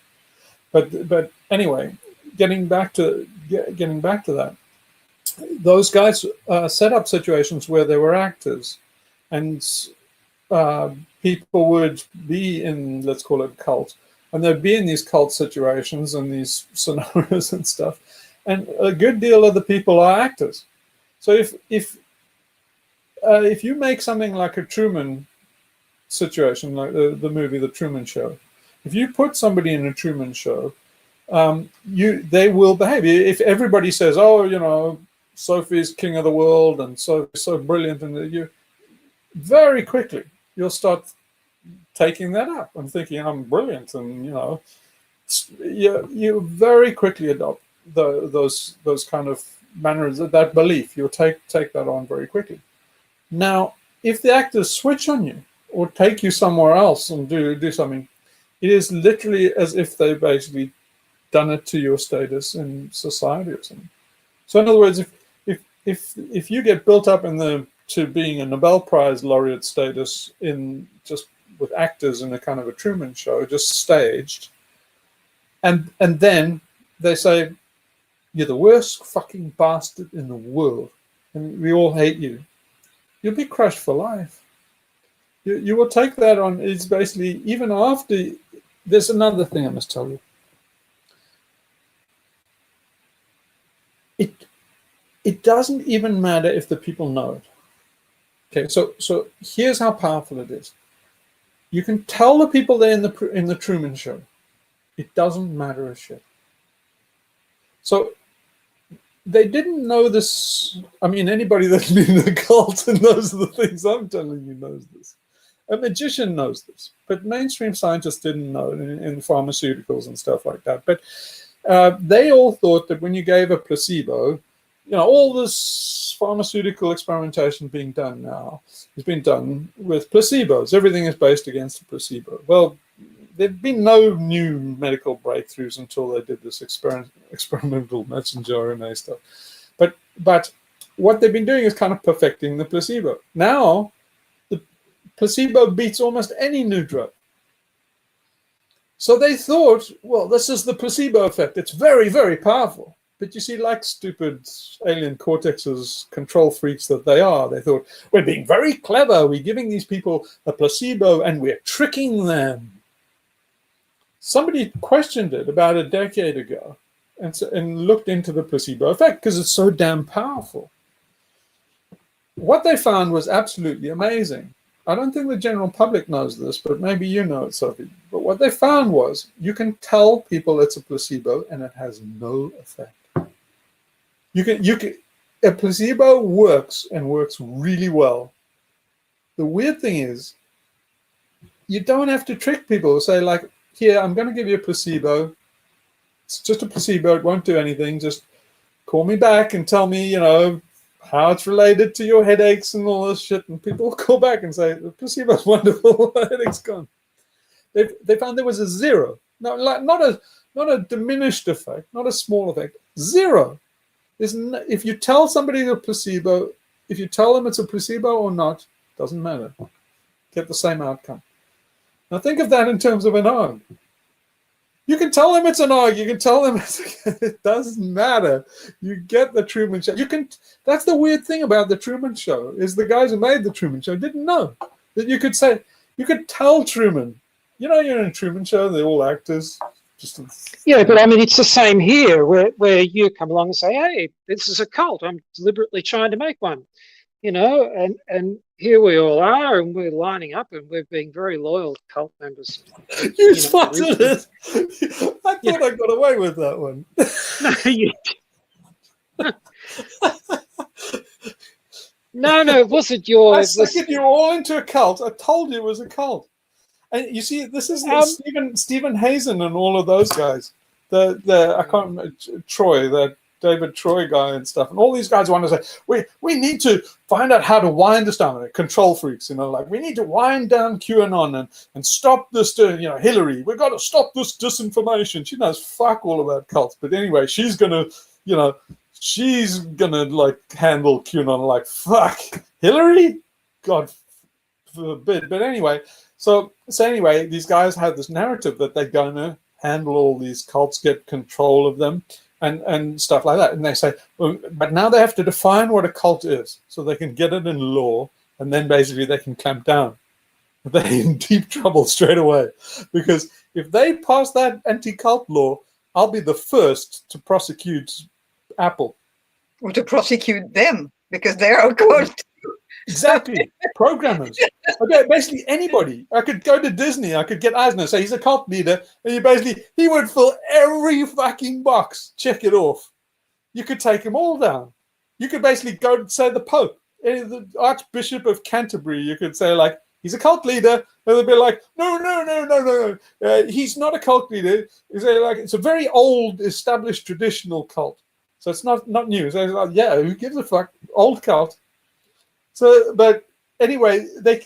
But anyway, getting back to that, those guys set up situations where there were actors, and people would be in, let's call it, cult, and they'd be in these cult situations and these scenarios and stuff. And a good deal of the people are actors. So if you make something like a Truman situation, like the movie The Truman Show, if you put somebody in a Truman Show, they will behave. If everybody says, "Oh, Sophie's king of the world and so brilliant," and you very quickly you'll start taking that up and thinking, "I'm brilliant," and you very quickly adopt those kind of manners, that belief. You'll take that on very quickly. Now, if the actors switch on you or take you somewhere else and do something, it is literally as if they've basically done it to your status in society or something. So in other words, if you get built up to being a Nobel Prize laureate status in just with actors in a kind of a Truman Show, just staged, and then they say, "You're the worst fucking bastard in the world, and we all hate you," you'll be crushed for life. You will take that on. It's basically, even after. There's another thing I must tell you. it doesn't even matter if the people know it. Okay, so here's how powerful it is. You can tell the people there in the Truman Show, it doesn't matter a shit. So they didn't know this. I mean, anybody that's been in a cult and knows the things I'm telling you knows this. A magician knows this, but mainstream scientists didn't know in pharmaceuticals and stuff like that. But they all thought that when you gave a placebo, all this pharmaceutical experimentation being done now has been done with placebos. Everything is based against a placebo. Well, there'd been no new medical breakthroughs until they did this experimental messenger RNA stuff. But what they've been doing is kind of perfecting the placebo. Now, the placebo beats almost any new drug. So they thought, well, this is the placebo effect. It's very, very powerful. But you see, like stupid alien cortexes, control freaks that they are, they thought, we're being very clever. We're giving these people a placebo and we're tricking them. Somebody questioned it about a decade ago and looked into the placebo effect because it's so damn powerful. What they found was absolutely amazing. I don't think the general public knows this, but maybe you know it, Sophie. But what they found was you can tell people it's a placebo and it has no effect. A placebo works and works really well. The weird thing is you don't have to trick people. Say like, here, I'm going to give you a placebo. It's just a placebo. It won't do anything. Just call me back and tell me, how it's related to your headaches and all this shit. And people will call back and say, the placebo's wonderful. Headache's gone. They found there was a zero. No, like not a diminished effect, not a small effect. Zero. If you tell somebody a placebo, if you tell them it's a placebo or not, doesn't matter. Get the same outcome. Now think of that in terms of an ARG. You can tell them it's an ARG. You can tell them it doesn't matter. You get the Truman Show. That's the weird thing about the Truman Show is the guys who made the Truman Show didn't know that you could tell Truman. You're in a Truman Show. They're all actors. Yeah, but I mean, it's the same here where you come along and say, hey, this is a cult. I'm deliberately trying to make one, and here we all are, and we're lining up, and we're being very loyal cult members. You spotted it. I thought I got away with that one. No, it wasn't yours. I suckered you all into a cult. I told you it was a cult. And you see, this is Stephen Hazen and all of those guys. I can't remember, Troy, that David Troy guy and stuff. And all these guys want to say, we need to find out how to wind this down. Control freaks, like we need to wind down QAnon and stop this, Hillary. We've got to stop this disinformation. She knows fuck all about cults. But anyway, she's going to handle QAnon like fuck. Hillary? God forbid. But anyway, so anyway, these guys have this narrative that they're going to handle all these cults, get control of them, and stuff like that. And they say, well, but now they have to define what a cult is so they can get it in law, and then basically they can clamp down. They're in deep trouble straight away. Because if they pass that anti-cult law, I'll be the first to prosecute Apple. Or to prosecute them, because they're a cult. Exactly. Programmers. Okay, basically anybody. I could go to Disney. I could get Eisner, say he's a cult leader, and he would fill every fucking box. Check it off. You could take them all down. You could basically go and say the Pope, the Archbishop of Canterbury. You could say like he's a cult leader, and they'd be like, no. He's not a cult leader. It's a very old, established, traditional cult. So it's not new. So it's like, yeah, who gives a fuck? Old cult. So, but anyway, they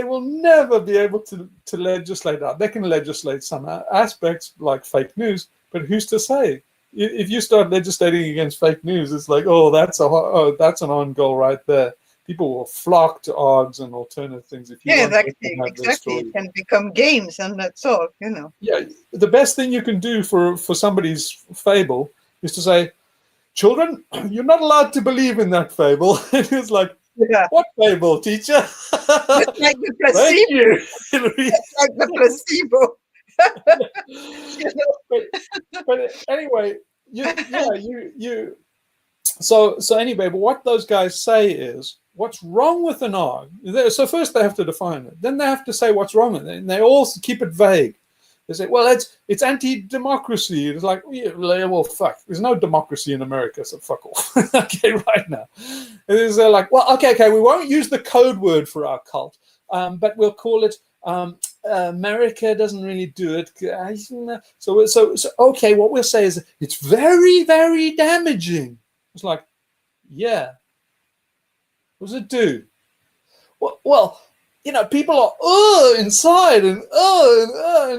will never be able to legislate that. They can legislate some aspects like fake news, but who's to say? If you start legislating against fake news, it's like, that's an on goal right there. People will flock to odds and alternative things. Exactly. It can become games and that's all, Yeah, the best thing you can do for somebody's fable is to say, children, you're not allowed to believe in that fable. And it's like, what fable, teacher? It's like the placebo. It's like the placebo. But anyway, so anyway, but what those guys say is, what's wrong with an ARG? So first they have to define it. Then they have to say what's wrong with it. And they all keep it vague. They say, well, it's anti-democracy. It's like, well, fuck. There's no democracy in America, so fuck off. Okay, right now. And they're like, well, okay, we won't use the code word for our cult, but we'll call it America doesn't really do it. So okay, what we'll say is it's very, very damaging. It's like, yeah. What does it do? Well, people are inside and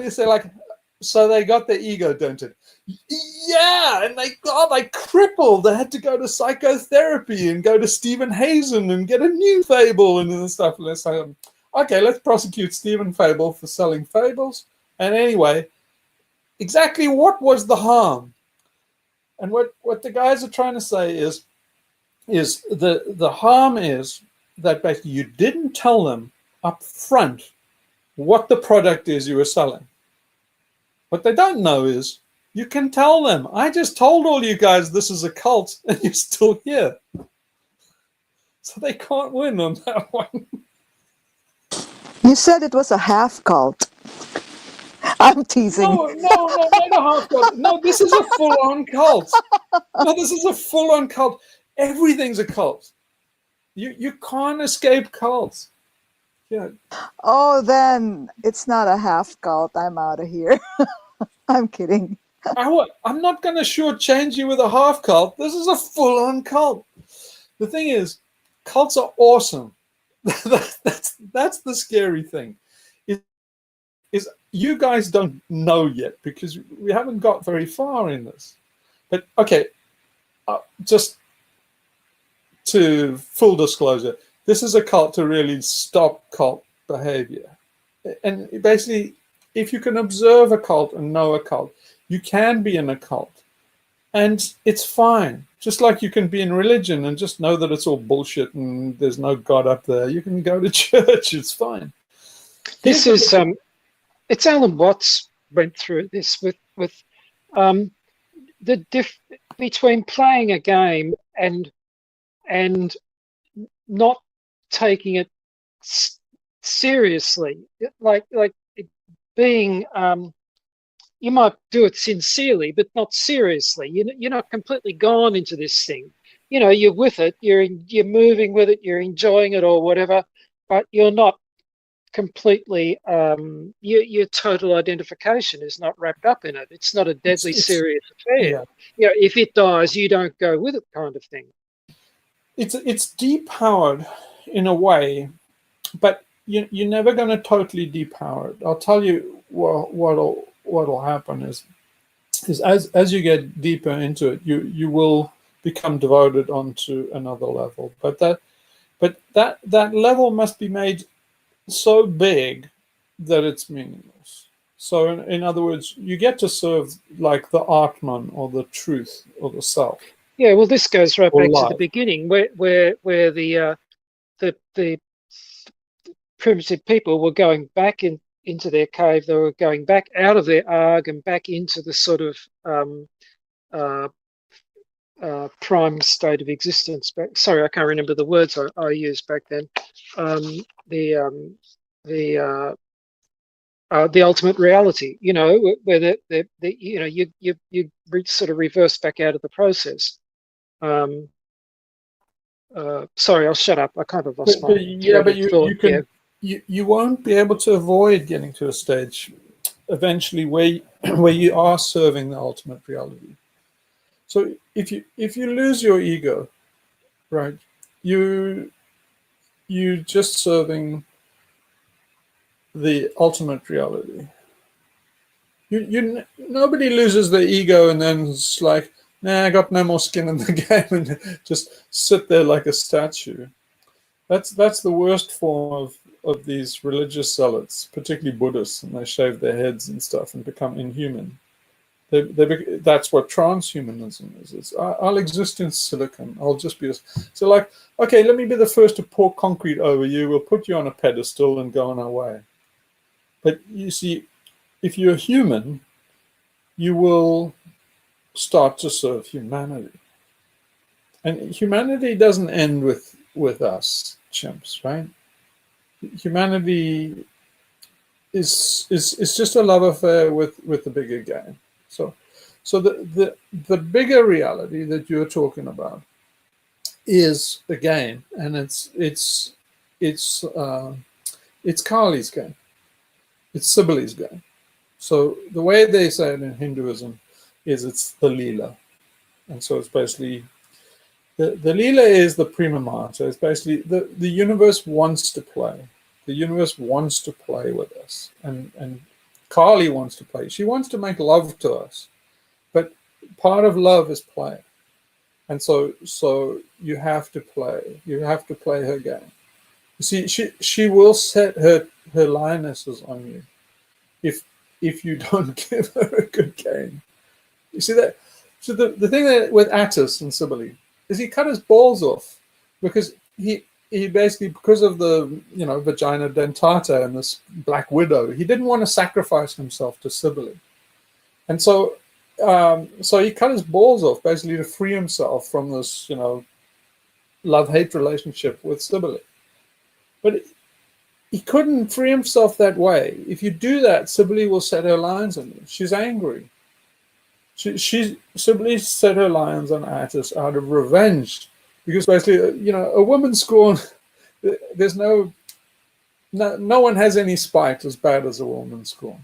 you say like, so they got their ego, don't it? Yeah, and they crippled. They had to go to psychotherapy and go to Stephen Hazen and get a new fable and stuff. And let's say, okay, let's prosecute Stephen Fable for selling fables. And anyway, exactly what was the harm? And what the guys are trying to say is the harm is that basically you didn't tell them up front what the product is you were selling. What they don't know is you can tell them, I just told all you guys this is a cult and you're still here. So they can't win on that one. You said it was a half cult. I'm teasing. No, not a half cult. No, this is a full-on cult. No, this is a full-on cult. Everything's a cult. You can't escape cults. Yeah. Oh, then it's not a half cult. I'm out of here. I'm kidding. I'm not going to shortchange you with a half cult. This is a full-on cult. The thing is, cults are awesome. That's the scary thing. Is you guys don't know yet because we haven't got very far in this. But okay, just to full disclosure, this is a cult to really stop cult behavior. And basically, if you can observe a cult and know a cult, you can be in a cult. And it's fine. Just like you can be in religion and just know that it's all bullshit and there's no God up there. You can go to church. It's fine. This is it's Alan Watts went through this with the diff between playing a game and not taking it seriously, like it being you might do it sincerely but not seriously. You're not completely gone into this thing. You're with it, you're moving with it, you're enjoying it or whatever, but you're not completely your total identification is not wrapped up in it. It's not a deadly serious affair. Yeah. If it dies, you don't go with it, kind of thing. It's depowered in a way, but you're never going to totally depower it. I'll tell you what'll happen is as you get deeper into it, you will become devoted onto another level. But that level must be made so big that it's meaningless. So in other words, you get to serve like the Atman or the truth or the self. Yeah, well, this goes right back life. to the beginning, where the primitive people were going back into their cave. They were going back out of their arg and back into the sort of prime state of existence. Sorry, I can't remember the words I used back then. The ultimate reality, where you sort of reverse back out of the process. Sorry, I'll shut up. I kind of lost my thought. You won't be able to avoid getting to a stage eventually where you are serving the ultimate reality. So if you lose your ego, right, you just serving the ultimate reality. Nobody loses their ego and then it's like, nah, I got no more skin in the game, and just sit there like a statue. That's the worst form of these religious zealots, particularly Buddhists, and they shave their heads and stuff and become inhuman. That's what transhumanism is. I'll exist in silicon. I'll just be so like, okay, let me be the first to pour concrete over you. We'll put you on a pedestal and go on our way. But you see, if you're human, you will start to serve humanity. And humanity doesn't end with us chimps, right? Humanity is just a love affair with the bigger game. So the bigger reality that you're talking about is a game, and it's Kali's game. It's Sibyll's game. So the way they say it in Hinduism is it's the Leela. And so it's basically, the Leela is the prima mater. It's basically, the universe wants to play. The universe wants to play with us. And Kali wants to play. She wants to make love to us. But part of love is play. And so you have to play. You have to play her game. You see, she will set her lionesses on you if you don't give her a good game. You see that? So the thing that with Attis and Cybele is he cut his balls off because he basically, because of the vagina dentata and this black widow, he didn't want to sacrifice himself to Cybele, and so he cut his balls off basically to free himself from this love-hate relationship with Cybele. But he couldn't free himself that way. If you do that, Cybele will set her lines on you. She's angry. Cybele set her lions on Attis out of revenge, because basically, a woman scorn. There's no one has any spite as bad as a woman scorn.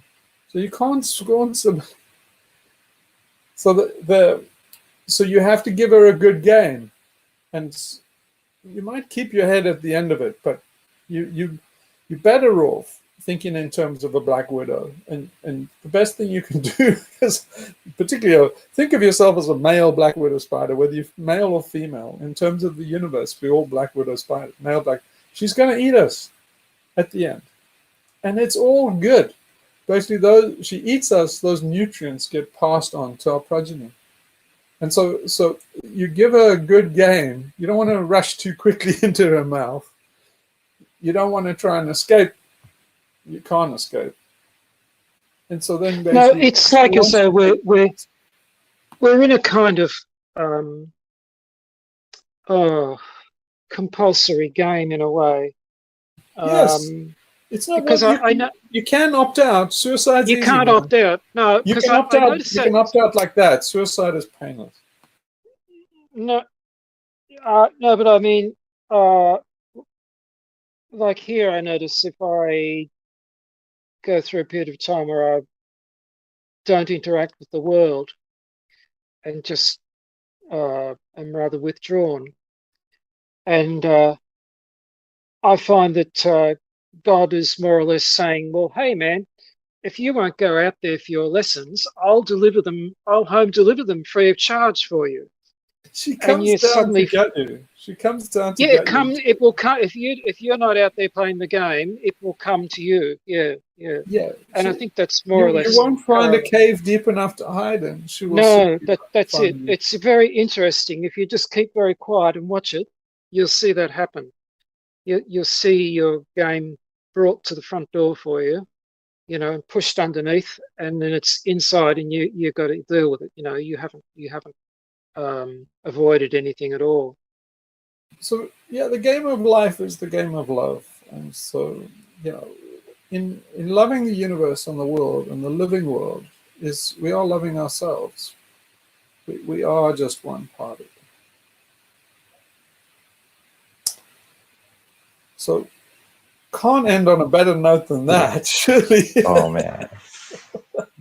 So you can't scorn Cybele. So you have to give her a good game, and you might keep your head at the end of it, but you're better off thinking in terms of a black widow, and the best thing you can do is particularly think of yourself as a male black widow spider, whether you're male or female. In terms of the universe, we're all black widow spiders, male black. She's going to eat us at the end, and it's all good. Basically, she eats us, those nutrients get passed on to our progeny. And so you give her a good game. You don't want to rush too quickly into her mouth. You don't want to try and escape. You can't escape. And so then no, it's like as though we're in a kind of compulsory game in a way. Yes, it's not because I know you can opt out. Suicide's you easy, can't man. opt out. No, you can opt out. You can opt out like that. Suicide is painless. No, no, but I mean, like here, I notice if I go through a period of time where I don't interact with the world and just am rather withdrawn, and I find that God is more or less saying, well, hey man, if you won't go out there for your lessons, I'll home deliver them free of charge for you. She comes down to get you. She comes down to get you. It will come if you're not out there playing the game. It will come to you. Yeah. And I think that's more or less. You won't find a cave deep enough to hide in. She will. No, that's it. It's very interesting. If you just keep very quiet and watch it, you'll see that happen. You'll see your game brought to the front door for you, and pushed underneath, and then it's inside, and you got to deal with it. You haven't avoided anything at all. So yeah, the game of life is the game of love, and so in loving the universe and the world and the living world, is we are loving ourselves. We are just one part of it. So can't end on a better note than that, surely. Oh man.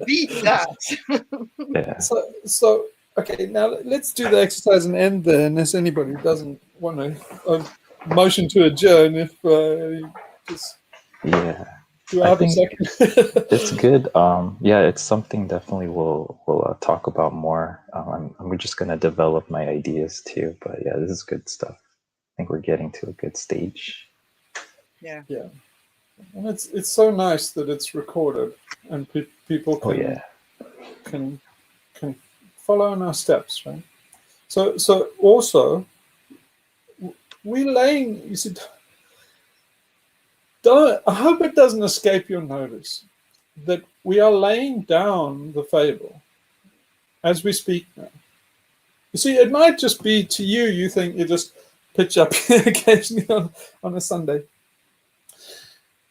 Beat that. Yeah. So okay, now let's do the exercise and end there, unless anybody doesn't want to motion to adjourn. If just do I have a second? It's good. Yeah, it's something definitely we'll talk about more. I'm just gonna develop my ideas too. But yeah, this is good stuff. I think we're getting to a good stage. Yeah. And it's so nice that it's recorded and people can follow in our steps, right? So also we laying. You see, I hope it doesn't escape your notice that we are laying down the fable as we speak now. You see, it might just be to you, you think you just pitch up occasionally on a Sunday.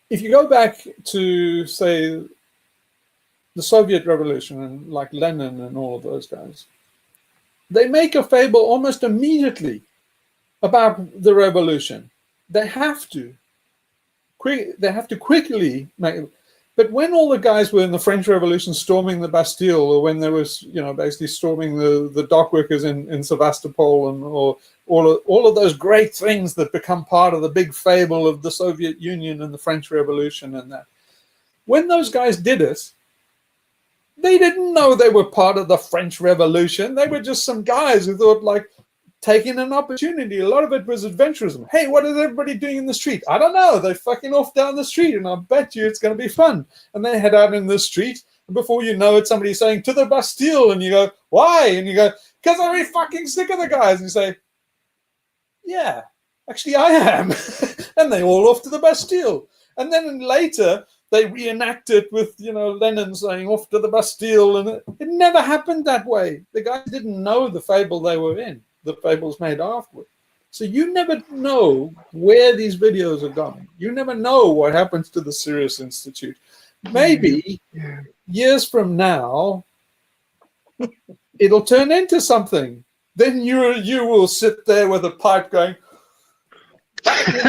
If you go back to, say, the Soviet Revolution and like Lenin and all of those guys, they make a fable almost immediately about the revolution. They have to. They have to quickly make it. But when all the guys were in the French Revolution storming the Bastille, or when there was, basically storming the dock workers in Sevastopol, and or all of those great things that become part of the big fable of the Soviet Union and the French Revolution and that, when those guys did it, they didn't know they were part of the French Revolution. They were just some guys who thought, like, taking an opportunity. A lot of it was adventurism. Hey, what is everybody doing in the street? I don't know. They're fucking off down the street, and I bet you it's going to be fun. And they head out in the street, and before you know it, somebody's saying, to the Bastille, and you go, why? And you go, because I'm really fucking sick of the guys. And you say, yeah, actually I am. And they all off to the Bastille. And then later, they reenact it with, Lenin saying, off to the Bastille, and it never happened that way. The guys didn't know the fable they were in. The fables made afterward. So you never know where these videos are going. You never know what happens to the Sirius Institute. Maybe years from now, it'll turn into something. Then you will sit there with a pipe going, you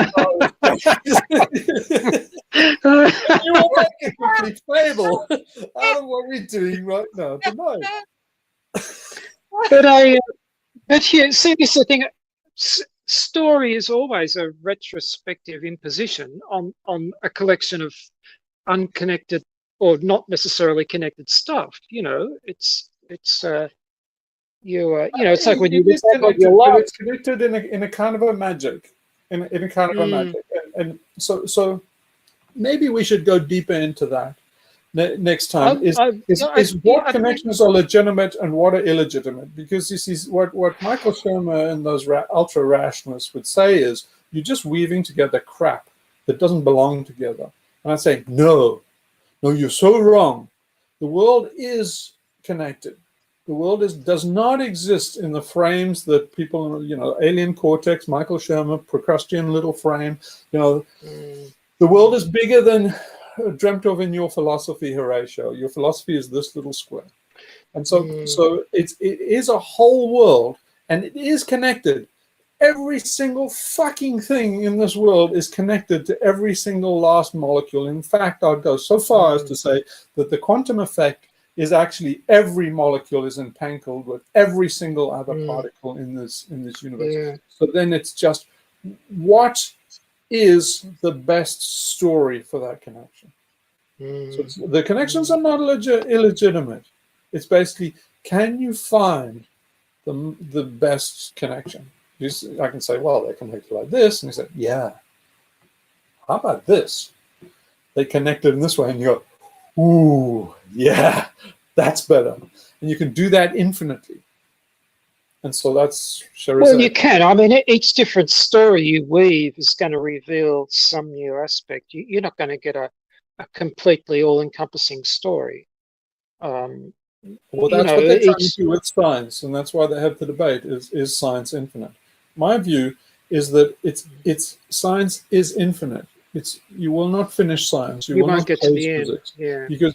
will make a complete fable out of what we're doing right now tonight. But yeah, see, this is the thing. Story is always a retrospective imposition on a collection of unconnected or not necessarily connected stuff. It's like when you look back on your life. It's connected in a kind of a magic, in a kind of a magic, and so maybe we should go deeper into that next time. What connections are legitimate and what are illegitimate? Because this is what Michael Shermer and those ultra rationalists would say is you're just weaving together crap that doesn't belong together. And I say no, you're so wrong. The world is connected. The world does not exist in the frames that people, alien cortex, Michael Shermer, Procrustean little frame. The world is bigger than dreamt of in your philosophy, Horatio. Your philosophy is this little square. And so it is a whole world, and it is connected. Every single fucking thing in this world is connected to every single last molecule. In fact, I'd go so far as to say that the quantum effect is actually every molecule is entangled with every single other particle in this universe. Yeah. So then it's just what is the best story for that connection. So the connections are not illegitimate. It's basically, can you find the best connection? I can say, well, they connected like this, and you say, yeah. How about this? They connected in this way, and you go, ooh, yeah, that's better. And you can do that infinitely. And so that's Sherazade. Well, you can. I mean, each different story you weave is going to reveal some new aspect. You're not going to get a completely all-encompassing story. Well, that's what they're trying to do with science, and that's why they have the debate: is science infinite? My view is that it's science is infinite. You will not finish science. You will won't not get to the end. Yeah. Because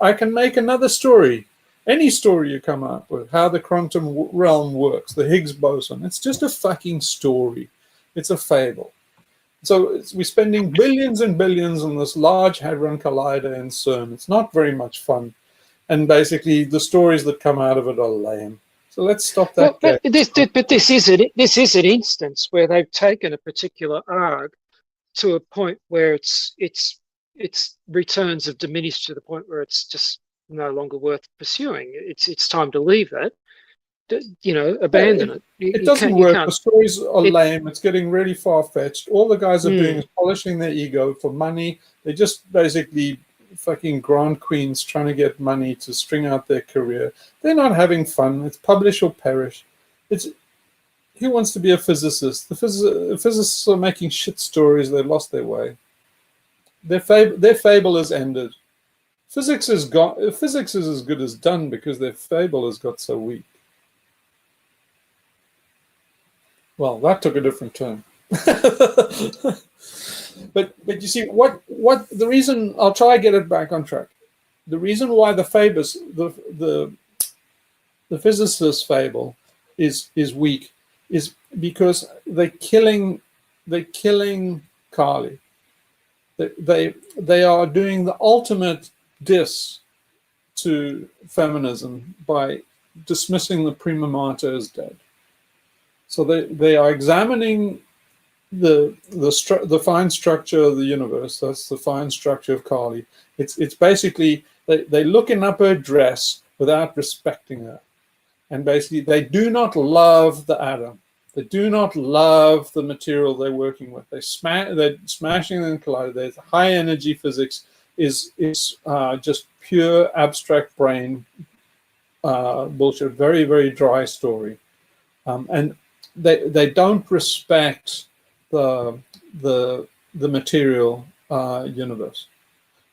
I can make another story. Any story you come up with, how the quantum realm works, the Higgs boson, it's just a fucking story. It's a fable. So we're spending billions and billions on this Large Hadron Collider in CERN. It's not very much fun. And basically, the stories that come out of it are lame. So let's stop that. Well, but this is an instance where they've taken a particular arg to a point where its returns have diminished to the point where it's just no longer worth pursuing. It's time to leave that. Abandon it. It doesn't work. The stories are lame. It's getting really far-fetched. All the guys are doing is polishing their ego for money. They're just basically fucking grand queens trying to get money to string out their career. They're not having fun. It's publish or perish. Who wants to be a physicist? The physicists are making shit stories. They've lost their way. Their fable has ended. Physics is as good as done because their fable has got so weak. Well, that took a different turn. But you see, what the reason, I'll try to get it back on track. The reason why the Fabus, the physicist's fable is weak is because they're killing Kali. They are doing the ultimate diss to feminism by dismissing the prima mater as dead. So they are examining the fine structure of the universe. That's the fine structure of Kali. It's basically they looking up her dress without respecting her, and basically they do not love the atom. They do not love the material they're working with. They're smashing and colliding. There's high energy physics is just pure abstract brain bullshit. Very, very dry story, and they don't respect the material universe,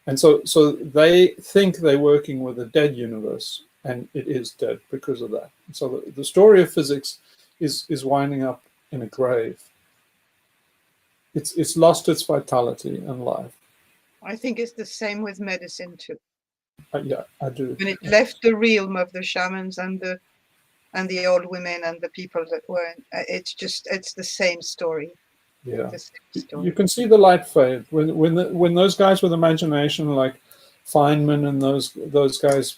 and so they think they're working with a dead universe, and it is dead because of that. And so the story of physics is winding up in a grave. It's lost its vitality and life. I think it's the same with medicine too. Yeah, I do. When it left the realm of the shamans and the old women and the people that were, it's the same story. Yeah, The same story. you can see the light fade when those guys with imagination like Feynman and those guys,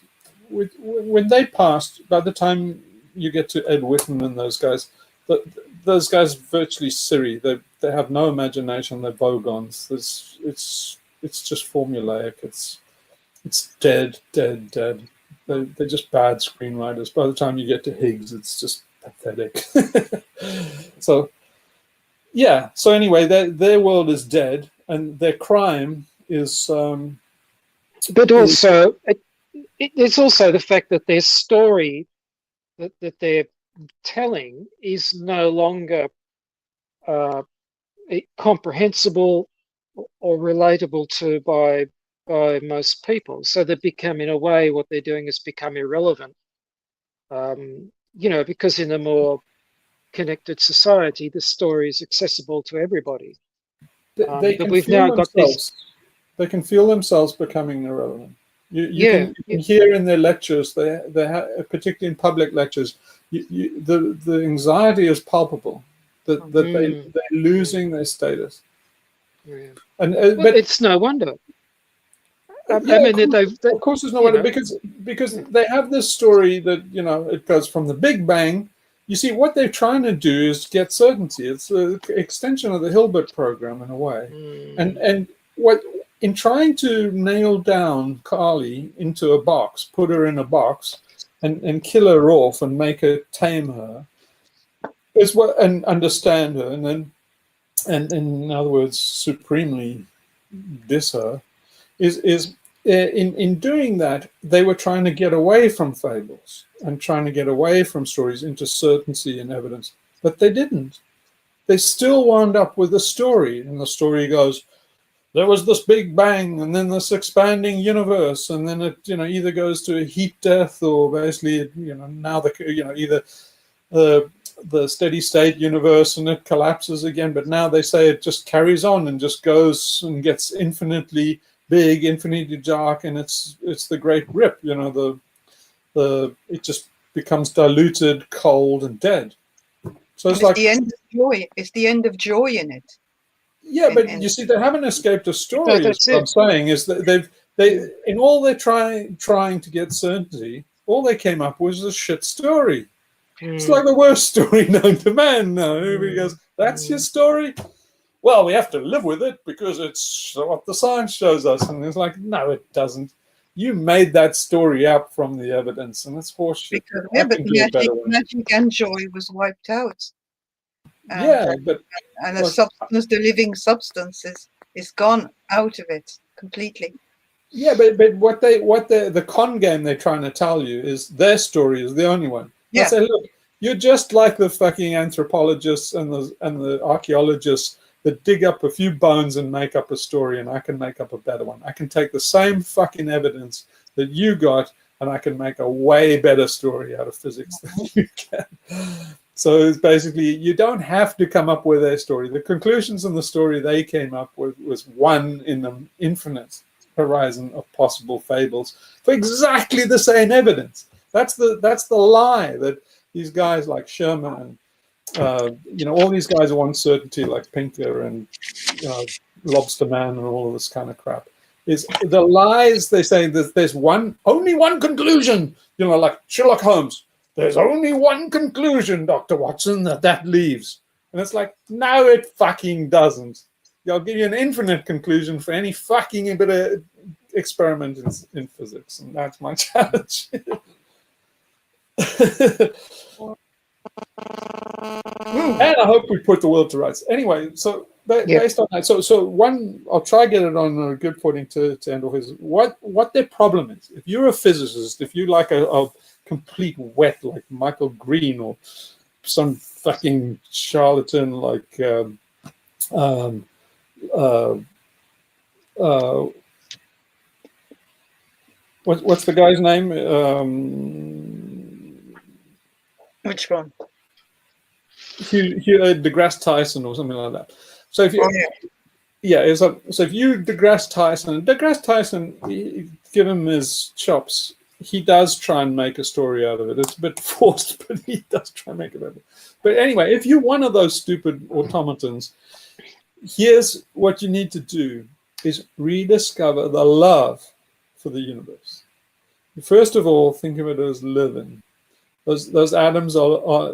when they passed. By the time you get to Ed Whitman and those guys virtually Siri. They have no imagination. They're bogons. It's just formulaic. It's dead. They're just bad screenwriters. By the time you get to Higgs, it's just pathetic. So, yeah. So anyway, their world is dead, and their crime is. But also, it's also the fact that their story that they're telling is no longer comprehensible or relatable to by most people. So they become, in a way, what they're doing has become irrelevant. Because in a more connected society, the story is accessible to everybody. They but can we've feel now got this. They can feel themselves becoming irrelevant. You can hear in their lectures, particularly in public lectures, the anxiety is palpable that they're losing their status. Yeah. And but it's no wonder. Of course, it's no wonder because they have this story that it goes from the Big Bang. You see, what they're trying to do is get certainty. It's an extension of the Hilbert program in a way, and what in trying to nail down Kali into a box, put her in a box, and kill her off and make her tame her, and understand her, and in other words, supremely diss her, is in doing that, they were trying to get away from fables and trying to get away from stories into certainty and evidence, but they didn't. They still wound up with a story, and the story goes, there was this Big Bang, and then this expanding universe, and then it, either goes to a heat death, or basically, now either the steady state universe and it collapses again. But now they say it just carries on and just goes and gets infinitely big, infinitely dark, and it's the great rip. It just becomes diluted, cold, and dead. So it's like the end of joy. It's the end of joy in it. Yeah, but you see, they haven't escaped a story. Is what I'm saying is that they in all they're trying to get certainty, all they came up with was a shit story. It's like the worst story known to man. No, everybody goes, "That's your story." Well, we have to live with it because it's what the science shows us, and it's like, no, it doesn't. You made that story up from the evidence, and it's horseshit. But magic and joy was wiped out. And the substance, the living substance, is gone out of it completely. Yeah, but what the con game they're trying to tell you is their story is the only one. Yeah. I say, look, you're just like the fucking anthropologists and the archaeologists that dig up a few bones and make up a story, and I can make up a better one. I can take the same fucking evidence that you got, and I can make a way better story out of physics than you can. So it's basically, you don't have to come up with their story. The conclusions in the story they came up with was one in an infinite horizon of possible fables for exactly the same evidence. That's the lie that these guys like Sherman and all these guys want certainty, like Pinker and Lobster Man and all of this kind of crap. Is the lies they say that there's only one conclusion, like Sherlock Holmes. There's only one conclusion, Dr. Watson, that leaves. And it's like, no, it fucking doesn't. I'll give you an infinite conclusion for any fucking bit of experiment in physics. And that's my challenge. And I hope we put the world to rights. Anyway, so based on that, so one, I'll try to get it on a good footing to end off is what their problem is. If you're a physicist, if you like a complete wet like Michael Green or some fucking charlatan like what's the guy's name? Which one? Hugh deGrasse Tyson or something like that. So if you, so if you deGrasse Tyson, give him his chops. He does try and make a story out of it. It's a bit forced, but he does try and make it out of it. But anyway, if you're one of those stupid automatons, here's what you need to do is rediscover the love for the universe. First of all, think of it as living. Those atoms are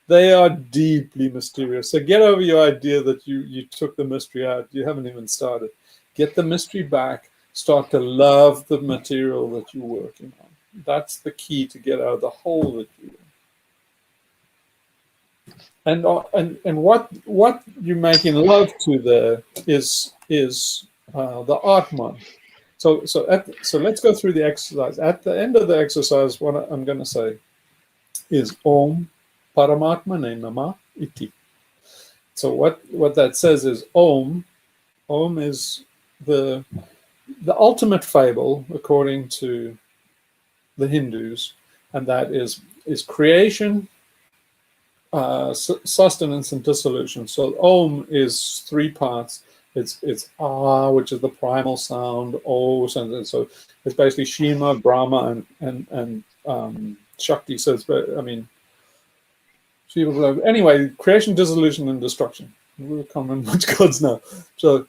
they are deeply mysterious. So get over your idea that you took the mystery out. You haven't even started. Get the mystery back. Start to love the material that you're working on. That's the key to get out of the hole that you're in. And what you're making love to there is the Atman. So let's go through the exercise. At the end of the exercise, what I'm going to say is Om Paramatmane Nama Iti. So what that says is Om. Om is the ultimate fable according to the Hindus, and that is creation, sustenance, and dissolution. So Om is three parts. It's Ah, which is the primal sound. O, and so it's basically Shima, Brahma, and Shakti. So Shiva. Anyway, creation, dissolution, and destruction. I can't remember which gods now. So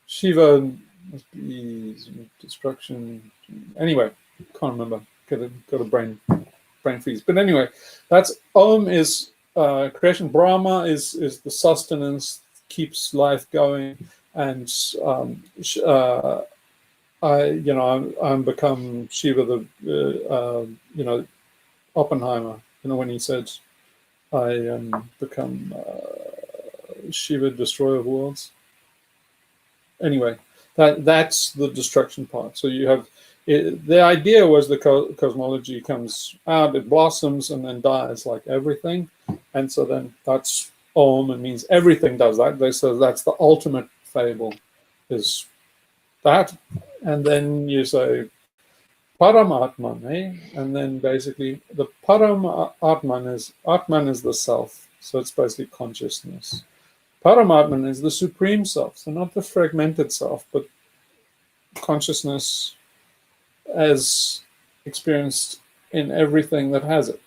Shiva must be destruction. Anyway, can't remember. Got a brain freeze. But anyway, that's Om is creation. Brahma is the sustenance, keeps life going, and I'm become Shiva, the Oppenheimer. When he said, I become Shiva, destroyer of worlds. Anyway, that's the destruction part. So you have the idea was the cosmology comes out, it blossoms, and then dies like everything, and so then that's Om. It means everything does that. They say that's the ultimate fable, is that, and then you say Paramatman, and then basically the Paramatman is the self. So it's basically consciousness. Paramatman is the supreme self, so not the fragmented self, but consciousness as experienced in everything that has it.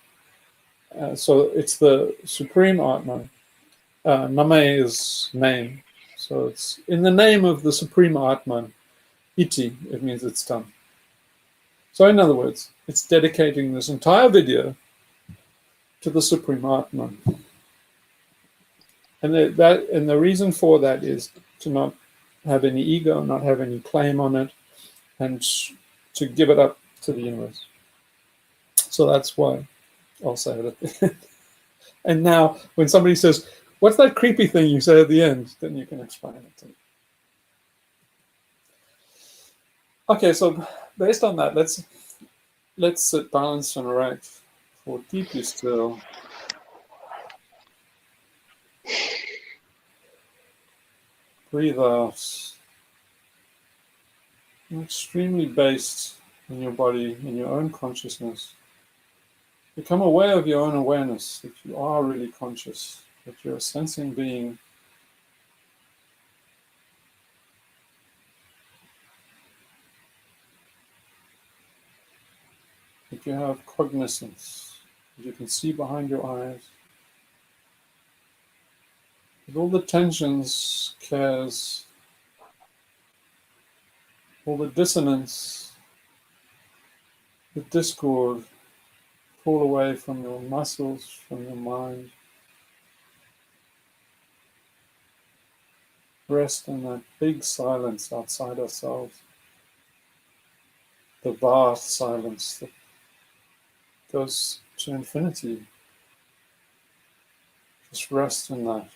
So it's the supreme Atman. Name is name. So it's in the name of the supreme Atman. Iti, it means it's done. So in other words, it's dedicating this entire video to the supreme Atman. And the reason for that is to not have any ego, not have any claim on it, and to give it up to the universe. So that's why I'll say it at the end. And now, when somebody says, "What's that creepy thing you say at the end?" then you can explain it to me. Okay, so based on that, let's sit balanced and erect for deeply still. Breathe out. You're extremely based in your body, in your own consciousness. Become aware of your own awareness, that you are really conscious, that you're a sensing being. That you have cognizance, that you can see behind your eyes. With all the tensions, cares, all the dissonance, the discord, fall away from your muscles, from your mind. Rest in that big silence outside ourselves. The vast silence that goes to infinity. Just rest in that.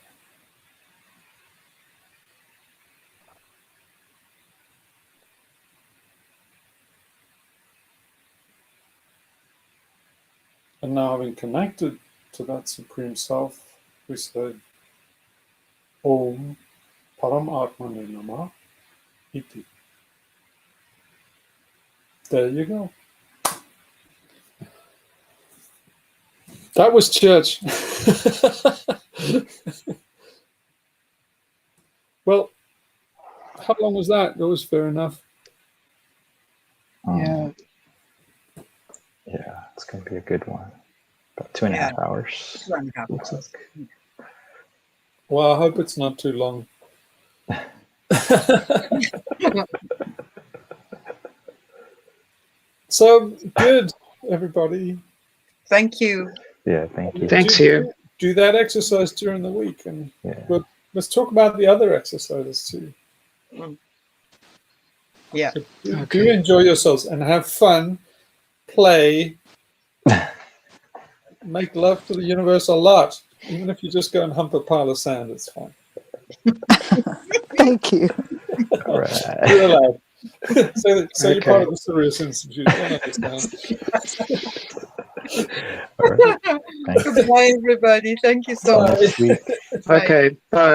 And now, having connected to that Supreme Self, we say, Om Paramatmane Namah Iti. There you go. That was church. Well, how long was that? That was fair enough. Yeah. Yeah, it's going to be a good one. About 2.5 hours. 2.5 Looks hours. like. Well, I hope it's not too long. So good, everybody. Thank you. Yeah, thank you. Thanks, Hugh. Do that exercise during the week, and Yeah. let's talk about the other exercises too. Yeah. So do Okay. enjoy yourselves and have fun, play, make love to the universe a lot. Even if you just go and hump a pile of sand, it's fine. Thank you. All right. You're allowed. So you're part Okay. of the Sirius Institute. I understand. All right. Thanks. Goodbye, everybody. Thank you so Till much. next week. Bye. Okay. Bye.